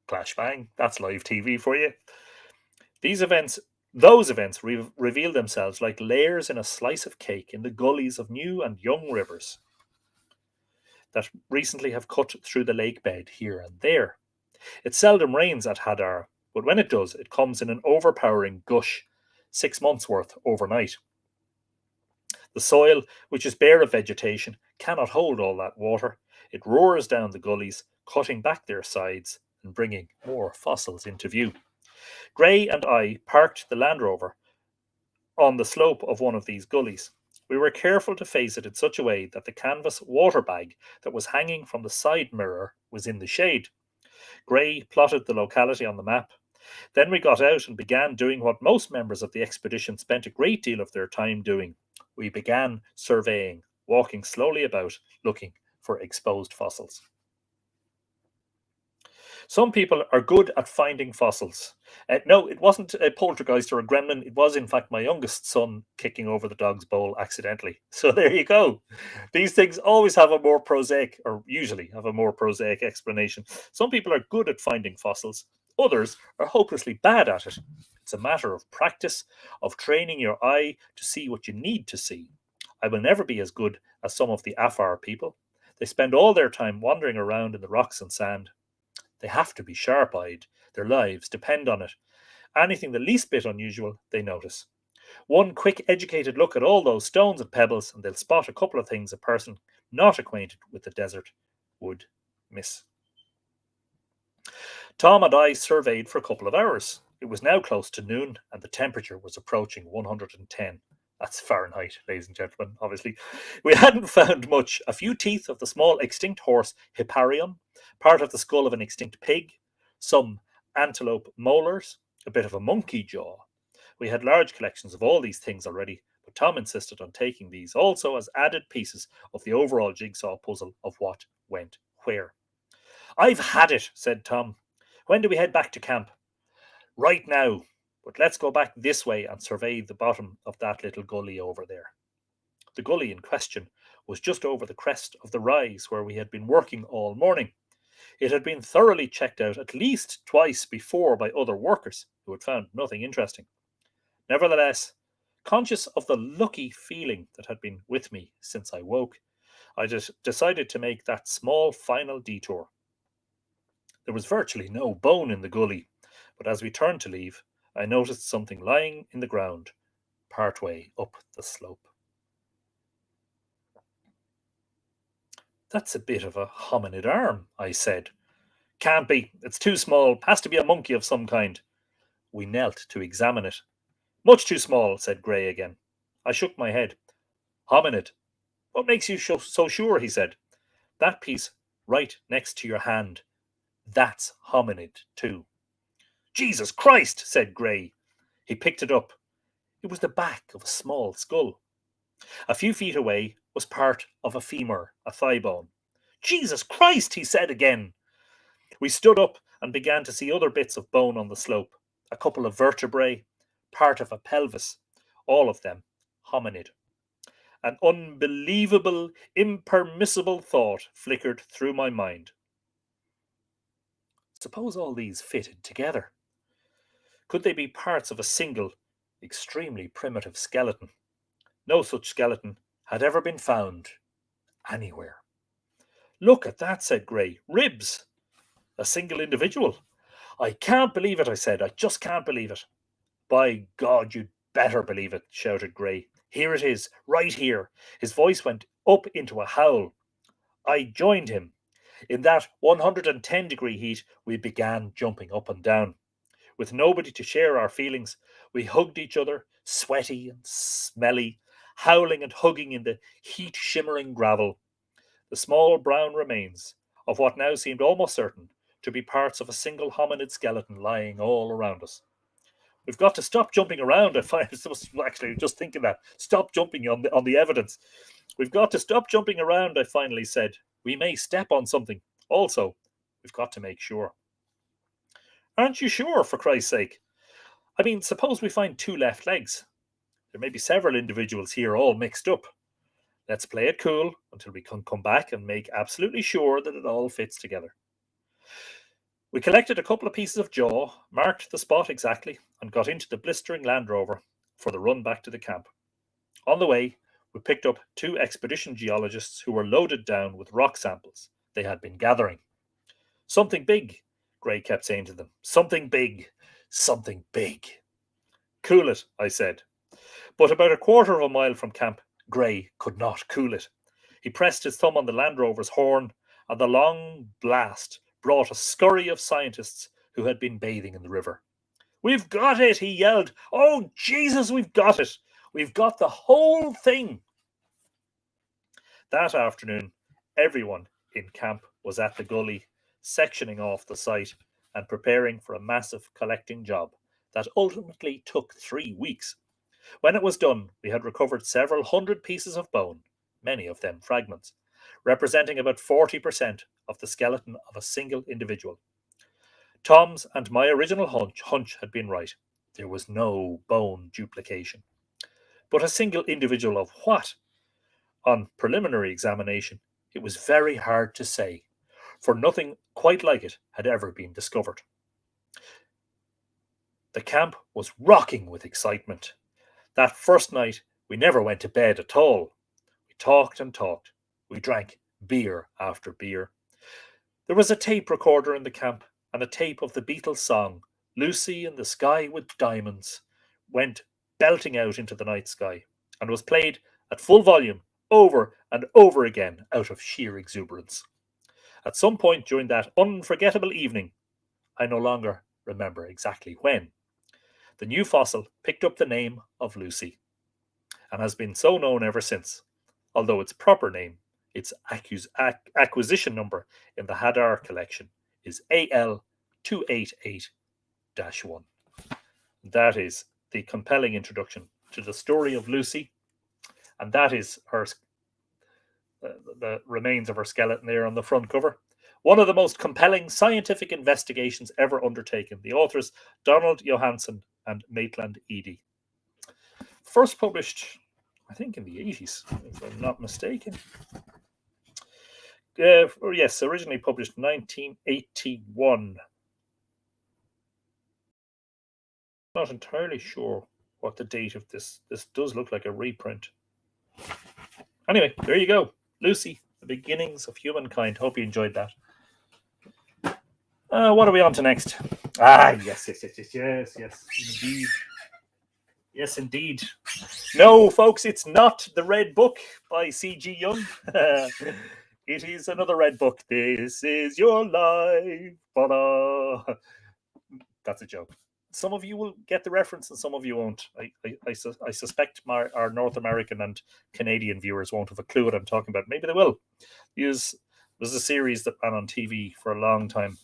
Clash bang. That's live TV for you. Those events reveal themselves like layers in a slice of cake in the gullies of new and young rivers that recently have cut through the lake bed here and there. It seldom rains at Hadar, but when it does, it comes in an overpowering gush, 6 months' worth overnight. The soil, which is bare of vegetation, cannot hold all that water. It roars down the gullies, cutting back their sides and bringing more fossils into view. Gray and I parked the Land Rover on the slope of one of these gullies. We were careful to face it in such a way that the canvas water bag that was hanging from the side mirror was in the shade. Gray plotted the locality on the map. Then we got out and began doing what most members of the expedition spent a great deal of their time doing. We began surveying, walking slowly about, looking for exposed fossils. Some people are good at finding fossils. No, it wasn't a poltergeist or a gremlin. It was, in fact, my youngest son kicking over the dog's bowl accidentally. So there you go. These things always have a more prosaic, or usually have a more prosaic explanation. Some people are good at finding fossils. Others are hopelessly bad at it. It's a matter of practice, of training your eye to see what you need to see. I will never be as good as some of the Afar people. They spend all their time wandering around in the rocks and sand. They have to be sharp-eyed. Their lives depend on it. Anything the least bit unusual, they notice. One quick educated look at all those stones and pebbles, and they'll spot a couple of things a person not acquainted with the desert would miss. Tom and I surveyed for a couple of hours. It was now close to noon, and the temperature was approaching 110. That's Fahrenheit, ladies and gentlemen, obviously. We hadn't found much. A few teeth of the small extinct horse Hipparion, part of the skull of an extinct pig, some antelope molars, a bit of a monkey jaw. We had large collections of all these things already, but Tom insisted on taking these also as added pieces of the overall jigsaw puzzle of what went where. I've had it, said Tom. When do we head back to camp? Right now. But let's go back this way and survey the bottom of that little gully over there. The gully in question was just over the crest of the rise where we had been working all morning. It had been thoroughly checked out at least twice before by other workers who had found nothing interesting. Nevertheless, conscious of the lucky feeling that had been with me since I woke, I just decided to make that small final detour. There was virtually no bone in the gully, but as we turned to leave, I noticed something lying in the ground, partway up the slope. That's a bit of a hominid arm, I said. Can't be. It's too small. Has to be a monkey of some kind. We knelt to examine it. Much too small, said Gray again. I shook my head. Hominid. What makes you so sure? He said. That piece right next to your hand. That's hominid too. Jesus Christ, said Gray. He picked it up. It was the back of a small skull. A few feet away was part of a femur, a thigh bone. Jesus Christ, he said again. We stood up and began to see other bits of bone on the slope, a couple of vertebrae, part of a pelvis, all of them hominid. An unbelievable, impermissible thought flickered through my mind. Suppose all these fitted together. Could they be parts of a single, extremely primitive skeleton? No such skeleton had ever been found anywhere. Look at that, said Gray. Ribs. A single individual. I can't believe it, I said. I just can't believe it. By God, you'd better believe it, shouted Gray. Here it is, right here. His voice went up into a howl. I joined him. In that 110-degree heat, we began jumping up and down. With nobody to share our feelings, we hugged each other, sweaty and smelly, howling and hugging in the heat-shimmering gravel. The small brown remains of what now seemed almost certain to be parts of a single hominid skeleton lying all around us. We've got to stop jumping around. I find actually just thinking that. Stop jumping on the evidence. We've got to stop jumping around, I finally said. We may step on something. Also, we've got to make sure. Aren't you sure, for Christ's sake? I mean, suppose we find two left legs. There may be several individuals here all mixed up. Let's play it cool until we can come back and make absolutely sure that it all fits together. We collected a couple of pieces of jaw, marked the spot exactly, and got into the blistering Land Rover for the run back to the camp. On the way, we picked up 2 expedition geologists who were loaded down with rock samples they had been gathering. Something big, Gray kept saying to them. Something big, something big. Cool it, I said. But about a quarter of a mile from camp, Gray could not cool it. He pressed his thumb on the Land Rover's horn, and the long blast brought a scurry of scientists who had been bathing in the river. We've got it, he yelled. Oh, Jesus, we've got it. We've got the whole thing. That afternoon, everyone in camp was at the gully, sectioning off the site and preparing for a massive collecting job that ultimately took 3 weeks. When it was done, we had recovered several hundred pieces of bone, many of them fragments, representing about 40% of the skeleton of a single individual. Tom's and my original hunch had been right. There was no bone duplication. But a single individual of what? On preliminary examination, it was very hard to say, for nothing quite like it had ever been discovered. The camp was rocking with excitement. That first night, we never went to bed at all. We talked and talked. We drank beer after beer. There was a tape recorder in the camp, and a tape of the Beatles song, Lucy in the Sky with Diamonds, went belting out into the night sky, and was played at full volume over and over again out of sheer exuberance. At some point during that unforgettable evening, I no longer remember exactly when, the new fossil picked up the name of Lucy, and has been so known ever since, although its proper name, its acquisition number in the Hadar collection, is AL288-1. That is the compelling introduction to the story of Lucy, and that is her the remains of her skeleton there on the front cover. One of the most compelling scientific investigations ever undertaken. The authors Donald Johansen and Maitland Eady. First published, I think, in the 80s, if I'm not mistaken. Yes, originally published 1981. Not entirely sure what the date of this. This does look like a reprint. Anyway, there you go. Lucy, the beginnings of humankind. Hope you enjoyed that. What are we on to next? Yes, indeed. Yes, indeed. No, folks, it's not The Red Book by C.G. Jung. It is another Red Book. This is your life. Ta-da. That's a joke. Some of you will get the reference and some of you won't. I suspect our North American and Canadian viewers won't have a clue what I'm talking about. Maybe they will. There's a series that ran on TV for a long time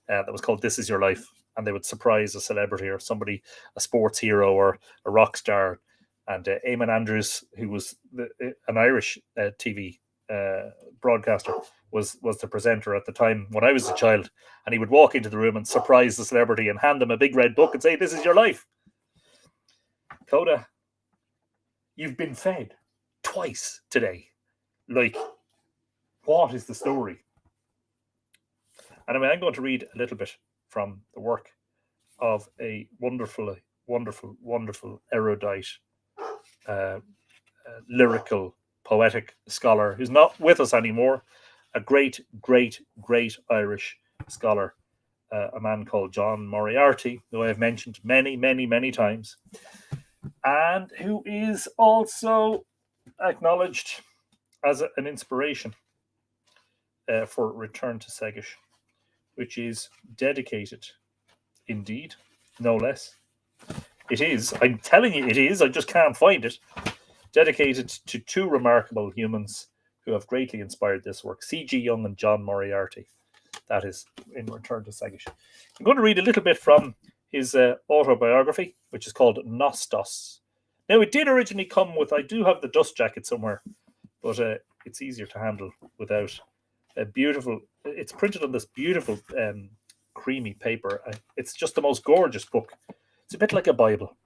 that was called This Is Your Life. And they would surprise a celebrity or somebody, a sports hero or a rock star. And Eamon Andrews, who was an Irish TV broadcaster, was the presenter at the time when I was a child. And he would walk into the room and surprise the celebrity and hand them a big red book and say, "This is your life. Coda, you've been fed twice today. Like, what is the story?" Anyway, I'm going to read a little bit from the work of a wonderful, erudite, lyrical, poetic scholar who's not with us anymore, a great Irish scholar, a man called John Moriarty, who I have mentioned many times, and who is also acknowledged as an inspiration for Return to Segish, which is dedicated, indeed, no less. It is, I'm telling you it is, I just can't find it. Dedicated to 2 remarkable humans who have greatly inspired this work, C.G. Jung and John Moriarty. That is in Return to Segish. I'm going to read a little bit from his autobiography, which is called Nostos. Now, it did originally come with, I do have the dust jacket somewhere, but it's easier to handle without. A beautiful, it's printed on this beautiful creamy paper. It's just the most gorgeous book. It's a bit like a Bible,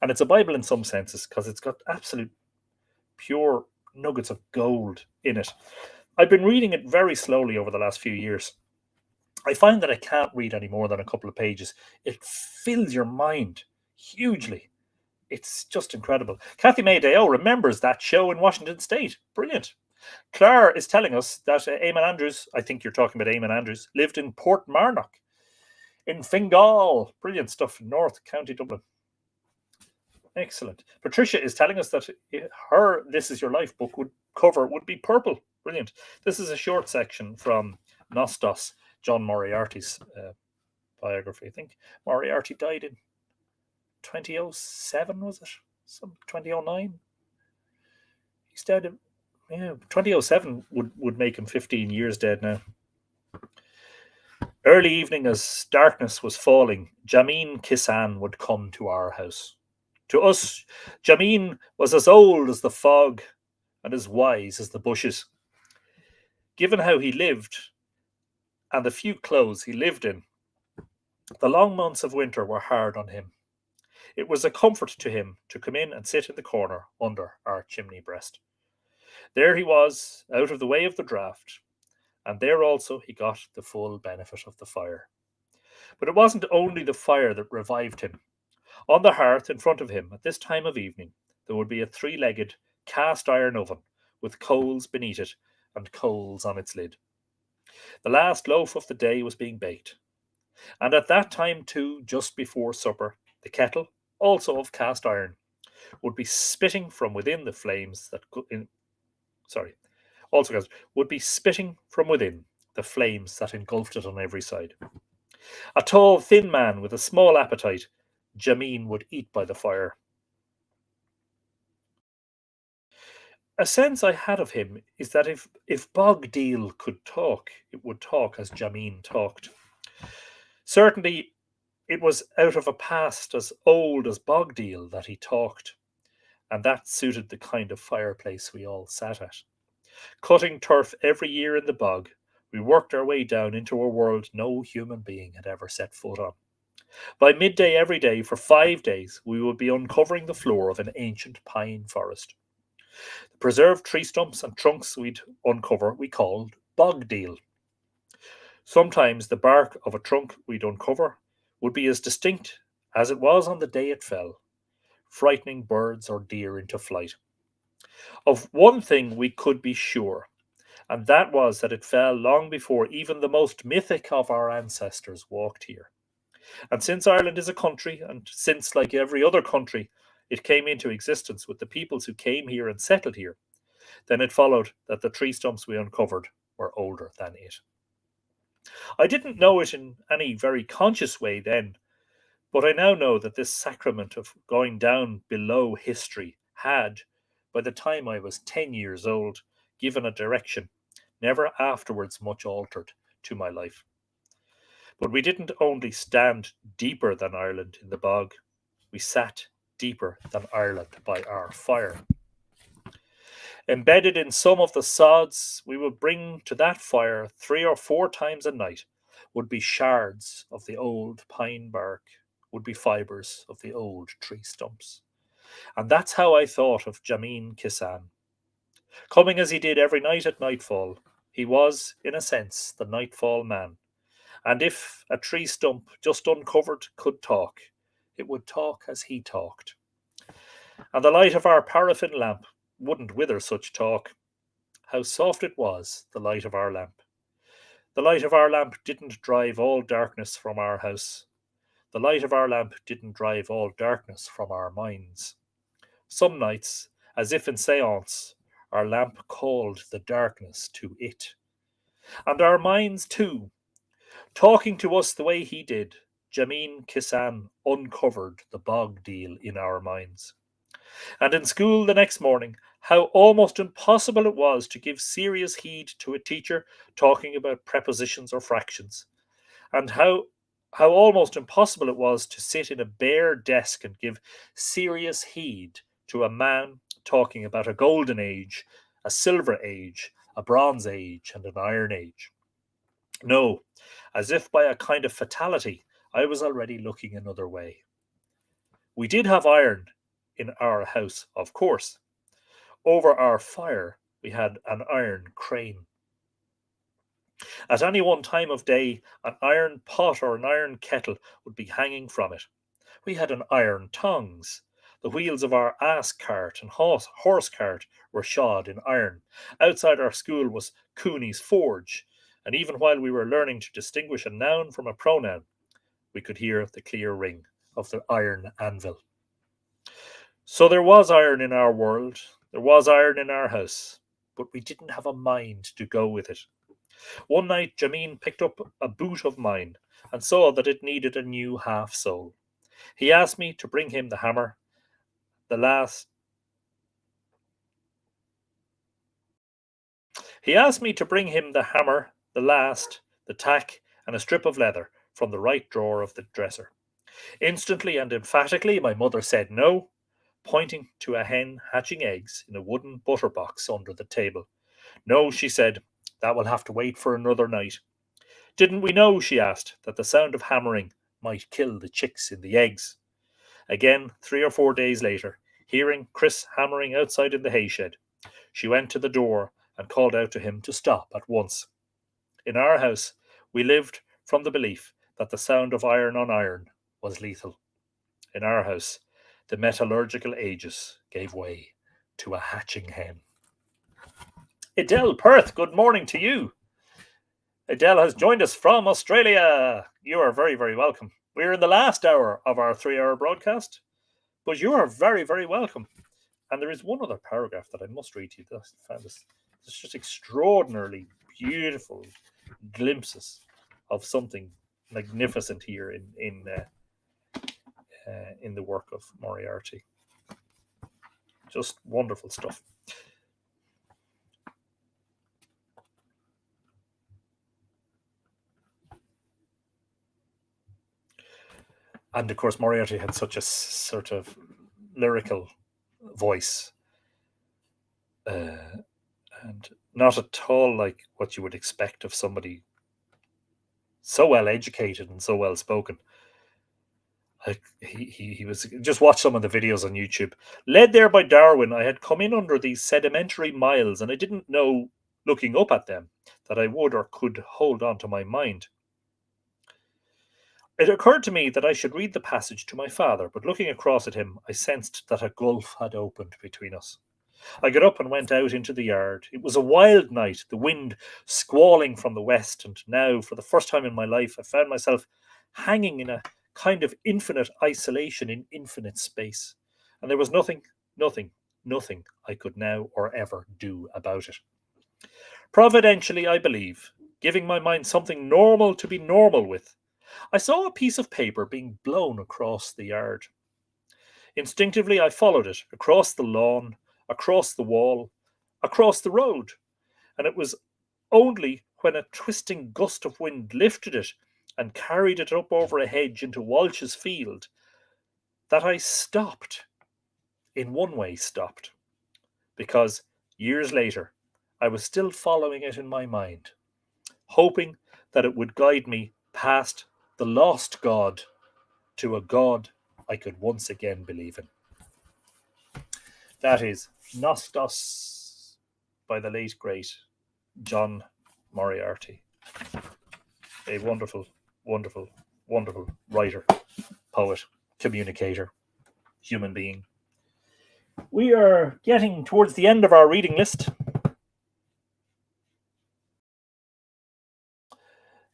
and it's a Bible in some senses because it's got absolute pure nuggets of gold in it. I've been reading it very slowly over the last few years. I find that I can't read any more than a couple of pages. It fills your mind hugely. It's just incredible. Kathy May Deo remembers that show in Washington State. Brilliant. Claire is telling us that Eamon Andrews, I think you're talking about Eamon Andrews, lived in Portmarnock in Fingal. Brilliant stuff. North County Dublin. Excellent. Patricia is telling us that her This Is Your Life book cover would be purple. Brilliant. This is a short section from Nostos, John Moriarty's biography. I think Moriarty died in 2007, was it? Some 2009? He's dead in, 2007 would make him 15 years dead now. Early evening, as darkness was falling, Jameen Kisan would come to our house. To us, Jameen was as old as the fog and as wise as the bushes. Given how he lived and the few clothes he lived in, the long months of winter were hard on him. It was a comfort to him to come in and sit in the corner under our chimney breast. There he was, out of the way of the draught, and there also he got the full benefit of the fire. But it wasn't only the fire that revived him. On the hearth in front of him at this time of evening, there would be a three-legged cast iron oven with coals beneath it and coals on its lid. The last loaf of the day was being baked. And at that time too, just before supper, the kettle, also of cast iron, would be spitting from within the flames would be spitting from within the flames that engulfed it on every side. A tall, thin man with a small appetite, Jameen would eat by the fire. A sense I had of him is that if Bogdeal could talk, it would talk as Jameen talked. Certainly, it was out of a past as old as Bogdeal that he talked, and that suited the kind of fireplace we all sat at. Cutting turf every year in the bog, we worked our way down into a world no human being had ever set foot on. By midday every day for 5 days, we would be uncovering the floor of an ancient pine forest. The preserved tree stumps and trunks we'd uncover we called bogdeal. Sometimes the bark of a trunk we'd uncover would be as distinct as it was on the day it fell, frightening birds or deer into flight. Of one thing we could be sure, and that was that it fell long before even the most mythic of our ancestors walked here. And since Ireland is a country, and since, like every other country, it came into existence with the peoples who came here and settled here, then it followed that the tree stumps we uncovered were older than it. I didn't know it in any very conscious way then, but I now know that this sacrament of going down below history had, by the time I was 10 years old, given a direction, never afterwards much altered, to my life. But we didn't only stand deeper than Ireland in the bog, we sat deeper than Ireland by our fire. Embedded in some of the sods we would bring to that fire 3 or 4 times a night would be shards of the old pine bark, would be fibres of the old tree stumps. And that's how I thought of Jameen Kisan. Coming as he did every night at nightfall, he was, in a sense, the nightfall man. And if a tree stump just uncovered could talk, it would talk as he talked. And the light of our paraffin lamp wouldn't wither such talk. How soft it was, the light of our lamp. The light of our lamp didn't drive all darkness from our house. The light of our lamp didn't drive all darkness from our minds. Some nights, as if in seance, our lamp called the darkness to it. And our minds too, talking to us the way he did, Jameen Kisan uncovered the bogdeal in our minds. And in school the next morning, how almost impossible it was to give serious heed to a teacher talking about prepositions or fractions, and how almost impossible it was to sit in a bare desk and give serious heed to a man talking about a golden age, a silver age, a bronze age, and an iron age. No, as if by a kind of fatality, I was already looking another way. We did have iron in our house, of course. over our fire we had an iron crane. At any one time of day, an iron pot or an iron kettle would be hanging from it. We had an iron tongs. The wheels of our ass cart and horse cart were shod in iron. Outside our school was Cooney's forge, and even while we were learning to distinguish a noun from a pronoun, we could hear the clear ring of the iron anvil. So there was iron in our world, there was iron in our house, but we didn't have a mind to go with it. One night, Jameen picked up a boot of mine and saw that it needed a new half sole. He asked me to bring him the hammer, the last. He asked me to bring him the hammer, the last, the tack, and a strip of leather from the right drawer of the dresser. Instantly and emphatically, my mother said no, pointing to a hen hatching eggs in a wooden butter box under the table. No, she said, that will have to wait for another night. Didn't we know, she asked, that the sound of hammering might kill the chicks in the eggs? Again, 3 or 4 days later, hearing Chris hammering outside in the hayshed, she went to the door and called out to him to stop at once. In our house, we lived from the belief that the sound of iron on iron was lethal. In our house, the metallurgical ages gave way to a hatching hen. Adele Perth, good morning to you. Adele has joined us from Australia. You are very, very welcome. We're in the last hour of our 3-hour broadcast, but you are very, very welcome. And there is one other paragraph that I must read to you. I found this. It's just extraordinarily beautiful glimpses of something magnificent here in the work of Moriarty. Just wonderful stuff. And of course, Moriarty had such a sort of lyrical voice, and not at all like what you would expect of somebody so well educated and so well spoken. He was, just watch some of the videos on YouTube. Led there by Darwin, I had come in under these sedimentary miles, and I didn't know, looking up at them, that I would or could hold on to my mind. It occurred to me that I should read the passage to my father, but looking across at him, I sensed that a gulf had opened between us. I got up and went out into the yard. It was a wild night, the wind squalling from the west, and now, for the first time in my life, I found myself hanging in a kind of infinite isolation in infinite space. And there was nothing I could now or ever do about it. Providentially, I believe, giving my mind something normal to be normal with, I saw a piece of paper being blown across the yard. Instinctively, I followed it across the lawn, across the wall, across the road, and it was only when a twisting gust of wind lifted it and carried it up over a hedge into Walsh's field that I stopped. In one way, stopped. Because years later, I was still following it in my mind, hoping that it would guide me past the lost God to a God I could once again believe in. That is Nostos by the late, great John Moriarty. A wonderful, wonderful, wonderful writer, poet, communicator, human being. We are getting towards the end of our reading list.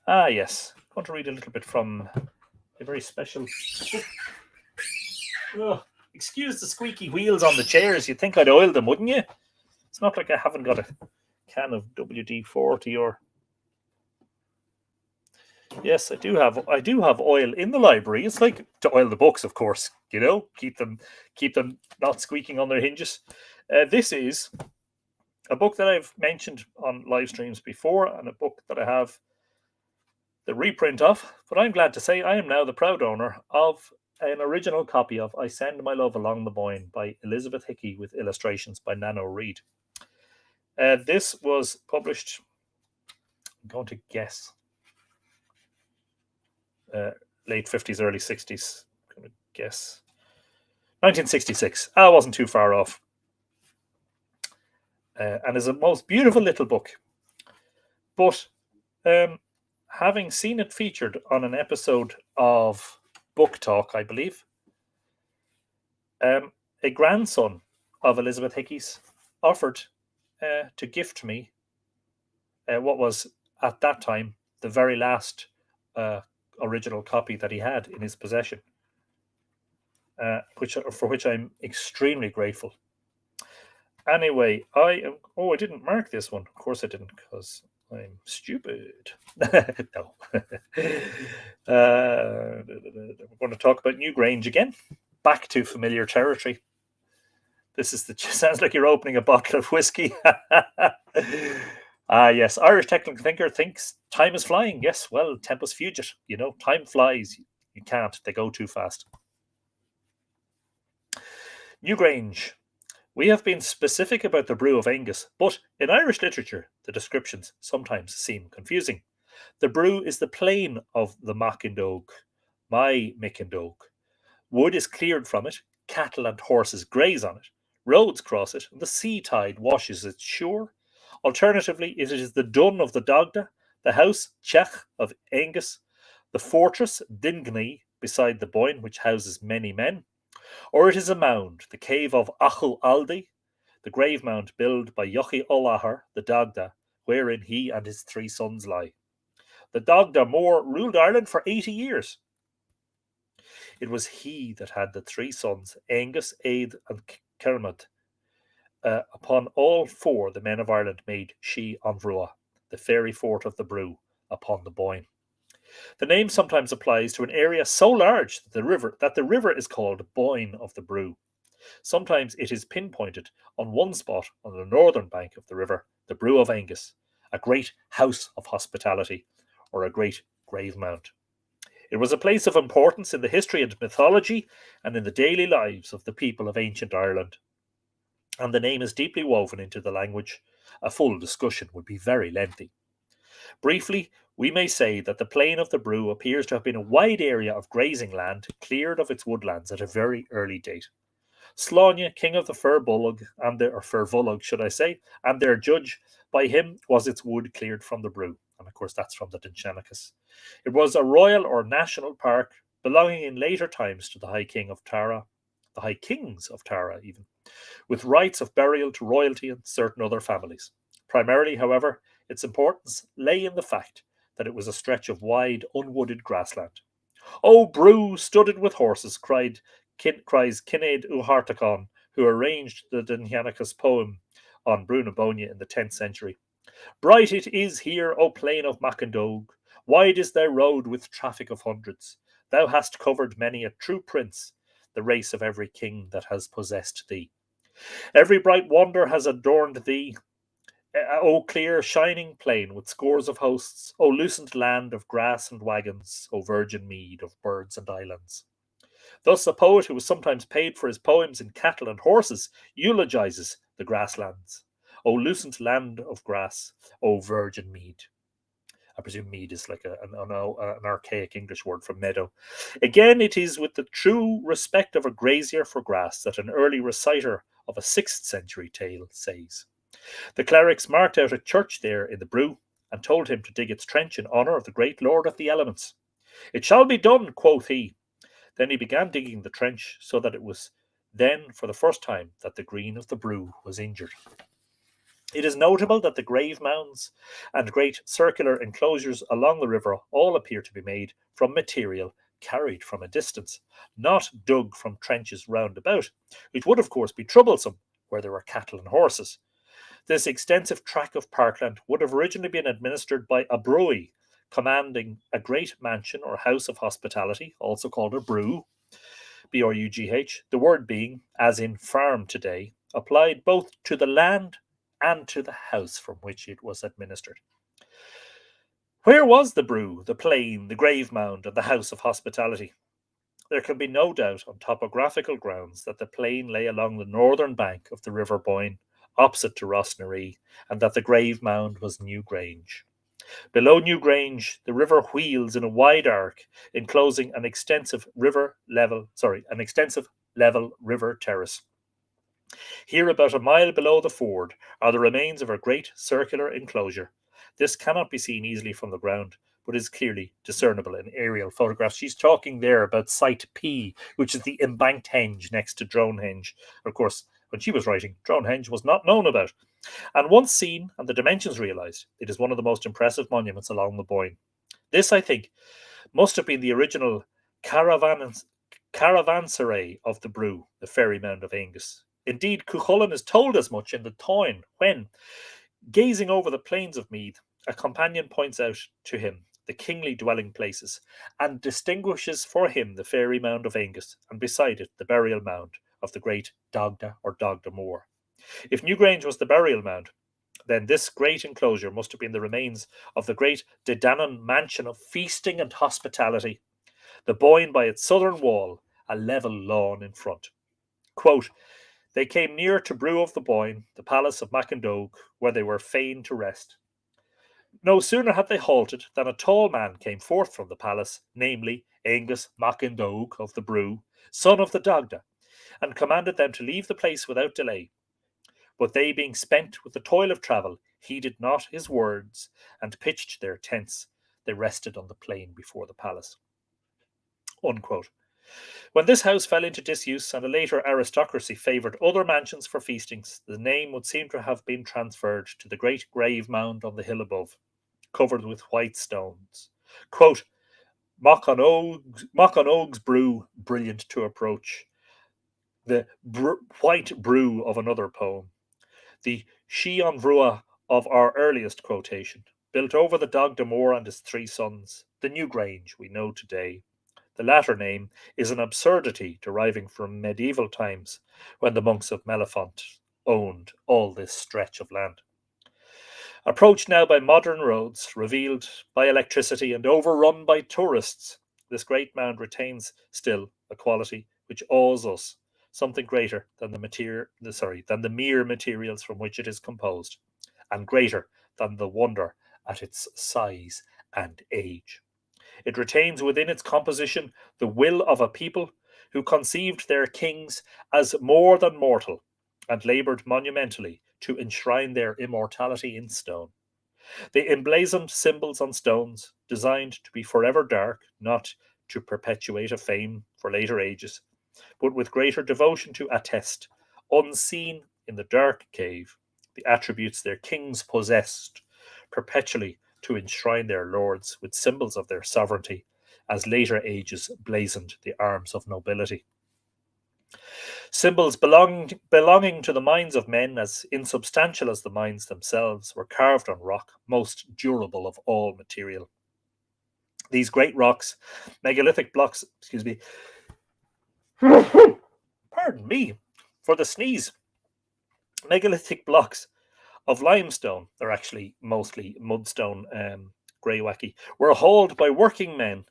Yes. I'm going to read a little bit from a very special... Oh, excuse the squeaky wheels on the chairs. You'd think I'd oil them, wouldn't you? It's not like I haven't got a can of WD-40 or... Yes, I do have oil in the library. It's like to oil the books, of course. You know, keep them not squeaking on their hinges. This is a book that I've mentioned on live streams before, and a book that I have the reprint of. But I'm glad to say I am now the proud owner of an original copy of I Send My Love Along the Boyne by Elizabeth Hickey with illustrations by Nano Reid. This was published, I'm going to guess, late 50s, early 60s. I'm going to guess 1966. I wasn't too far off. and is a most beautiful little book. But having seen it featured on an episode of Book Talk, I believe, a grandson of Elizabeth Hickey's offered to gift me what was at that time the very last original copy that he had in his possession, for which I'm extremely grateful. Anyway, I didn't mark this one. Of course I didn't, because I'm stupid. No. We're going to talk about Newgrange again. Back to familiar territory. This is sounds like you're opening a bottle of whiskey. Yes, Irish technical thinker thinks time is flying. Yes, well, tempus fugit. Time flies. You can't. They go too fast. Newgrange. We have been specific about the brew of Angus, but in Irish literature, the descriptions sometimes seem confusing. The brew is the plain of the Machindog, my Micindog. Wood is cleared from it, cattle and horses graze on it, roads cross it, and the sea tide washes its shore. Alternatively, it is the dun of the Dagda, the house Teach of Angus, the fortress Dingni beside the Boyne, which houses many men, or it is a mound, the cave of Achel Aldi, the grave mound built by Yochi Olahar, the Dagda, wherein he and his 3 sons lie. The Dagda Mór ruled Ireland for 80 years. It was he that had the 3 sons, Angus, Aed, and Kermod. Upon all 4 the men of Ireland made She an Vrua, the fairy fort of the Brew, upon the Boyne. The name sometimes applies to an area so large that the river is called Boyne of the Brew. Sometimes it is pinpointed on one spot on the northern bank of the river, the Brew of Angus, a great house of hospitality, or a great grave mound. It was a place of importance in the history and mythology and in the daily lives of the people of ancient Ireland. And the name is deeply woven into the language. A full discussion would be very lengthy. Briefly, we may say that the plain of the Brew appears to have been a wide area of grazing land cleared of its woodlands at a very early date. Sláine, king of the Fir Bolg, or Fir Volog, should I say, and their judge, by him was its wood cleared from the Brew. And of course, that's from the Dinshanachas. It was a royal or national park belonging in later times to the High King of Tara, the High Kings of Tara even, with rights of burial to royalty and certain other families. Primarily, however, its importance lay in the fact that it was a stretch of wide, unwooded grassland. "O Brew, studded with horses," cries Kinnaid Uhartacon, who arranged the Dinshanachas poem on Brunabonia in the 10th century. "Bright it is here, O plain of Machindog. Wide is thy road with traffic of hundreds. Thou hast covered many a true prince, the race of every king that has possessed thee. Every bright wonder has adorned thee, O clear, shining plain with scores of hosts, O lucent land of grass and wagons, O virgin mead of birds and islands." Thus, a poet who was sometimes paid for his poems in cattle and horses eulogizes the grasslands. "O lucent land of grass, O virgin mead." I presume mead is like an archaic English word for meadow. Again, it is with the true respect of a grazier for grass that an early reciter of a 6th century tale says. The clerics marked out a church there in the Brew and told him to dig its trench in honour of the great lord of the elements. "It shall be done," quoth he. Then he began digging the trench, so that it was then for the first time that the green of the Brew was injured. It is notable that the grave mounds and great circular enclosures along the river all appear to be made from material carried from a distance, not dug from trenches round about, which would of course be troublesome where there were cattle and horses. This extensive tract of parkland would have originally been administered by a brewy, commanding a great mansion or house of hospitality, also called a brew, B-R-U-G-H, the word being, as in farm today, applied both to the land and to the house from which it was administered. Where was the Brew, the plain, the grave mound, and the house of hospitality? There can be no doubt on topographical grounds that the plain lay along the northern bank of the River Boyne, opposite to Rossnaree, and that the grave mound was Newgrange. Below Newgrange, the river wheels in a wide arc, enclosing an extensive level river terrace. Here, about a mile below the ford, are the remains of a great circular enclosure. This cannot be seen easily from the ground, but is clearly discernible in aerial photographs. She's talking there about Site P, which is the embanked henge next to Dronehenge. Of course, when she was writing, Dronehenge was not known about. And once seen and the dimensions realised, it is one of the most impressive monuments along the Boyne. This, I think, must have been the original caravanserai of the Brew, the Fairy Mound of Angus. Indeed, Cuchulainn is told as much in the Táin when, gazing over the plains of Meath, a companion points out to him the kingly dwelling places and distinguishes for him the Fairy Mound of Angus, and beside it the burial mound of the great Dagda or Dagda Moor. If Newgrange was the burial mound, then this great enclosure must have been the remains of the great Dedanon mansion of feasting and hospitality, the Boyne by its southern wall, a level lawn in front. Quote, they came near to Brew of the Boyne, the palace of Macandog, where they were fain to rest. No sooner had they halted than a tall man came forth from the palace, namely Angus Macandog of the Brew, son of the Dagda, and commanded them to leave the place without delay. But they, being spent with the toil of travel, heeded not his words, and pitched their tents. They rested on the plain before the palace. Unquote. When this house fell into disuse and a later aristocracy favoured other mansions for feastings, the name would seem to have been transferred to the great grave mound on the hill above, covered with white stones. Quote, Ogue's brew, brilliant to approach. The white brew of another poem. The Shion Vrua of our earliest quotation, built over the Dagda Moor and his three sons, the Newgrange we know today. The latter name is an absurdity deriving from medieval times, when the monks of Mellifont owned all this stretch of land. Approached now by modern roads, revealed by electricity and overrun by tourists, this great mound retains still a quality which awes us, something greater than the mere materials from which it is composed, and greater than the wonder at its size and age. It retains within its composition the will of a people who conceived their kings as more than mortal and laboured monumentally to enshrine their immortality in stone. They emblazoned symbols on stones, designed to be forever dark, not to perpetuate a fame for later ages, but with greater devotion to attest, unseen in the dark cave, the attributes their kings possessed, perpetually to enshrine their lords with symbols of their sovereignty, as later ages blazoned the arms of nobility. Symbols belonging to the minds of men, as insubstantial as the minds themselves, were carved on rock, most durable of all material. These great rocks, megalithic blocks, pardon me for the sneeze, megalithic blocks of limestone, they're actually mostly mudstone, grey-wacky, were hauled by working men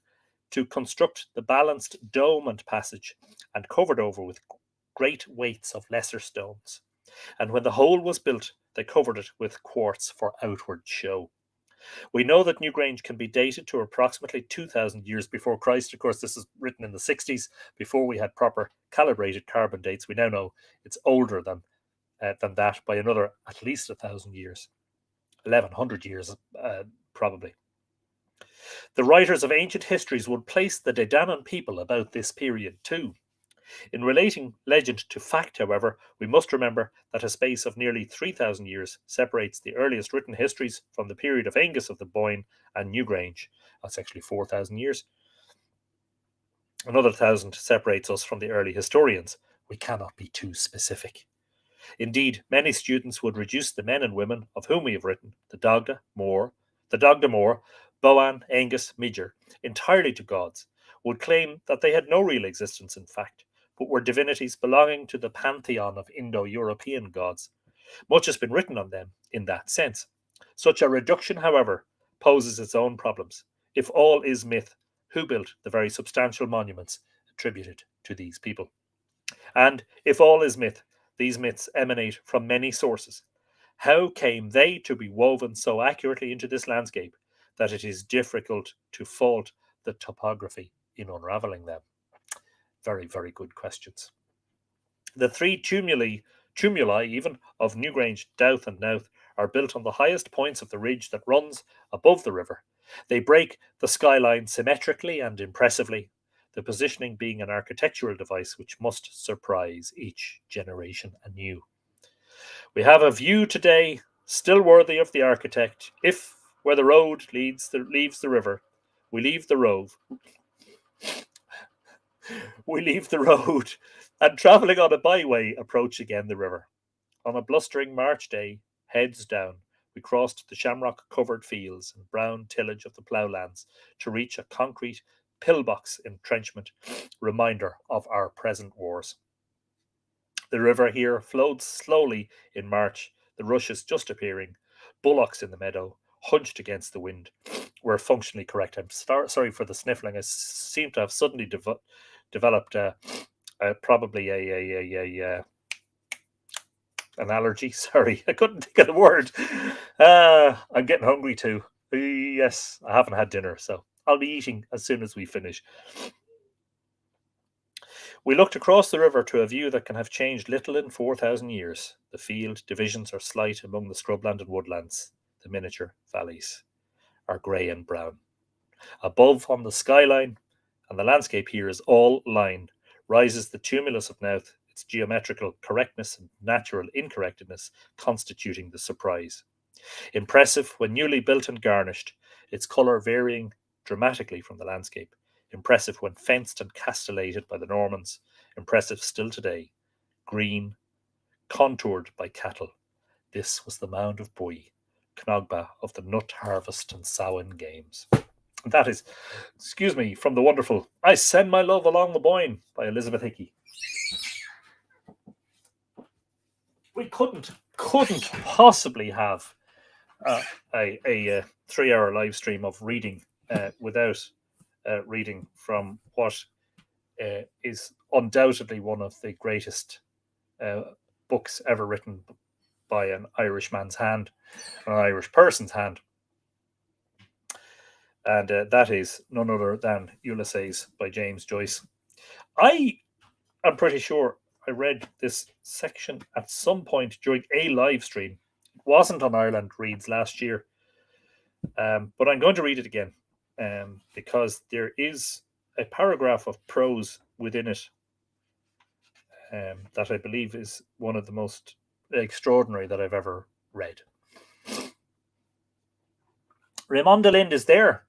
to construct the balanced dome and passage, and covered over with great weights of lesser stones. And when the whole was built, they covered it with quartz for outward show. We know that Newgrange can be dated to approximately 2,000 years before Christ. Of course, this is written in the 60s, before we had proper calibrated carbon dates. We now know it's older than that by another at least 1,000 years, 1,100 years probably. The writers of ancient histories would place the Dedanon people about this period too. In relating legend to fact, however, we must remember that a space of nearly 3,000 years separates the earliest written histories from the period of Angus of the Boyne and Newgrange. That's actually 4,000 years. Another 1,000 separates us from the early historians. We cannot be too specific. Indeed, many students would reduce the men and women of whom we have written, the Dagda Moor, Boan, Angus, Midger, entirely to gods, would claim that they had no real existence in fact, but were divinities belonging to the pantheon of Indo-European gods. Much has been written on them in that sense. Such a reduction, however, poses its own problems. If all is myth, who built the very substantial monuments attributed to these people? And if all is myth, these myths emanate from many sources. How came they to be woven so accurately into this landscape that it is difficult to fault the topography in unravelling them? Very, very good questions. The three tumuli Tumuli, even, of Newgrange, Douth and Nowth, are built on the highest points of the ridge that runs above the river. They break the skyline symmetrically and impressively, the positioning being an architectural device which must surprise each generation anew. We have a view today still worthy of the architect, if, where the road leaves the river, we leave the road, and travelling on a byway approach again the river. On a blustering March day, heads down, we crossed the shamrock-covered fields and brown tillage of the ploughlands to reach a concrete pillbox entrenchment, reminder of our present wars. The river here flowed slowly in March, the rushes just appearing, bullocks in the meadow, hunched against the wind, were functionally correct. I'm sorry for the sniffling. I seem to have suddenly developed probably an allergy. Sorry, I couldn't think of the word. I'm getting hungry too. Yes, I haven't had dinner, so I'll be eating as soon as we finish. We looked across the river to a view that can have changed little in 4,000 years. The field divisions are slight among the scrubland and woodlands. The miniature valleys are grey and brown. Above, on the skyline, and the landscape here is all line, rises the tumulus of Nowth, its geometrical correctness and natural incorrectness constituting the surprise. Impressive when newly built and garnished, its colour varying dramatically from the landscape. Impressive when fenced and castellated by the Normans. Impressive still today. Green, contoured by cattle. This was the mound of Bui, Cnogba of the nut harvest and Samhain games. And that is, excuse me, from the wonderful I Send My Love Along the Boyne by Elizabeth Hickey. We couldn't possibly have a 3-hour live stream of reading without reading from what is undoubtedly one of the greatest books ever written by an Irish man's hand, an Irish person's hand. And that is none other than Ulysses by James Joyce. I am pretty sure I read this section at some point during a live stream. It wasn't on Ireland Reads last year, but I'm going to read it again because there is a paragraph of prose within it that I believe is one of the most extraordinary that I've ever read. Raymond de Lind is there.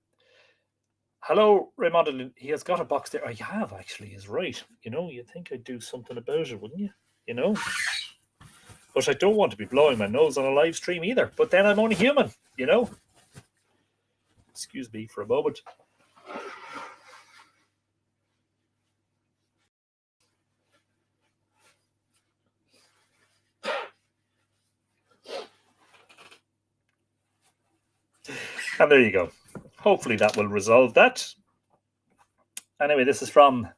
Hello, Raymond de Lind. He has got a box there. I have, actually, is right. You know, you'd think I'd do something about it, wouldn't you? You know? But I don't want to be blowing my nose on a live stream either. But then I'm only human, you know? Excuse me for a moment. And there you go. Hopefully that will resolve that. Anyway, this is from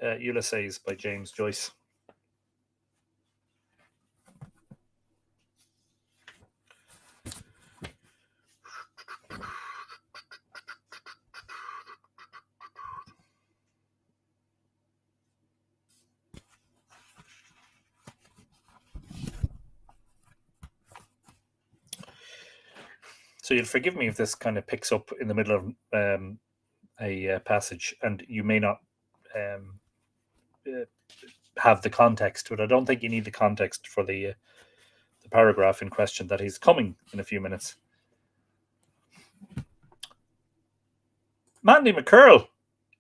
Ulysses by James Joyce. So you'll forgive me if this kind of picks up in the middle of a passage, and you may not have the context, but I don't think you need the context for the paragraph in question that is coming in a few minutes. Mandy McCurl,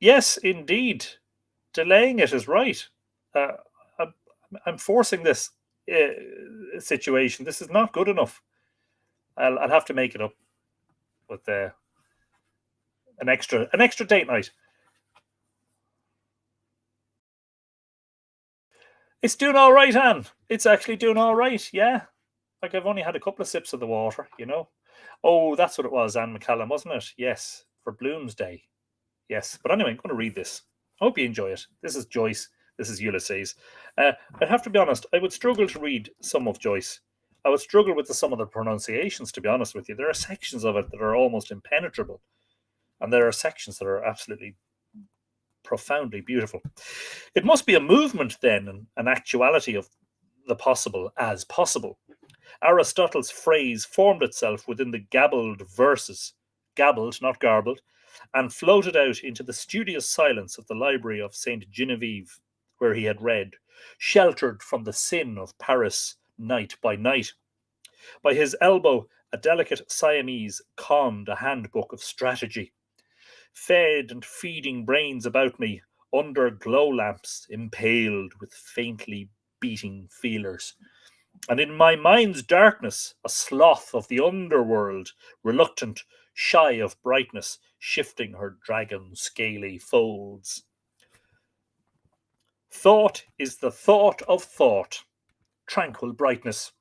yes, indeed, delaying it is right. I'm forcing this situation. This is not good enough. I'll have to make it up with an extra date night. It's doing all right, Anne. It's actually doing all right. Yeah, like I've only had a couple of sips of the water, you know. Oh, that's what it was, Anne McCallum, wasn't it? Yes, for Bloomsday. Yes, but anyway, I'm going to read this. I hope you enjoy it. This is Joyce. This is Ulysses. I have to be honest. I would struggle to read some of Joyce. I would struggle with some of the pronunciations, to be honest with you. There are sections of it that are almost impenetrable. And there are sections that are absolutely profoundly beautiful. It must be a movement then, an actuality of the possible as possible. Aristotle's phrase formed itself within the gabbled verses, gabbled, not garbled, and floated out into the studious silence of the library of St. Genevieve, where he had read, sheltered from the sin of Paris night by night. By his elbow, a delicate Siamese conned a handbook of strategy. Fed and feeding brains about me under glow lamps impaled with faintly beating feelers. And in my mind's darkness, a sloth of the underworld, reluctant, shy of brightness, shifting her dragon scaly folds. Thought is the thought of thought, tranquil brightness.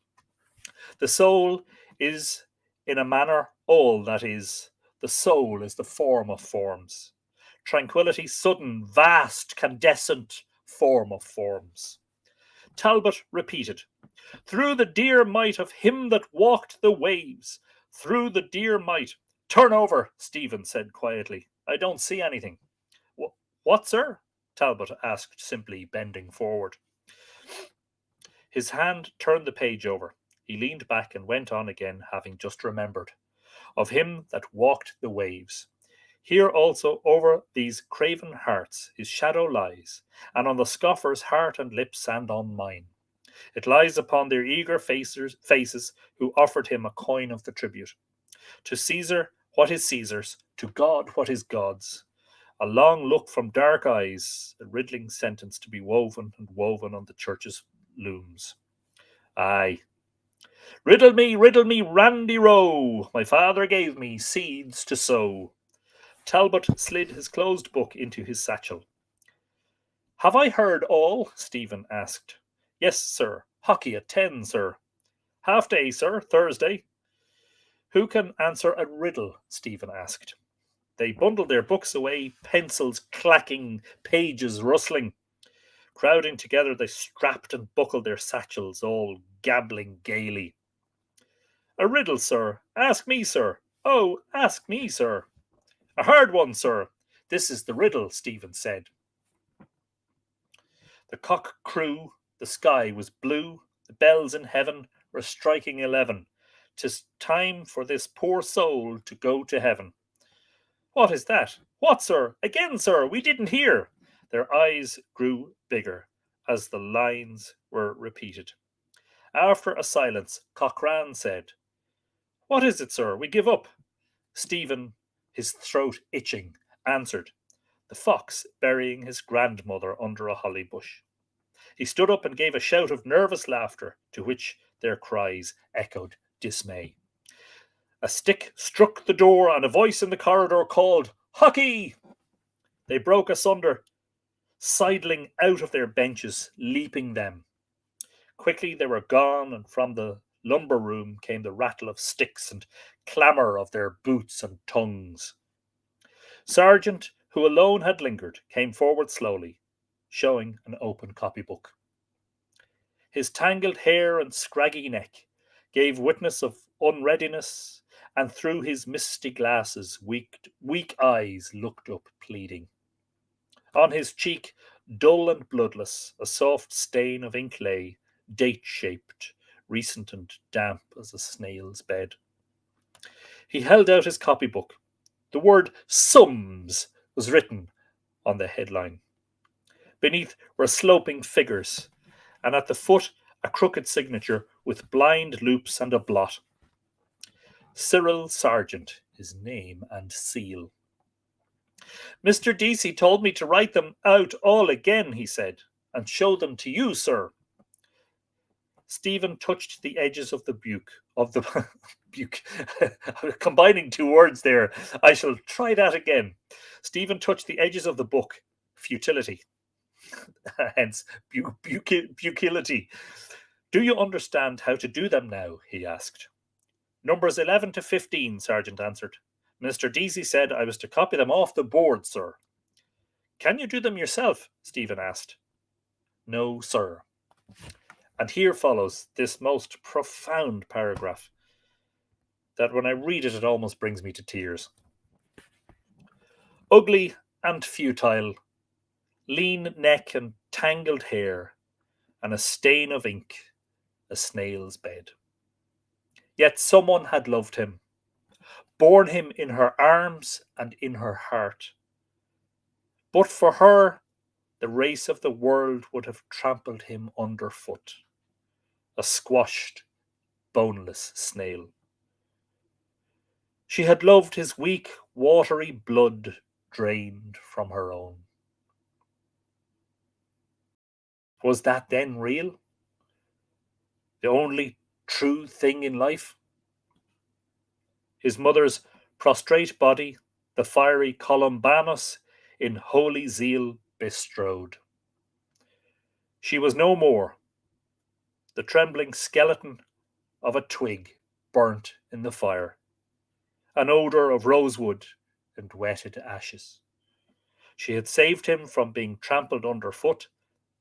The soul is, in a manner, all that is. The soul is the form of forms. Tranquility, sudden, vast, candescent form of forms. Talbot repeated, through the dear might of him that walked the waves, through the dear might. Turn over, Stephen said quietly. I don't see anything. What, sir? Talbot asked simply, bending forward. His hand turned the page over. He leaned back and went on again, having just remembered. Of him that walked the waves. Here also over these craven hearts his shadow lies, and on the scoffer's heart and lips and on mine. It lies upon their eager faces who offered him a coin of the tribute. To Caesar, what is Caesar's? To God, what is God's? A long look from dark eyes, a riddling sentence to be woven and woven on the church's looms. Aye. Riddle me, Randy Rowe. My father gave me seeds to sow. Talbot slid his closed book into his satchel. Have I heard all? Stephen asked. Yes, sir. Hockey at 10, sir. Half day, sir. Thursday. Who can answer a riddle? Stephen asked. They bundled their books away, pencils clacking, pages rustling. Crowding together, they strapped and buckled their satchels, all gabbling gaily. A riddle, sir. Ask me, sir. Oh, ask me, sir. A hard one, sir. This is the riddle, Stephen said. The cock crew, the sky was blue, the bells in heaven were striking 11. 'Tis time for this poor soul to go to heaven. What is that? What, sir? Again, sir, we didn't hear. Their eyes grew bigger as the lines were repeated. After a silence, Cochrane said, What is it, sir? We give up. Stephen, his throat itching, answered, The fox burying his grandmother under a holly bush. He stood up and gave a shout of nervous laughter, to which their cries echoed dismay. A stick struck the door and a voice in the corridor called, Hockey! They broke asunder, sidling out of their benches, leaping them. Quickly they were gone, and from the lumber room came the rattle of sticks and clamour of their boots and tongues. Sargent, who alone had lingered, came forward slowly, showing an open copybook. His tangled hair and scraggy neck gave witness of unreadiness, and through his misty glasses weak eyes looked up pleading. On his cheek, dull and bloodless, a soft stain of ink lay, date-shaped, recent and damp as a snail's bed. He held out his copybook. The word sums was written on the headline. Beneath were sloping figures, and at the foot a crooked signature with blind loops and a blot. Cyril Sargent, his name and seal. Mr. Deasy told me to write them out all again, he said, and show them to you, sir. Stephen touched the edges of the buke. Combining two words there. I shall try that again. Stephen touched the edges of the book. Futility. Hence, bucility. Do you understand how to do them now? He asked. Numbers 11 to 15, Sargent answered. Mr. Deasy said I was to copy them off the board, sir. Can you do them yourself? Stephen asked. No, sir. And here follows this most profound paragraph that when I read it, it almost brings me to tears. Ugly and futile, lean neck and tangled hair, and a stain of ink, a snail's bed. Yet someone had loved him, borne him in her arms and in her heart. But for her, the race of the world would have trampled him underfoot, a squashed, boneless snail. She had loved his weak, watery blood drained from her own. Was that then real? The only true thing in life? His mother's prostrate body, the fiery Columbanus in holy zeal bestrode. She was no more, the trembling skeleton of a twig burnt in the fire, an odour of rosewood and wetted ashes. She had saved him from being trampled underfoot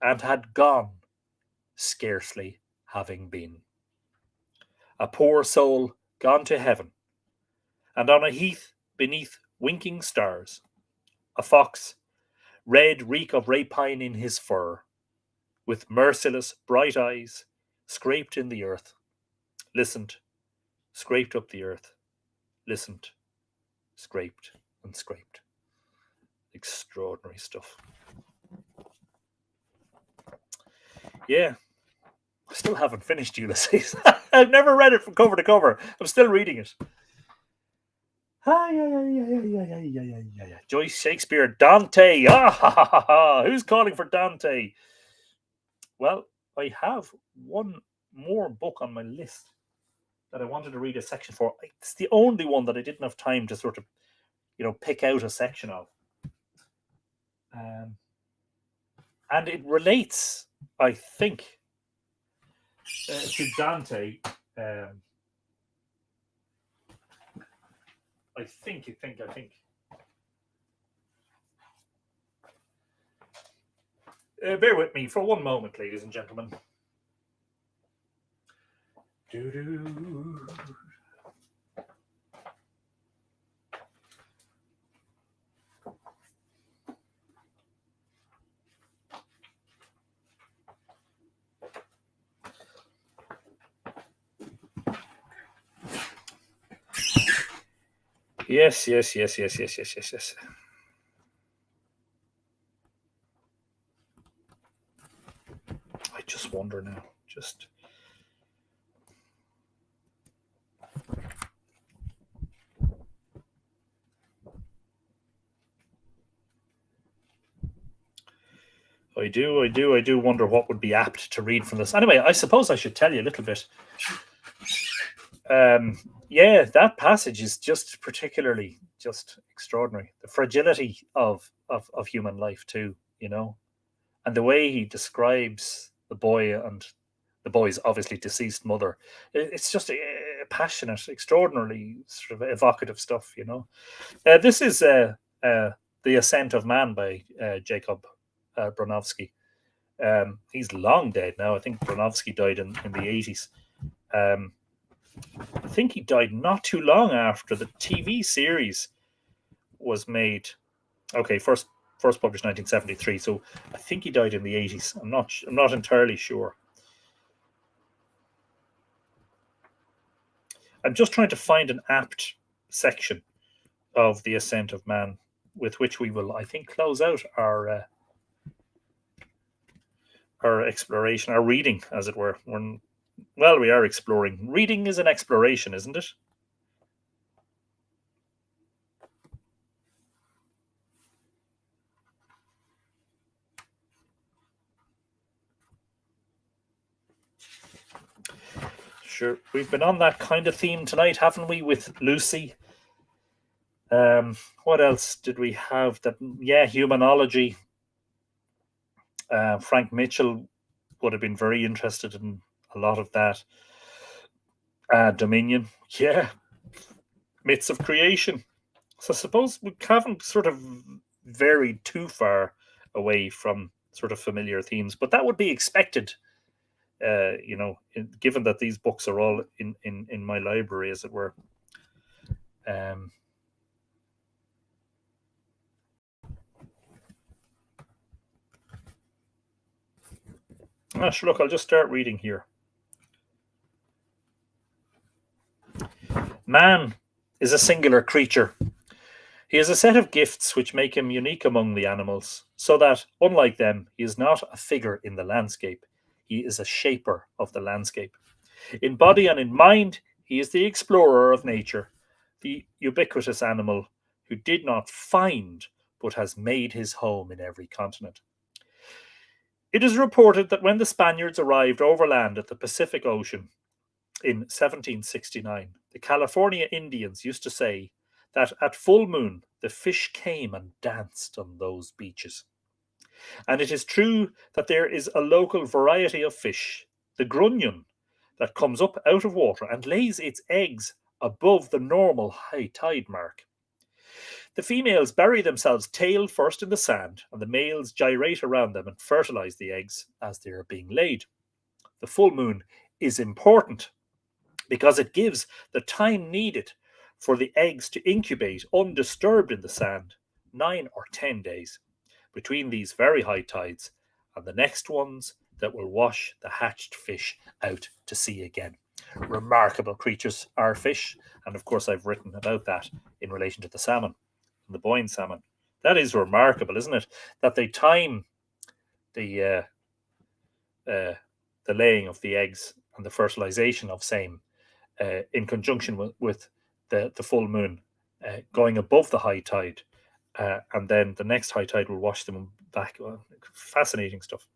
and had gone, scarcely having been. A poor soul gone to heaven, and on a heath beneath winking stars, a fox, red reek of rapine in his fur, with merciless bright eyes, scraped in the earth, listened, scraped up the earth, listened, scraped and scraped. Extraordinary stuff. Yeah, I still haven't finished Ulysses. I've never read it from cover to cover. I'm still reading it. Joyce, Shakespeare, Dante. Who's calling for Dante? Well, I have one more book on my list that I wanted to read a section for. It's the only one that I didn't have time to sort of, pick out a section of. And it relates, I think, to Dante. I think. Bear with me for one moment, ladies and gentlemen. Doo-doo. Yes. I just wonder now. I do wonder what would be apt to read from this. Anyway, I suppose I should tell you a little bit. Yeah, that passage is just particularly just extraordinary. The fragility of human life too, and the way he describes the boy and the boy's obviously deceased mother. It's just passionate, extraordinarily sort of evocative stuff, This is The Ascent of Man by Jacob Bronowski. He's long dead now. I think Bronowski died in the 80s. I think he died not too long after the TV series was made. Okay, first published 1973. So I think he died in the 80s. I'm not entirely sure. I'm just trying to find an apt section of The Ascent of Man with which we will, I think, close out our exploration, our reading, as it were. We are exploring. Reading is an exploration, isn't it? Sure, we've been on that kind of theme tonight, haven't we, with Lucy? What else did we have? Humanology. Frank Mitchell would have been very interested in a lot of that. Dominion, myths of creation. So I suppose we haven't sort of varied too far away from sort of familiar themes, but that would be expected. Given that these books are all in my library, as it were. Sure, look, I'll just start reading here. Man is a singular creature. He has a set of gifts which make him unique among the animals, so that, unlike them, he is not a figure in the landscape. He is a shaper of the landscape. In body and in mind, he is the explorer of nature, the ubiquitous animal who did not find but has made his home in every continent. It is reported that when the Spaniards arrived overland at the Pacific Ocean in 1769, the California Indians used to say that at full moon the fish came and danced on those beaches. And it is true that there is a local variety of fish, the grunion, that comes up out of water and lays its eggs above the normal high tide mark. The females bury themselves tail first in the sand, and the males gyrate around them and fertilize the eggs as they are being laid. The full moon is important because it gives the time needed for the eggs to incubate undisturbed in the sand, 9 or 10 days, between these very high tides and the next ones that will wash the hatched fish out to sea again. Remarkable creatures are fish, and of course, I've written about that in relation to the salmon, the Boyne salmon. That is remarkable, isn't it? That they time the the laying of the eggs and the fertilization of same in conjunction with the full moon going above the high tide, and then the next high tide will wash them back. Well, fascinating stuff.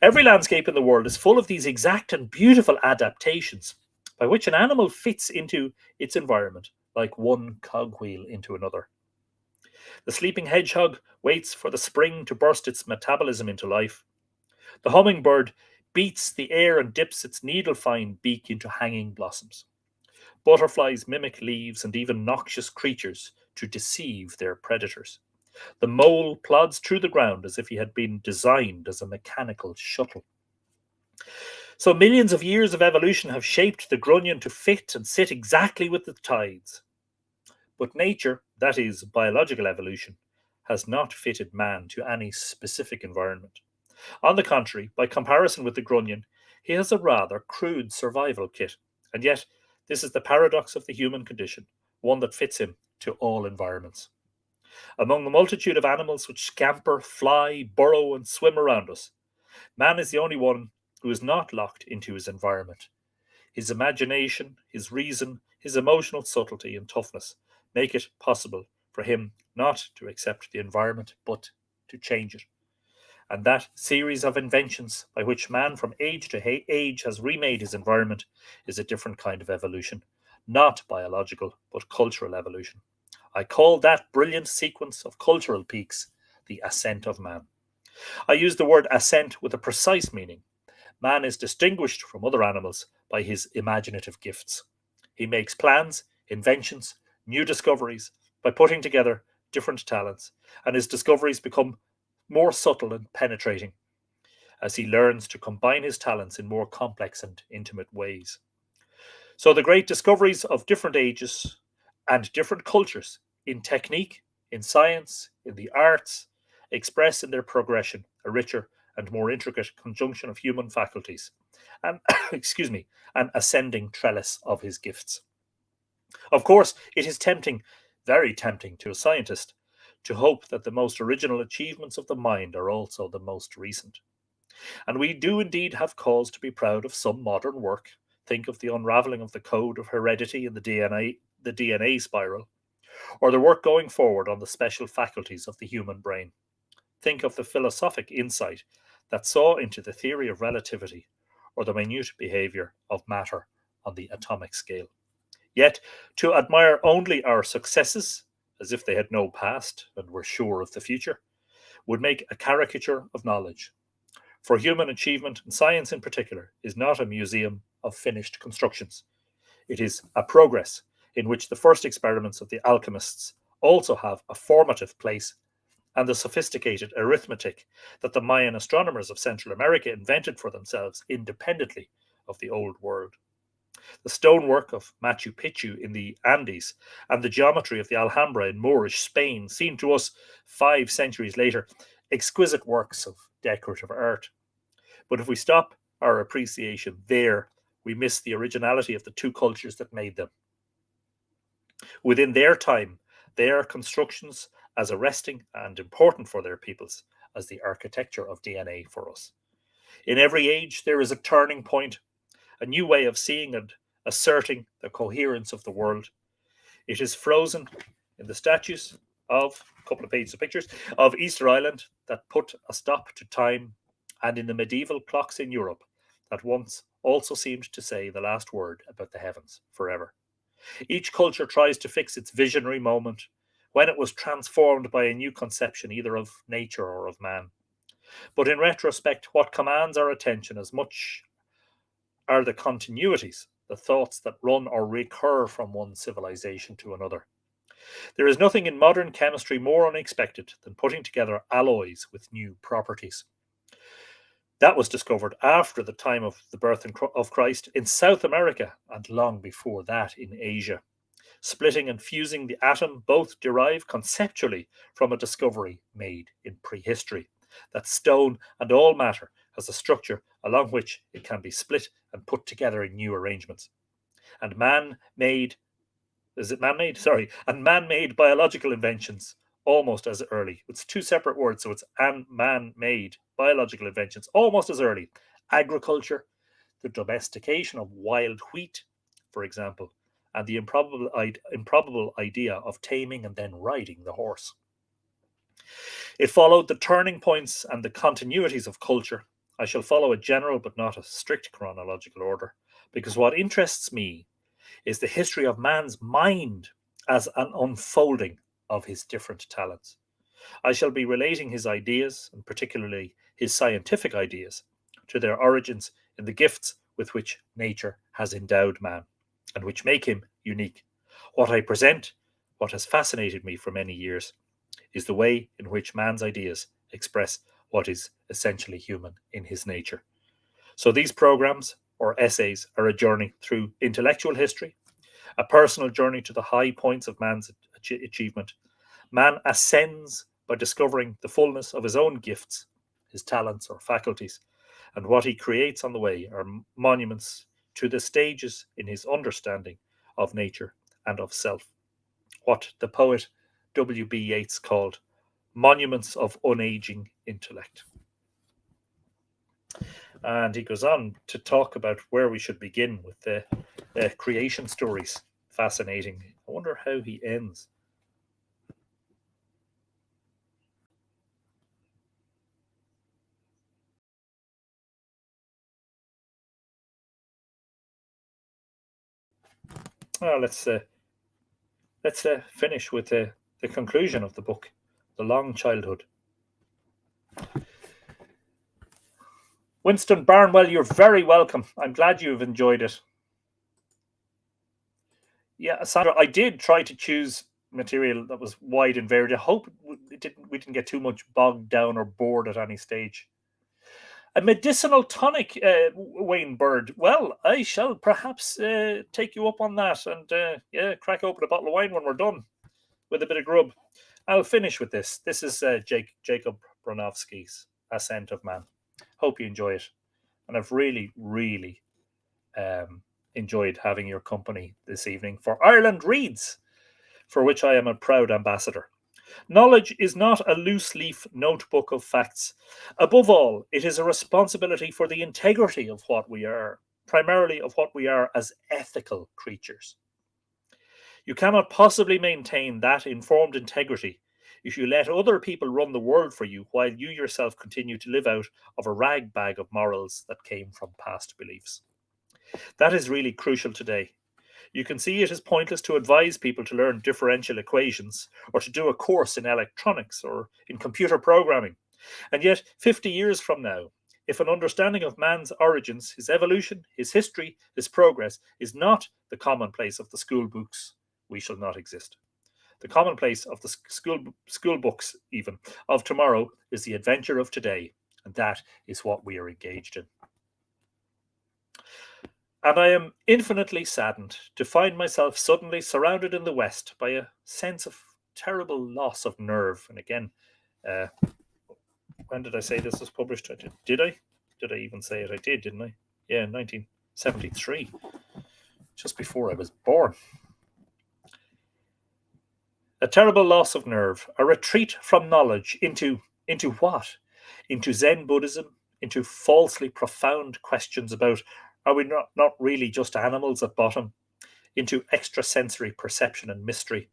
Every landscape in the world is full of these exact and beautiful adaptations by which an animal fits into its environment like one cogwheel into another. The sleeping hedgehog waits for the spring to burst its metabolism into life. The hummingbird beats the air and dips its needle-fine beak into hanging blossoms. Butterflies mimic leaves and even noxious creatures to deceive their predators. The mole plods through the ground as if he had been designed as a mechanical shuttle. So millions of years of evolution have shaped the grunion to fit and sit exactly with the tides. But nature, that is, biological evolution, has not fitted man to any specific environment. On the contrary, by comparison with the grunion, he has a rather crude survival kit, and yet this is the paradox of the human condition, one that fits him to all environments. Among the multitude of animals which scamper, fly, burrow, and swim around us, man is the only one who is not locked into his environment. His imagination, his reason, his emotional subtlety and toughness make it possible for him not to accept the environment but to change it. And that series of inventions by which man from age to age has remade his environment is a different kind of evolution, not biological but cultural evolution. I call that brilliant sequence of cultural peaks the ascent of man. I use the word ascent with a precise meaning. Man is distinguished from other animals by his imaginative gifts. He makes plans, inventions, new discoveries by putting together different talents, and his discoveries become more subtle and penetrating as he learns to combine his talents in more complex and intimate ways. So the great discoveries of different ages and different cultures in technique, in science, in the arts, express in their progression a richer and more intricate conjunction of human faculties, and excuse me, an ascending trellis of his gifts. Of course, it is tempting, very tempting to a scientist, to hope that the most original achievements of the mind are also the most recent. And we do indeed have cause to be proud of some modern work. Think of the unraveling of the code of heredity in the DNA spiral, or the work going forward on the special faculties of the human brain. Think of the philosophic insight that saw into the theory of relativity, or the minute behavior of matter on the atomic scale. Yet, to admire only our successes, as if they had no past and were sure of the future, would make a caricature of knowledge. For human achievement, and science in particular, is not a museum of finished constructions. It is a progress in which the first experiments of the alchemists also have a formative place, and the sophisticated arithmetic that the Mayan astronomers of Central America invented for themselves independently of the Old World. The stonework of Machu Picchu in the Andes and the geometry of the Alhambra in Moorish Spain seem to us, 5 centuries later, exquisite works of decorative art. But if we stop our appreciation there, we miss the originality of the two cultures that made them. Within their time, they are constructions as arresting and important for their peoples as the architecture of DNA for us. In every age, there is a turning point, a new way of seeing and asserting the coherence of the world. It is frozen in the statues of a couple of pages of pictures of Easter Island that put a stop to time, and in the medieval clocks in Europe that once also seemed to say the last word about the heavens forever. Each culture tries to fix its visionary moment when it was transformed by a new conception either of nature or of man. But in retrospect, what commands our attention as much are the continuities, the thoughts that run or recur from one civilization to another. There is nothing in modern chemistry more unexpected than putting together alloys with new properties. That was discovered after the time of the birth of Christ in South America and long before that in Asia. Splitting and fusing the atom both derive conceptually from a discovery made in prehistory, that stone and all matter has a structure along which it can be split and put together in new arrangements. And man-made, is it man-made? Sorry, and man-made biological inventions almost as early. It's two separate words, so it's and man-made biological inventions almost as early. Agriculture, the domestication of wild wheat, for example, and the improbable idea of taming and then riding the horse. It followed the turning points and the continuities of culture. I shall follow a general but not a strict chronological order, because what interests me is the history of man's mind as an unfolding of his different talents. I shall be relating his ideas, and particularly his scientific ideas, to their origins in the gifts with which nature has endowed man, and which make him unique. What I present, what has fascinated me for many years, is the way in which man's ideas express what is essentially human in his nature. So these programs or essays are a journey through intellectual history, a personal journey to the high points of man's achievement. Man ascends by discovering the fullness of his own gifts, his talents or faculties, and what he creates on the way are monuments to the stages in his understanding of nature and of self. What the poet W.B. Yeats called monuments of unaging intellect. And he goes on to talk about where we should begin with the creation stories. Fascinating. I wonder how he ends. Well, let's finish with the conclusion of the book, The Long Childhood. Winston Barnwell, you're very welcome. I'm glad you've enjoyed it. Yeah, Sandra, I did try to choose material that was wide and varied. I hope we didn't get too much bogged down or bored at any stage. A medicinal tonic, Wayne Bird. Well, I shall perhaps take you up on that and crack open a bottle of wine when we're done with a bit of grub. I'll finish with this. This is Jacob Bronowski's Ascent of Man. Hope you enjoy it. And I've really, really enjoyed having your company this evening for Ireland Reads, for which I am a proud ambassador. Knowledge is not a loose leaf notebook of facts. Above all, it is a responsibility for the integrity of what we are, primarily of what we are as ethical creatures. You cannot possibly maintain that informed integrity if you let other people run the world for you while you yourself continue to live out of a rag bag of morals that came from past beliefs. That is really crucial today. You can see it is pointless to advise people to learn differential equations or to do a course in electronics or in computer programming. And yet, 50 years from now, if an understanding of man's origins, his evolution, his history, his progress is not the commonplace of the school books, we shall not exist. The commonplace of the school books, even, of tomorrow is the adventure of today, and that is what we are engaged in. And I am infinitely saddened to find myself suddenly surrounded in the West by a sense of terrible loss of nerve. And again, when did I say this was published? Did I? Did I even say it? I did, didn't I? Yeah, 1973, just before I was born. A terrible loss of nerve, a retreat from knowledge into what? Into Zen Buddhism, into falsely profound questions about are we not really just animals at bottom, into extrasensory perception and mystery.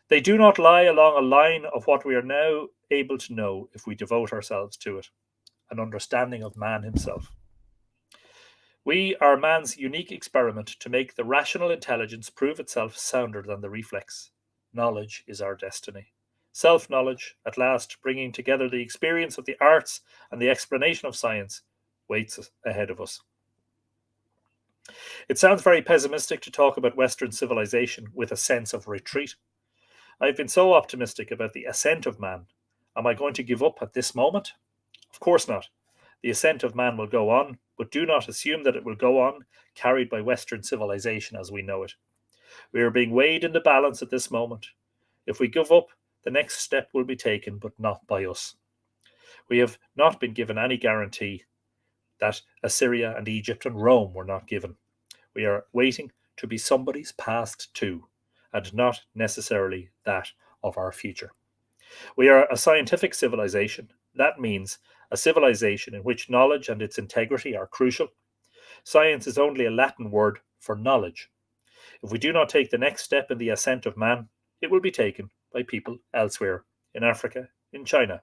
They do not lie along a line of what we are now able to know if we devote ourselves to it, an understanding of man himself. We are man's unique experiment to make the rational intelligence prove itself sounder than the reflex. Knowledge is our destiny. Self-knowledge, at last bringing together the experience of the arts and the explanation of science, waits ahead of us. It sounds very pessimistic to talk about Western civilization with a sense of retreat. I've been so optimistic about the ascent of man. Am I going to give up at this moment? Of course not. The ascent of man will go on, but do not assume that it will go on carried by Western civilization as we know it. We are being weighed in the balance at this moment. If we give up, the next step will be taken, but not by us. We have not been given any guarantee that Assyria and Egypt and Rome were not given. We are waiting to be somebody's past too, and not necessarily that of our future. We are a scientific civilization. That means a civilization in which knowledge and its integrity are crucial. Science is only a Latin word for knowledge. If we do not take the next step in the ascent of man, it will be taken by people elsewhere, in Africa, in China.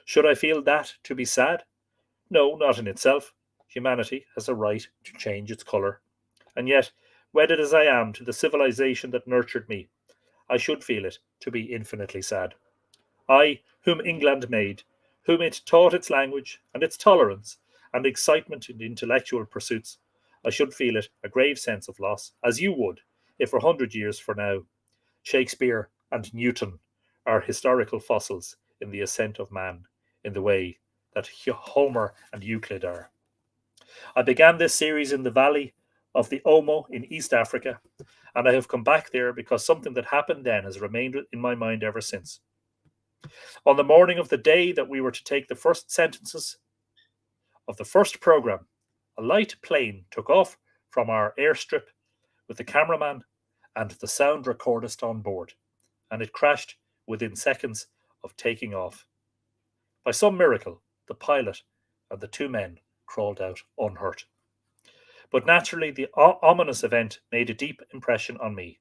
Should I feel that to be sad? No, not in itself. Humanity has a right to change its colour. And yet, wedded as I am to the civilization that nurtured me, I should feel it to be infinitely sad. I, whom England made, whom it taught its language and its tolerance and excitement in intellectual pursuits, I should feel it a grave sense of loss, as you would, if 100 years from now, Shakespeare and Newton are historical fossils in the ascent of man, in the way that Homer and Euclid are. I began this series in the valley of the Omo in East Africa, and I have come back there because something that happened then has remained in my mind ever since. On the morning of the day that we were to take the first sentences of the first program, a light plane took off from our airstrip with the cameraman and the sound recordist on board, and it crashed within seconds of taking off. By some miracle, the pilot and the two men crawled out unhurt. But naturally, the ominous event made a deep impression on me.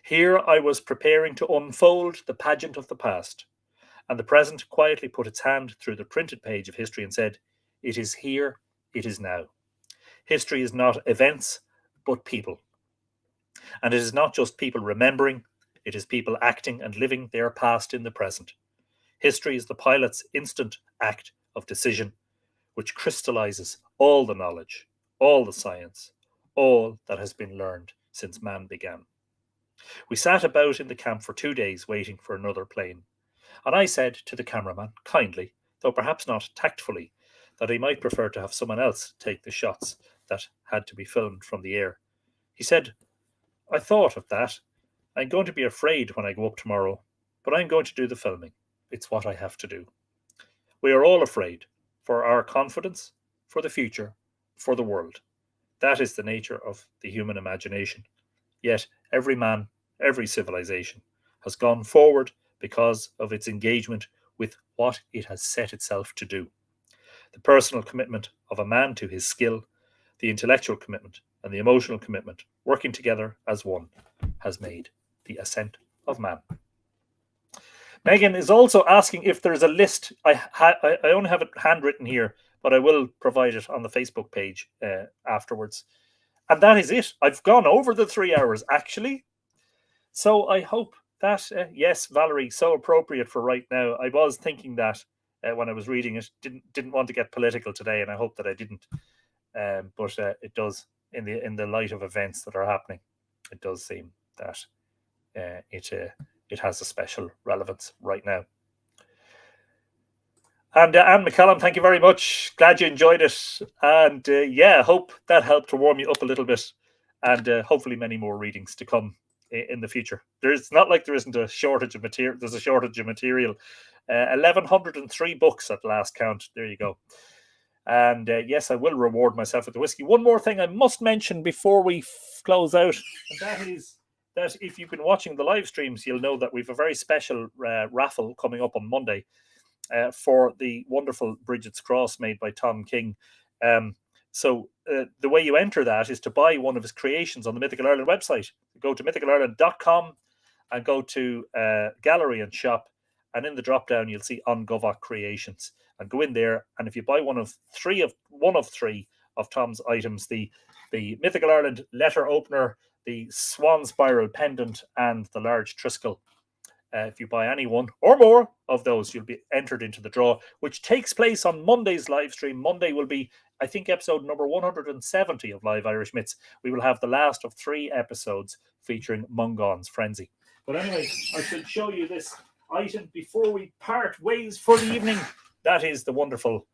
Here I was preparing to unfold the pageant of the past, and the present quietly put its hand through the printed page of history and said, "It is here, it is now." History is not events, but people. And it is not just people remembering, it is people acting and living their past in the present. History is the pilot's instant act of decision, which crystallizes all the knowledge, all the science, all that has been learned since man began. We sat about in the camp for 2 days waiting for another plane, and I said to the cameraman, kindly, though perhaps not tactfully, that he might prefer to have someone else take the shots that had to be filmed from the air. He said, "I thought of that. I'm going to be afraid when I go up tomorrow, but I'm going to do the filming. It's what I have to do." We are all afraid, for our confidence, for the future, for the world. That is the nature of the human imagination. Yet every man, every civilization has gone forward because of its engagement with what it has set itself to do. The personal commitment of a man to his skill, the intellectual commitment, and the emotional commitment, working together as one, has made the ascent of man. Megan is also asking if there's a list. I only have it handwritten here, but I will provide it on the Facebook page afterwards. And that is it. I've gone over the 3 hours, actually. So I hope that, yes, Valerie, so appropriate for right now. I was thinking that when I was reading it. Didn't want to get political today, and I hope that I didn't. But it does, in the light of events that are happening, it does seem that it has a special relevance right now. And Anne McCallum, thank you very much. Glad you enjoyed it. And yeah, hope that helped to warm you up a little bit. And hopefully many more readings to come in the future. It's not like there isn't a shortage of material. There's a shortage of material. 1,103 books at last count. There you go. And yes, I will reward myself with the whiskey. One more thing I must mention before we close out. And that is that if you've been watching the live streams, you'll know that we've a very special raffle coming up on Monday for the wonderful Bridget's Cross made by Tom King. So the way you enter that is to buy one of his creations on the Mythical Ireland website. Go to mythicalireland.com and go to gallery and shop, and in the drop down you'll see On Govok Creations, and go in there, and if you buy one of three of Tom's items, the Mythical Ireland letter opener, the Swan Spiral pendant, and the large Triskel, if you buy any one or more of those, you'll be entered into the draw, which takes place on Monday's live stream. Monday will be, I think, episode number 170 of Live Irish Myths. We will have the last of 3 episodes featuring Mungon's Frenzy. But anyway, I should show you this item before we part ways for the evening. That is the wonderful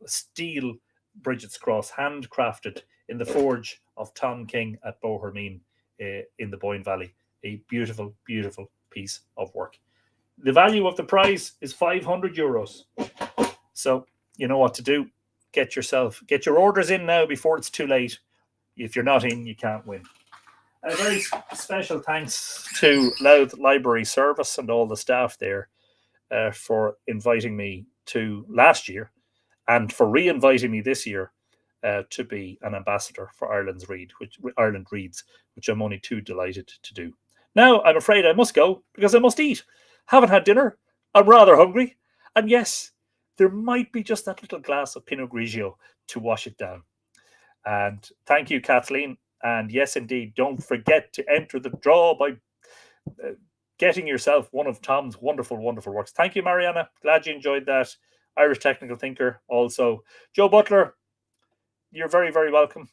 steel Bridget's Cross, handcrafted in the forge of Tom King at Bohermeen in the Boyne Valley. A beautiful, beautiful piece of work. The value of the prize is €500. So you know what to do. Get your orders in now before it's too late. If you're not in, you can't win. A very special thanks to Louth Library Service and all the staff there for inviting me to last year, and for re-inviting me this year to be an ambassador for Ireland Reads, which I'm only too delighted to do. Now, I'm afraid I must go because I must eat. Haven't had dinner. I'm rather hungry. And yes, there might be just that little glass of Pinot Grigio to wash it down. And thank you, Kathleen. And yes, indeed, don't forget to enter the draw by getting yourself one of Tom's wonderful, wonderful works. Thank you, Mariana. Glad you enjoyed that. Irish Technical Thinker also. Joe Butler, you're very, very welcome.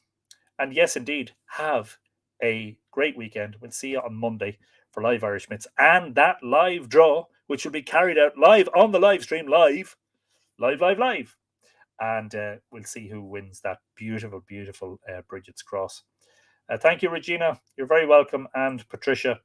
And yes, indeed, have a great weekend. We'll see you on Monday for Live Irish Myths and that live draw, which will be carried out live on the live stream, live. And we'll see who wins that beautiful, beautiful Bridget's Cross. Thank you, Regina. You're very welcome. And Patricia,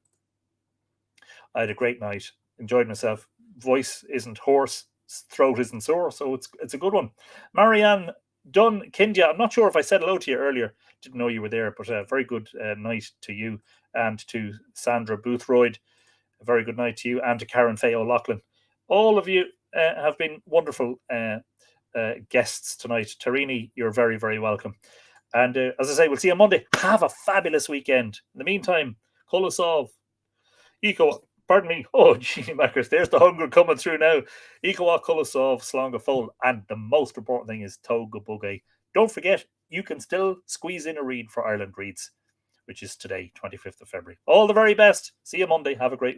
I had a great night. Enjoyed myself. Voice isn't hoarse, throat isn't sore, so it's a good one. Marianne Dunn Kindia, I'm not sure if I said hello to you earlier. Didn't know you were there, but a very good night to you, and to Sandra Boothroyd. A very good night to you, and to Karen Faye O'Loughlin. All of you have been wonderful guests tonight. Tarini, you're very, very welcome. And as I say, we'll see you on Monday. Have a fabulous weekend. In the meantime, Kulasov, pardon me. Oh, gee, Mackers, there's the hunger coming through now. Ikawa, Kulasov, Slonga Foal, and the most important thing is Toga Bugay. Don't forget, you can still squeeze in a read for Ireland Reads, which is today, 25th of February. All the very best. See you Monday. Have a great week.